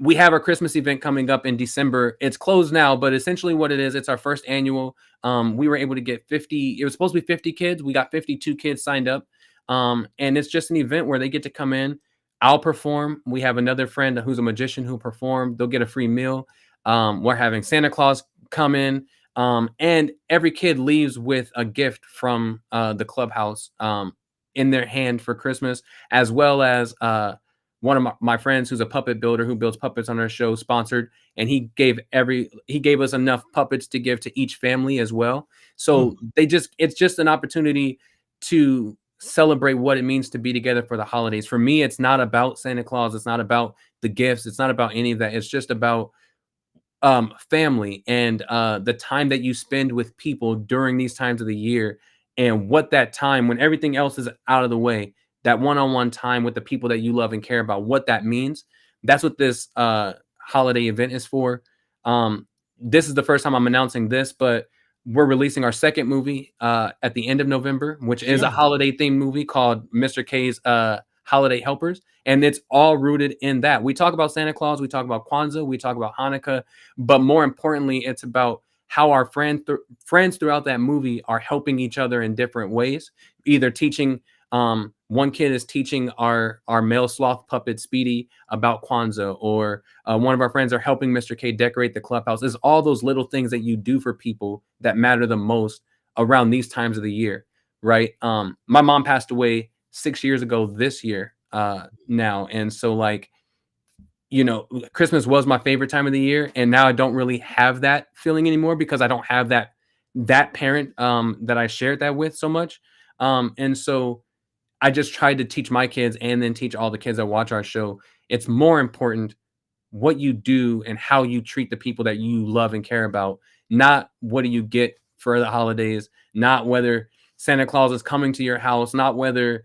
We have our Christmas event coming up in December. It's closed now, but essentially what it is, it's our first annual. We were able to get 50. It was supposed to be 50 kids. We got 52 kids signed up. And it's just an event where they get to come in. I'll perform. We have another friend who's a magician who performed. They'll get a free meal. We're having Santa Claus come in. And every kid leaves with a gift from the clubhouse in their hand for Christmas, as well as one of my friends who's a puppet builder who builds puppets on our show sponsored, and he gave us enough puppets to give to each family as well. So it's just an opportunity to celebrate what it means to be together for the holidays. For me, it's not about Santa Claus. It's not about the gifts. It's not about any of that. It's just about family and the time that you spend with people during these times of the year, and what that time when everything else is out of the way, that one-on-one time with the people that you love and care about, what that means. That's what this holiday event is for. This is the first time I'm announcing this, but we're releasing our second movie at the end of November, which is a holiday themed movie called Mr. K's Holiday Helpers. And it's all rooted in that. We talk about Santa Claus, we talk about Kwanzaa, we talk about Hanukkah, but more importantly, it's about how our friends throughout that movie are helping each other in different ways, either teaching one kid is teaching our male sloth puppet Speedy about Kwanzaa, or one of our friends are helping Mr. K decorate the clubhouse. It's all those little things that you do for people that matter the most around these times of the year, right? My mom passed away 6 years ago this year now. And so, like, you know, Christmas was my favorite time of the year, and now I don't really have that feeling anymore because I don't have that parent that I shared that with so much. And so I just tried to teach my kids and then teach all the kids that watch our show. It's more important what you do and how you treat the people that you love and care about, not what do you get for the holidays, not whether Santa Claus is coming to your house, not whether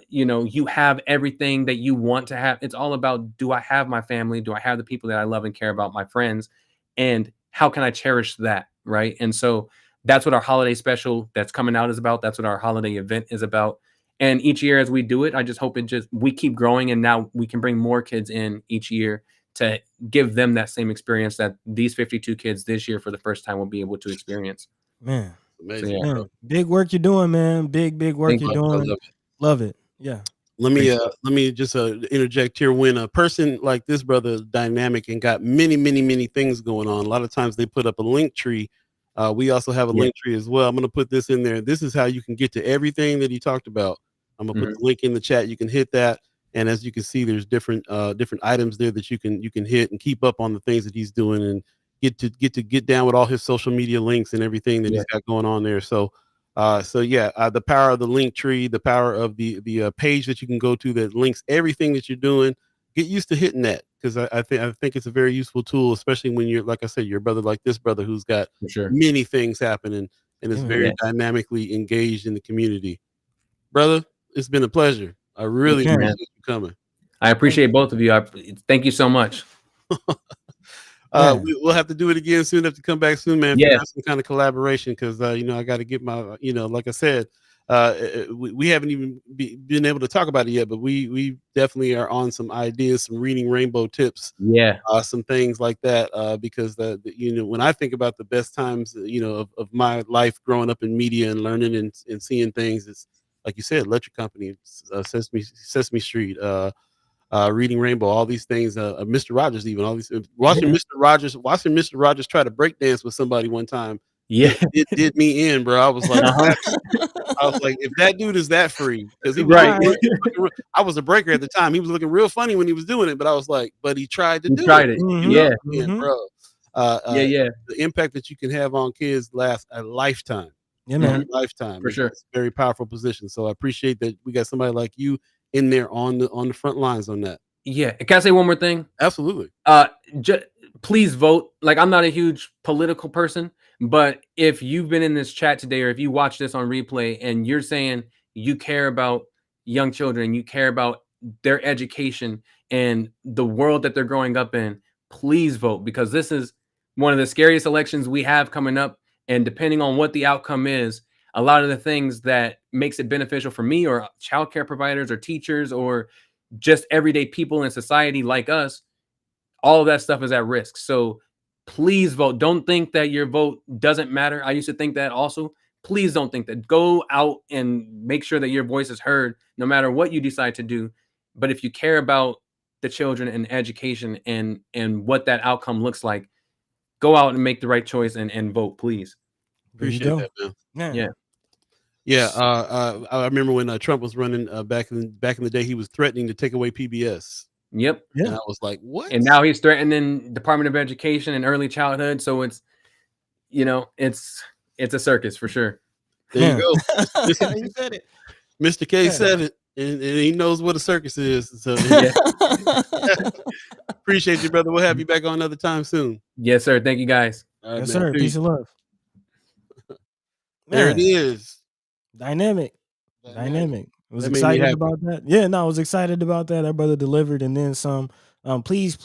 you have everything that you want to have. It's all about, do I have my family? Do I have the people that I love and care about, my friends? And how can I cherish that, right? And so that's what our holiday special that's coming out is about. That's what our holiday event is about. And each year as we do it, I just hope we keep growing, and now we can bring more kids in each year to give them that same experience that these 52 kids this year for the first time will be able to experience. Man, amazing. So, yeah. Man, big work you're doing, man. Big work you're doing. Love it. Yeah. Let me just interject here. When a person like this brother is dynamic and got many things going on, a lot of times they put up a link tree. We also have a link tree as well. I'm going to put this in there. This is how you can get to everything that he talked about. I'm going to put the link in the chat. You can hit that. And as you can see, there's different items there that you can hit and keep up on the things that he's doing, and get down with all his social media links and everything that he's got going on there. So the power of the link tree, the power of the page that you can go to that links everything that you're doing. Get used to hitting that, because I think it's a very useful tool, especially when you're, like I said, your brother like this brother who's got many things happening and is very dynamically engaged in the community. Brother, it's been a pleasure. I really appreciate you coming. I appreciate both of you. Thank you so much. We'll have to do it again soon. Have to come back soon, man. Yeah, some kind of collaboration, because I got to get my, like I said, we haven't even been able to talk about it yet, but we definitely are on some ideas, some reading rainbow tips, some things like that, because when I think about the best times of my life growing up in media and learning and seeing things, it's like you said, Electric Company, Sesame Street, Reading Rainbow, all these things, Mr. Rogers, even all these, watching Mr. Rogers try to break dance with somebody one time. Yeah. it did me in, bro. I was like, Uh-huh. I was like, if that dude is that free, because he was Right. I was a breaker at the time. He was looking real funny when he was doing it, but I was like, but he tried to You do tried it. it. Mhm. You know? Yeah. Yeah, bro. Yeah. The impact that you can have on kids lasts a lifetime. Yeah, man. Lifetime. For sure. It's a very powerful position. So I appreciate that we got somebody like you in there on the front lines on that. Yeah. Can I say one more thing? Absolutely. Please vote. Like, I'm not a huge political person, but if you've been in this chat today, or if you watch this on replay and you're saying you care about young children, you care about their education and the world that they're growing up in, please vote, because this is one of the scariest elections we have coming up. And depending on what the outcome is, a lot of the things that makes it beneficial for me or childcare providers or teachers or just everyday people in society like us, all of that stuff is at risk. So please vote. Don't think that your vote doesn't matter. I used to think that also. Please don't think that. Go out and make sure that your voice is heard no matter what you decide to do. But if you care about the children and education and what that outcome looks like, go out and make the right choice and vote, please. Appreciate that, man. Yeah. Yeah. I remember when Trump was running back in the day, he was threatening to take away PBS. Yep. Yeah. And I was like, what? And now he's threatening Department of Education and early childhood. So it's, it's a circus for sure. There you go. You said it. Mr. K said it, and he knows what a circus is. So appreciate you, brother. We'll have you back on another time soon. Yes, sir. Thank you, guys. All right, Yes, man. sir. Peace and love. There it Man. is. Dynamic. I was That made me excited happy. about that. Yeah, no, I was excited about that. That brother delivered and then some. Please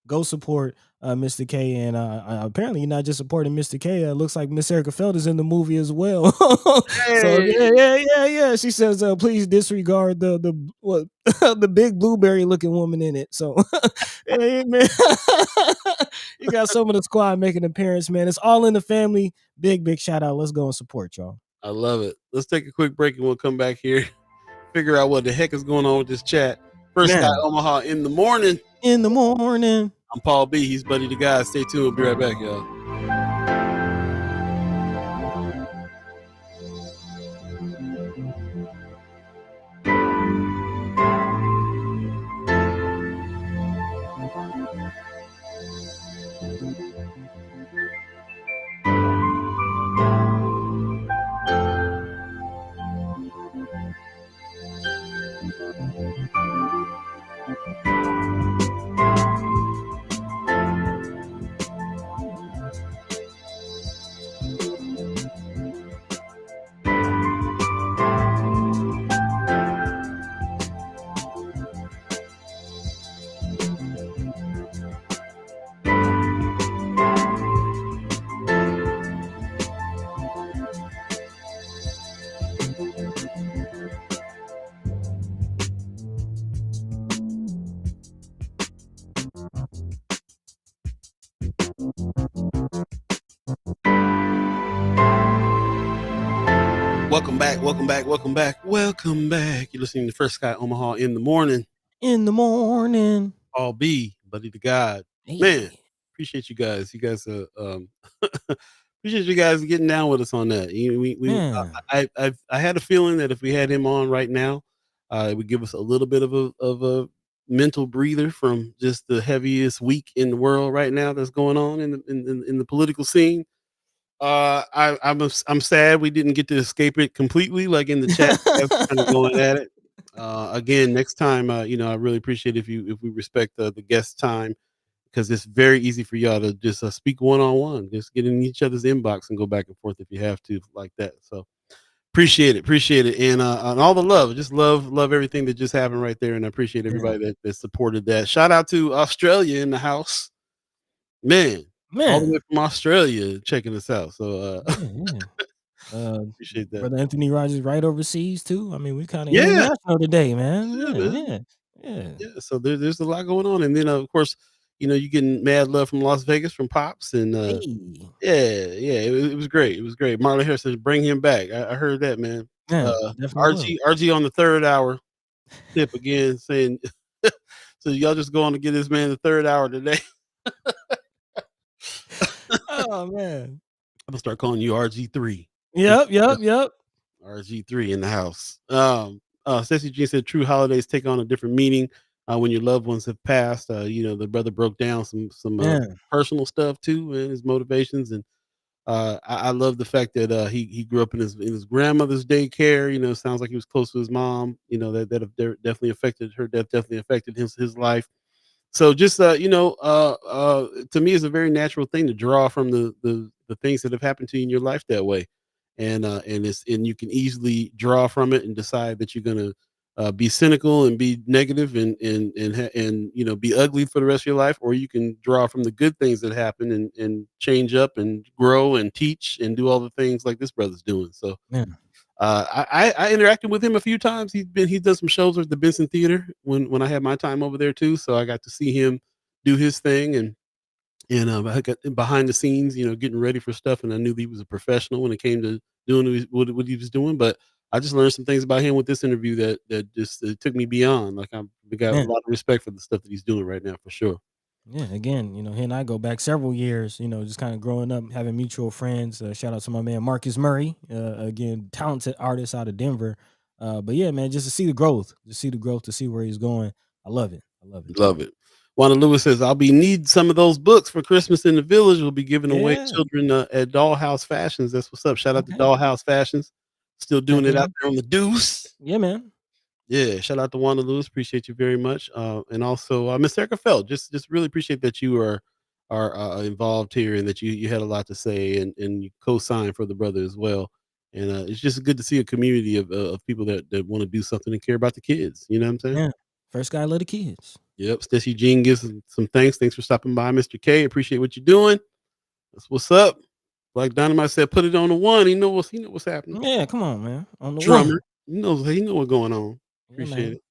go support Mr. K. And apparently you're not just supporting Mr. K. It looks like Miss Erica Feld is in the movie as well. So yeah. She says, please disregard the the big blueberry looking woman in it. So hey, man. You got some of the squad making an appearance, man. It's all in the family. Big shout out. Let's go and support y'all. I love it. Let's take a quick break and we'll come back here, figure out what the heck is going on with this chat. First guy, Omaha in the morning. I'm Paul B. He's Buddy the Guy. Stay tuned. We'll be right back, y'all. Welcome back. You're listening to First Guy Omaha in the morning. Paul B, Buddy the God. Hey. Man, appreciate you guys. You guys appreciate you guys getting down with us on that. I had a feeling that if we had him on right now, it would give us a little bit of a mental breather from just the heaviest week in the world right now that's going on in the political scene. I'm sad we didn't get to escape it completely, like in the chat. Kind of going at it. Again, next time, I really appreciate if we respect the guest time, because it's very easy for y'all to just speak one-on-one, just get in each other's inbox and go back and forth if you have to, like that. So appreciate it, and all the love. Just love everything that just happened right there, and I appreciate everybody that supported that. Shout out to Australia in the house, man. All the way from Australia checking us out. So appreciate that. Brother Anthony Rogers right overseas too. I mean, we kind of international today, man. Yeah. So there's a lot going on, and then of course, you getting mad love from Las Vegas from Pops, and it was great. It was great. Marlon Harris says bring him back. I heard that, man. RG on the third hour tip again, saying so y'all just going to get this man the third hour today. Oh man. I'm gonna start calling you RG3. Yep. RG3 in the house. Ceci Jean said true holidays take on a different meaning when your loved ones have passed. The brother broke down some personal stuff too and his motivations, and I love the fact that he grew up in his grandmother's daycare. Sounds like he was close to his mom. Definitely affected her death. Definitely affected his life. So just to me, it's a very natural thing to draw from the things that have happened to you in your life that way, and you can easily draw from it and decide that you're gonna be cynical and be negative and be ugly for the rest of your life, or you can draw from the good things that happen and change up and grow and teach and do all the things like this brother's doing. So Yeah. I interacted with him a few times. He's done some shows at the Benson Theater when I had my time over there too. So I got to see him do his thing and I got behind the scenes, getting ready for stuff. And I knew he was a professional when it came to doing what he was doing. But I just learned some things about him with this interview that just took me beyond. Like we got a lot of respect for the stuff that he's doing right now for sure. Yeah, again, he and I go back several years, just kind of growing up, having mutual friends. Shout out to my man Marcus Murray, again, talented artist out of Denver. But yeah, man, just to see the growth, to see where he's going. I love it. Love it. Wanda Lewis says, I'll be need some of those books for Christmas in the Village. We'll be giving away children at Dollhouse Fashions. That's what's up. Shout out to Dollhouse Fashions. Still doing it out there on the Deuce. Yeah, man. Yeah, shout out to Wanda Lewis. Appreciate you very much. And also Miss Erica Felt. Just really appreciate that you are involved here and that you had a lot to say and you co-signed for the brother as well. And it's just good to see a community of people that want to do something and care about the kids. You know what I'm saying? Yeah. First guy love the kids. Yep. Stacey Jean gives some thanks. Thanks for stopping by, Mr. K. Appreciate what you're doing. That's what's up. Like Dynamite said, put it on the one. He know what's happening. Yeah, come on, man. On the drummer. One. He know what's going on. Appreciate it.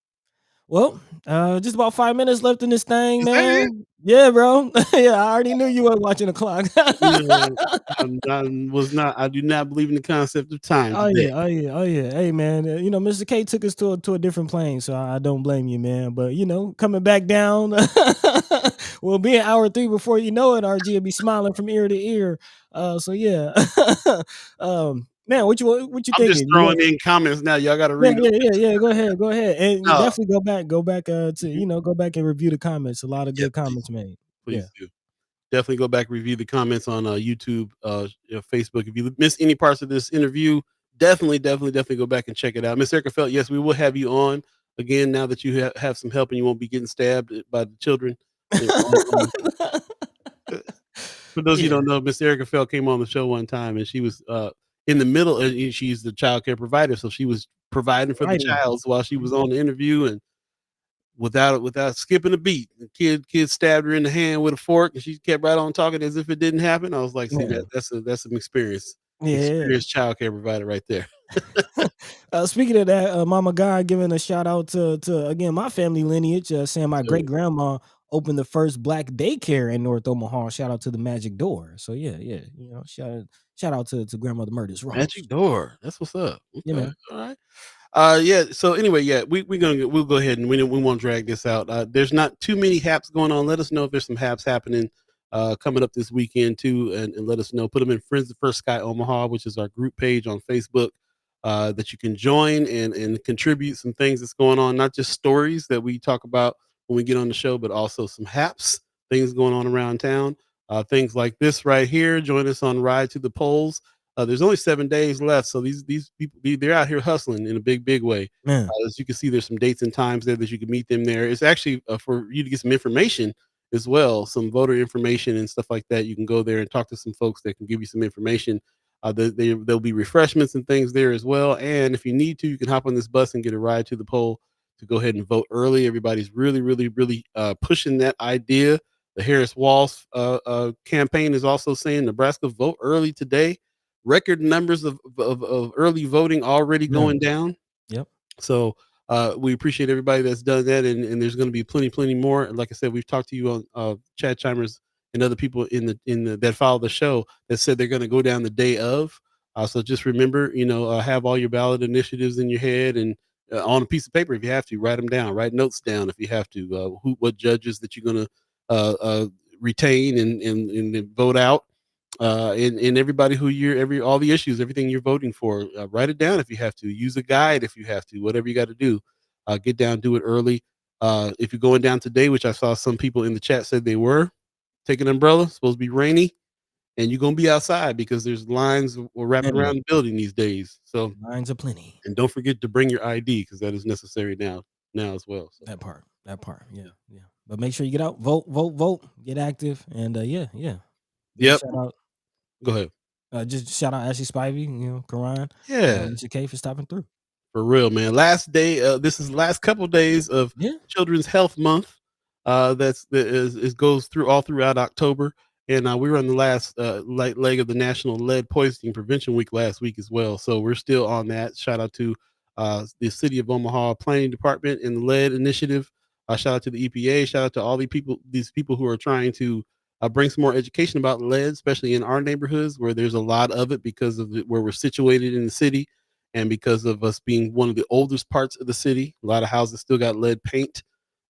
Well, just about 5 minutes left in this thing, man. Yeah, bro. Yeah, I already knew you were watching the clock. I do not believe in the concept of time. Oh yeah. Hey, man. Mr. K took us to a different plane, so I don't blame you, man. But coming back down, we'll be in hour 3 before you know it. RG will be smiling from ear to ear. So yeah. Man, what you thinking? I'm just throwing in comments now. Y'all got to read them. Yeah. Go ahead, and definitely go back to go back and review the comments. A lot of good comments made. Please do. Definitely go back review the comments on YouTube, Facebook. If you missed any parts of this interview, definitely go back and check it out. Miss Erica Felt, yes, we will have you on again now that you have some help and you won't be getting stabbed by the children. For those of you who don't know, Miss Erica Felt came on the show one time and she was in the middle, and she's the child care provider, so she was providing for the child while she was on the interview, and without skipping a beat, the kid stabbed her in the hand with a fork, and she kept right on talking as if it didn't happen. I was like, see, that's some experience. Experienced child care provider right there. Speaking of that, Mama Guy giving a shout out to again my family lineage, saying my great grandma opened the first black daycare in North Omaha. Shout out to the Magic Door. So yeah, shout out to Grandmother Murders. Magic Door. That's what's up. Okay. Yeah, man. All right. So anyway, we'll go ahead and we won't drag this out. There's not too many haps going on. Let us know if there's some haps happening coming up this weekend too, and let us know. Put them in Friends of First Sky Omaha, which is our group page on Facebook, that you can join and contribute some things that's going on, not just stories that we talk about when we get on the show, but also some haps, things going on around town, things like this right here. Join us on Ride to the Polls. There's only 7 days left, so these people they're out here hustling in a big way. As you can see, there's some dates and times there that you can meet them there. It's actually for you to get some information as well, some voter information and stuff like that. You can go there and talk to some folks that can give you some information. There'll be refreshments and things there as well. And if you need to, you can hop on this bus and get a ride to the poll to go ahead and vote early. Everybody's really pushing that idea. The Harris Walls campaign is also saying Nebraska vote early today. Record numbers of early voting already going down. Yep. So we appreciate everybody that's done that, and there's going to be plenty more. Like I said, we've talked to you on Chad Chimers and other people in the that follow the show that said they're going to go down the day of. So just remember, have all your ballot initiatives in your head and on a piece of paper if you have to. Write them down. Write notes down if you have to. What judges that you're going to retain and vote out. and everybody who all the issues, everything you're voting for, write it down if you have to. Use a guide if you have to. Whatever you got to do, get down, do it early. If you're going down today, which I saw some people in the chat said they were, take an umbrella. It's supposed to be rainy, and you're gonna be outside because there's lines wrapping around the building these days. So lines are plenty. And don't forget to bring your ID because that is necessary now as well. So. That part, yeah. But make sure you get out, vote, get active, and yeah. Yep. Shout out. Go ahead. Just shout out Ashlei Spivey, Kerron, Mr. K for stopping through. For real, man. Last day. This is the last couple days of Children's Health Month. It goes through all throughout October, and we were on the last leg of the National Lead Poisoning Prevention Week last week as well. So we're still on that. Shout out to the City of Omaha Planning Department and the Lead Initiative. Shout out to the EPA. Shout out to all these people who are trying to bring some more education about lead, especially in our neighborhoods where there's a lot of it because of where we're situated in the city. And because of us being one of the oldest parts of the city, a lot of houses still got lead paint,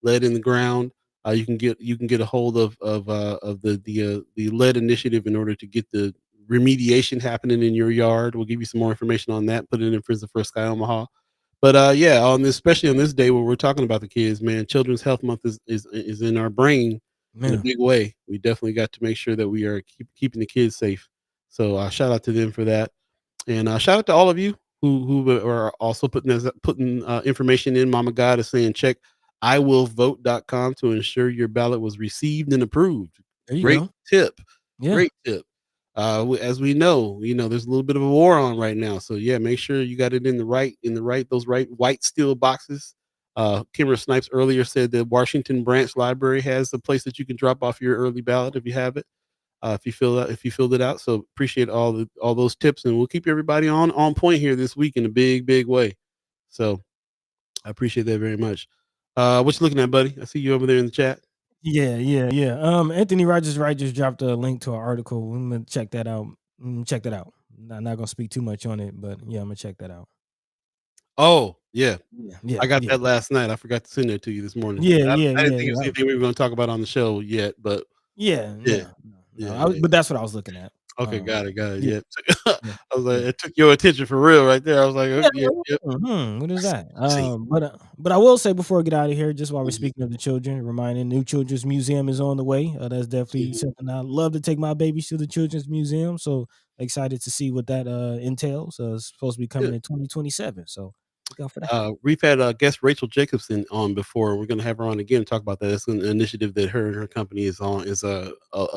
lead in the ground. You can get a hold of the lead initiative in order to get the remediation happening in your yard. We'll give you some more information on that. Put it in Friends of First Sky Omaha. But especially on this day where we're talking about the kids, man, Children's Health Month is in our brain in a big way. We definitely got to make sure that we are keeping the kids safe. So shout out to them for that, and shout out to all of you who are also putting information in. Mama God is saying check iwillvote.com to ensure your ballot was received and approved. Great tip. Great tip. As we know, there's a little bit of a war on right now. So yeah, make sure you got it in the right those right white steel boxes. Kimra Snipes earlier said that Washington Branch Library has a place that you can drop off your early ballot if you have it. If you filled it out. So appreciate all those tips, and we'll keep everybody on point here this week in a big way. So I appreciate that very much. What you looking at, buddy? I see you over there in the chat. Yeah. Anthony Rogers just dropped a link to an article. I'm gonna check that out. I'm not gonna speak too much on it, but yeah, I'm gonna check that out. Oh yeah. I got that last night. I forgot to send it to you this morning. I didn't think it was anything we were going to talk about on the show yet, but but that's what I was looking at. Okay, got it. Yeah. I was like, it took your attention for real right there. I was like, what is that? But I will say before we get out of here, just while we're speaking of the children, reminding New Children's Museum is on the way. That's definitely something I love to take my babies to the Children's Museum. So excited to see what that entails. It's supposed to be coming in 2027. So look out for that. We've had guest Rachel Jacobson on before. We're going to have her on again to talk about that. It's an initiative that her and her company is a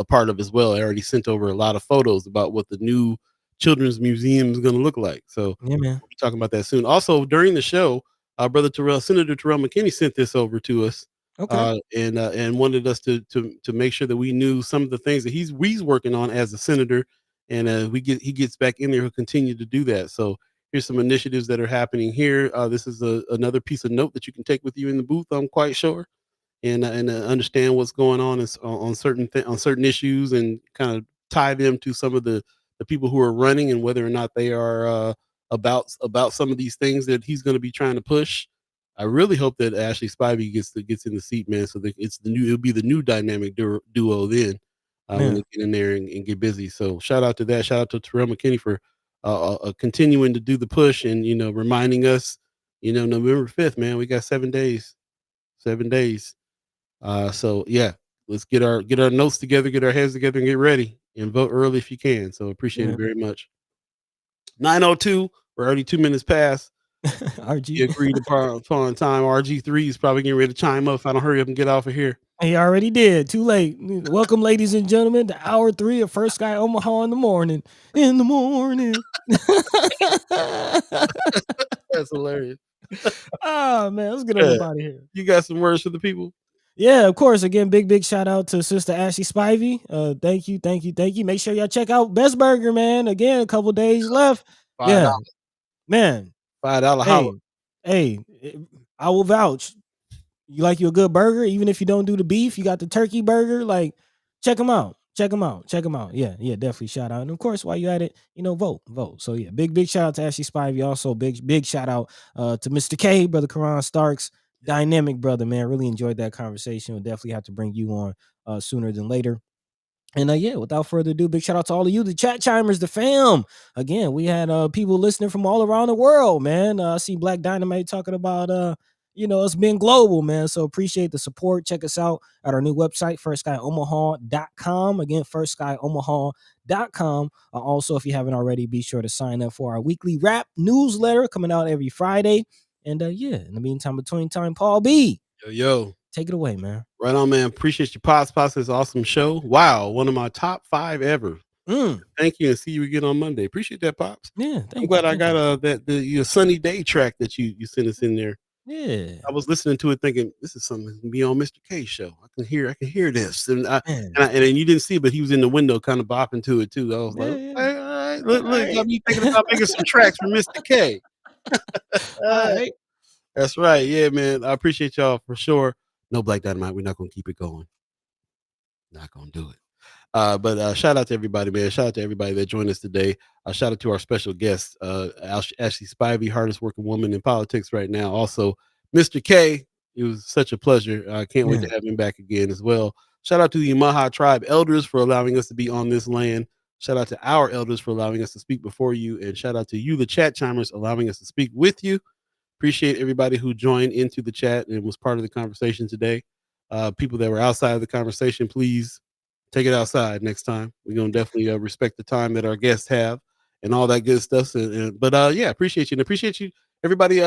part of as well. I already sent over a lot of photos about what the new Children's Museum is going to look like. So yeah, man, we'll be talking about that soon. Also, during the show, Senator Terrell McKinney sent this over to us. Okay. And wanted us to make sure that we knew some of the things that he's working on as a senator, and he gets back in there, he'll continue to do that. So here's some initiatives that are happening here. This is another piece of note that you can take with you in the booth, I'm quite sure, and understand what's going on on certain issues, and kind of tie them to some of the people who are running and whether or not they are about some of these things that he's going to be trying to push. I really hope that Ashlei Spivey gets in the seat, man, so that it'll be the new dynamic duo then when they get in there and get busy. So shout out to that. Shout out to Terrell McKinney for continuing to do the push and reminding us, November 5th, man, we got 7 days. So yeah, let's get our notes together, get our heads together, and get ready and vote early if you can. So appreciate it very much. 9:02, we're already 2 minutes past. RG agreed upon time. RG3 is probably getting ready to chime up if I don't hurry up and get off of here. He already did. Too late. Welcome, ladies and gentlemen, to hour 3 of First Sky Omaha in the morning. That's hilarious. Oh man, let's get on out of here. You got some words for the people? Yeah, of course. Again, big shout out to Sister Ashlei Spivey. Thank you. Make sure y'all check out Best Burger, man. Again, a couple days left. $5. Yeah, man. $5. Hey, I will vouch. You like you a good burger, even if you don't do the beef, you got the turkey burger. Like, check them out. Yeah, definitely shout out. And of course, while you at it, vote. So yeah, big shout out to Ashlei Spivey. Also, big shout out to Mr. K, Brother Kerron Starks. Dynamic brother, man. Really enjoyed that conversation. We'll definitely have to bring you on sooner than later. And yeah, without further ado, big shout out to all of you, the chat chimers, the fam. Again, we had people listening from all around the world, man. I see Black Dynamite talking about us being global, man. So appreciate the support. Check us out at our new website, firstskyOmaha.com. Again, firstskyOmaha.com. Also, if you haven't already, be sure to sign up for our weekly rap newsletter coming out every Friday. And in the meantime, between time, Paul B. Yo. Take it away, man. Right on, man. Appreciate your Pops. This is awesome show. Wow. One of my top 5 ever. Thank you, and see you again on Monday. Appreciate that, Pops. Yeah. I'm glad I got the sunny day track that you sent us in there. Yeah. I was listening to it thinking this is something to be on Mr. K's show. I can hear this. And you didn't see it, but he was in the window kind of bopping to it too. I was like, all right, look, got me thinking about making some tracks for Mr. K. All right. That's right. Yeah, man. I appreciate y'all for sure. No Black Dynamite. We're not going to keep it going. Not going to do it. But shout out to everybody, man. Shout out to everybody that joined us today. Shout out to our special guest, Ashlei Spivey, hardest working woman in politics right now. Also, Mr. K. It was such a pleasure. I can't wait to have him back again as well. Shout out to the Omaha tribe elders for allowing us to be on this land. Shout out to our elders for allowing us to speak before you. And shout out to you, the chat chimers, allowing us to speak with you. Appreciate everybody who joined into the chat and was part of the conversation today. People that were outside of the conversation, please take it outside next time. We're going to definitely respect the time that our guests have and all that good stuff. But appreciate you. And appreciate you, everybody,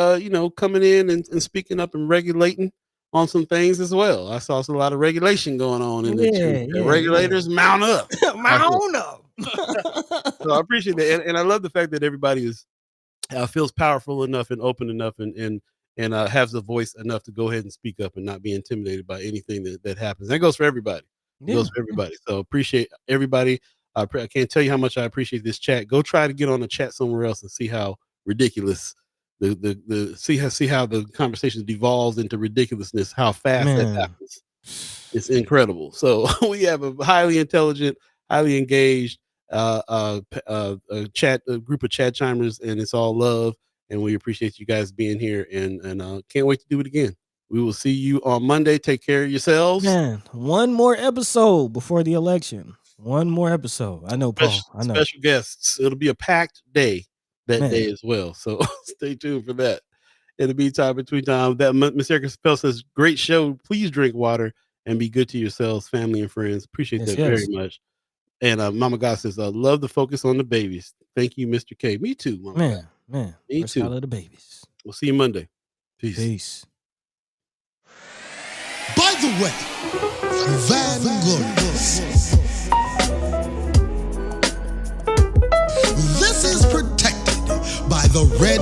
coming in and speaking up and regulating on some things as well. I saw a lot of regulation going on in the truth. Regulators mount up. Mount up. So I appreciate that. And I love the fact that everybody feels powerful enough and open enough and has the voice enough to go ahead and speak up and not be intimidated by anything that happens. That goes for everybody. Goes for everybody. So appreciate everybody. I can't tell you how much I appreciate this chat. Go try to get on the chat somewhere else and see how ridiculous see how the conversation devolves into ridiculousness, how fast that happens. It's incredible. So we have a highly intelligent, highly engaged a group of chat chimers, and it's all love, and we appreciate you guys being here, and can't wait to do it again. We will see you on Monday. Take care of yourselves. Man, one more episode before the election. One more episode. I know, Paul. I know. Special guests. It'll be a packed day day as well. So stay tuned for that. In the meantime, between time, that Miss Erica Spell says, great show. Please drink water and be good to yourselves, family, and friends. Appreciate that very much. And Mama God says, I love the focus on the babies. Thank you, Mr. K. Me too, Mama God. Man. Me too. I love the babies. We'll see you Monday. Peace. By the way, Vanglorious. This is protected by the red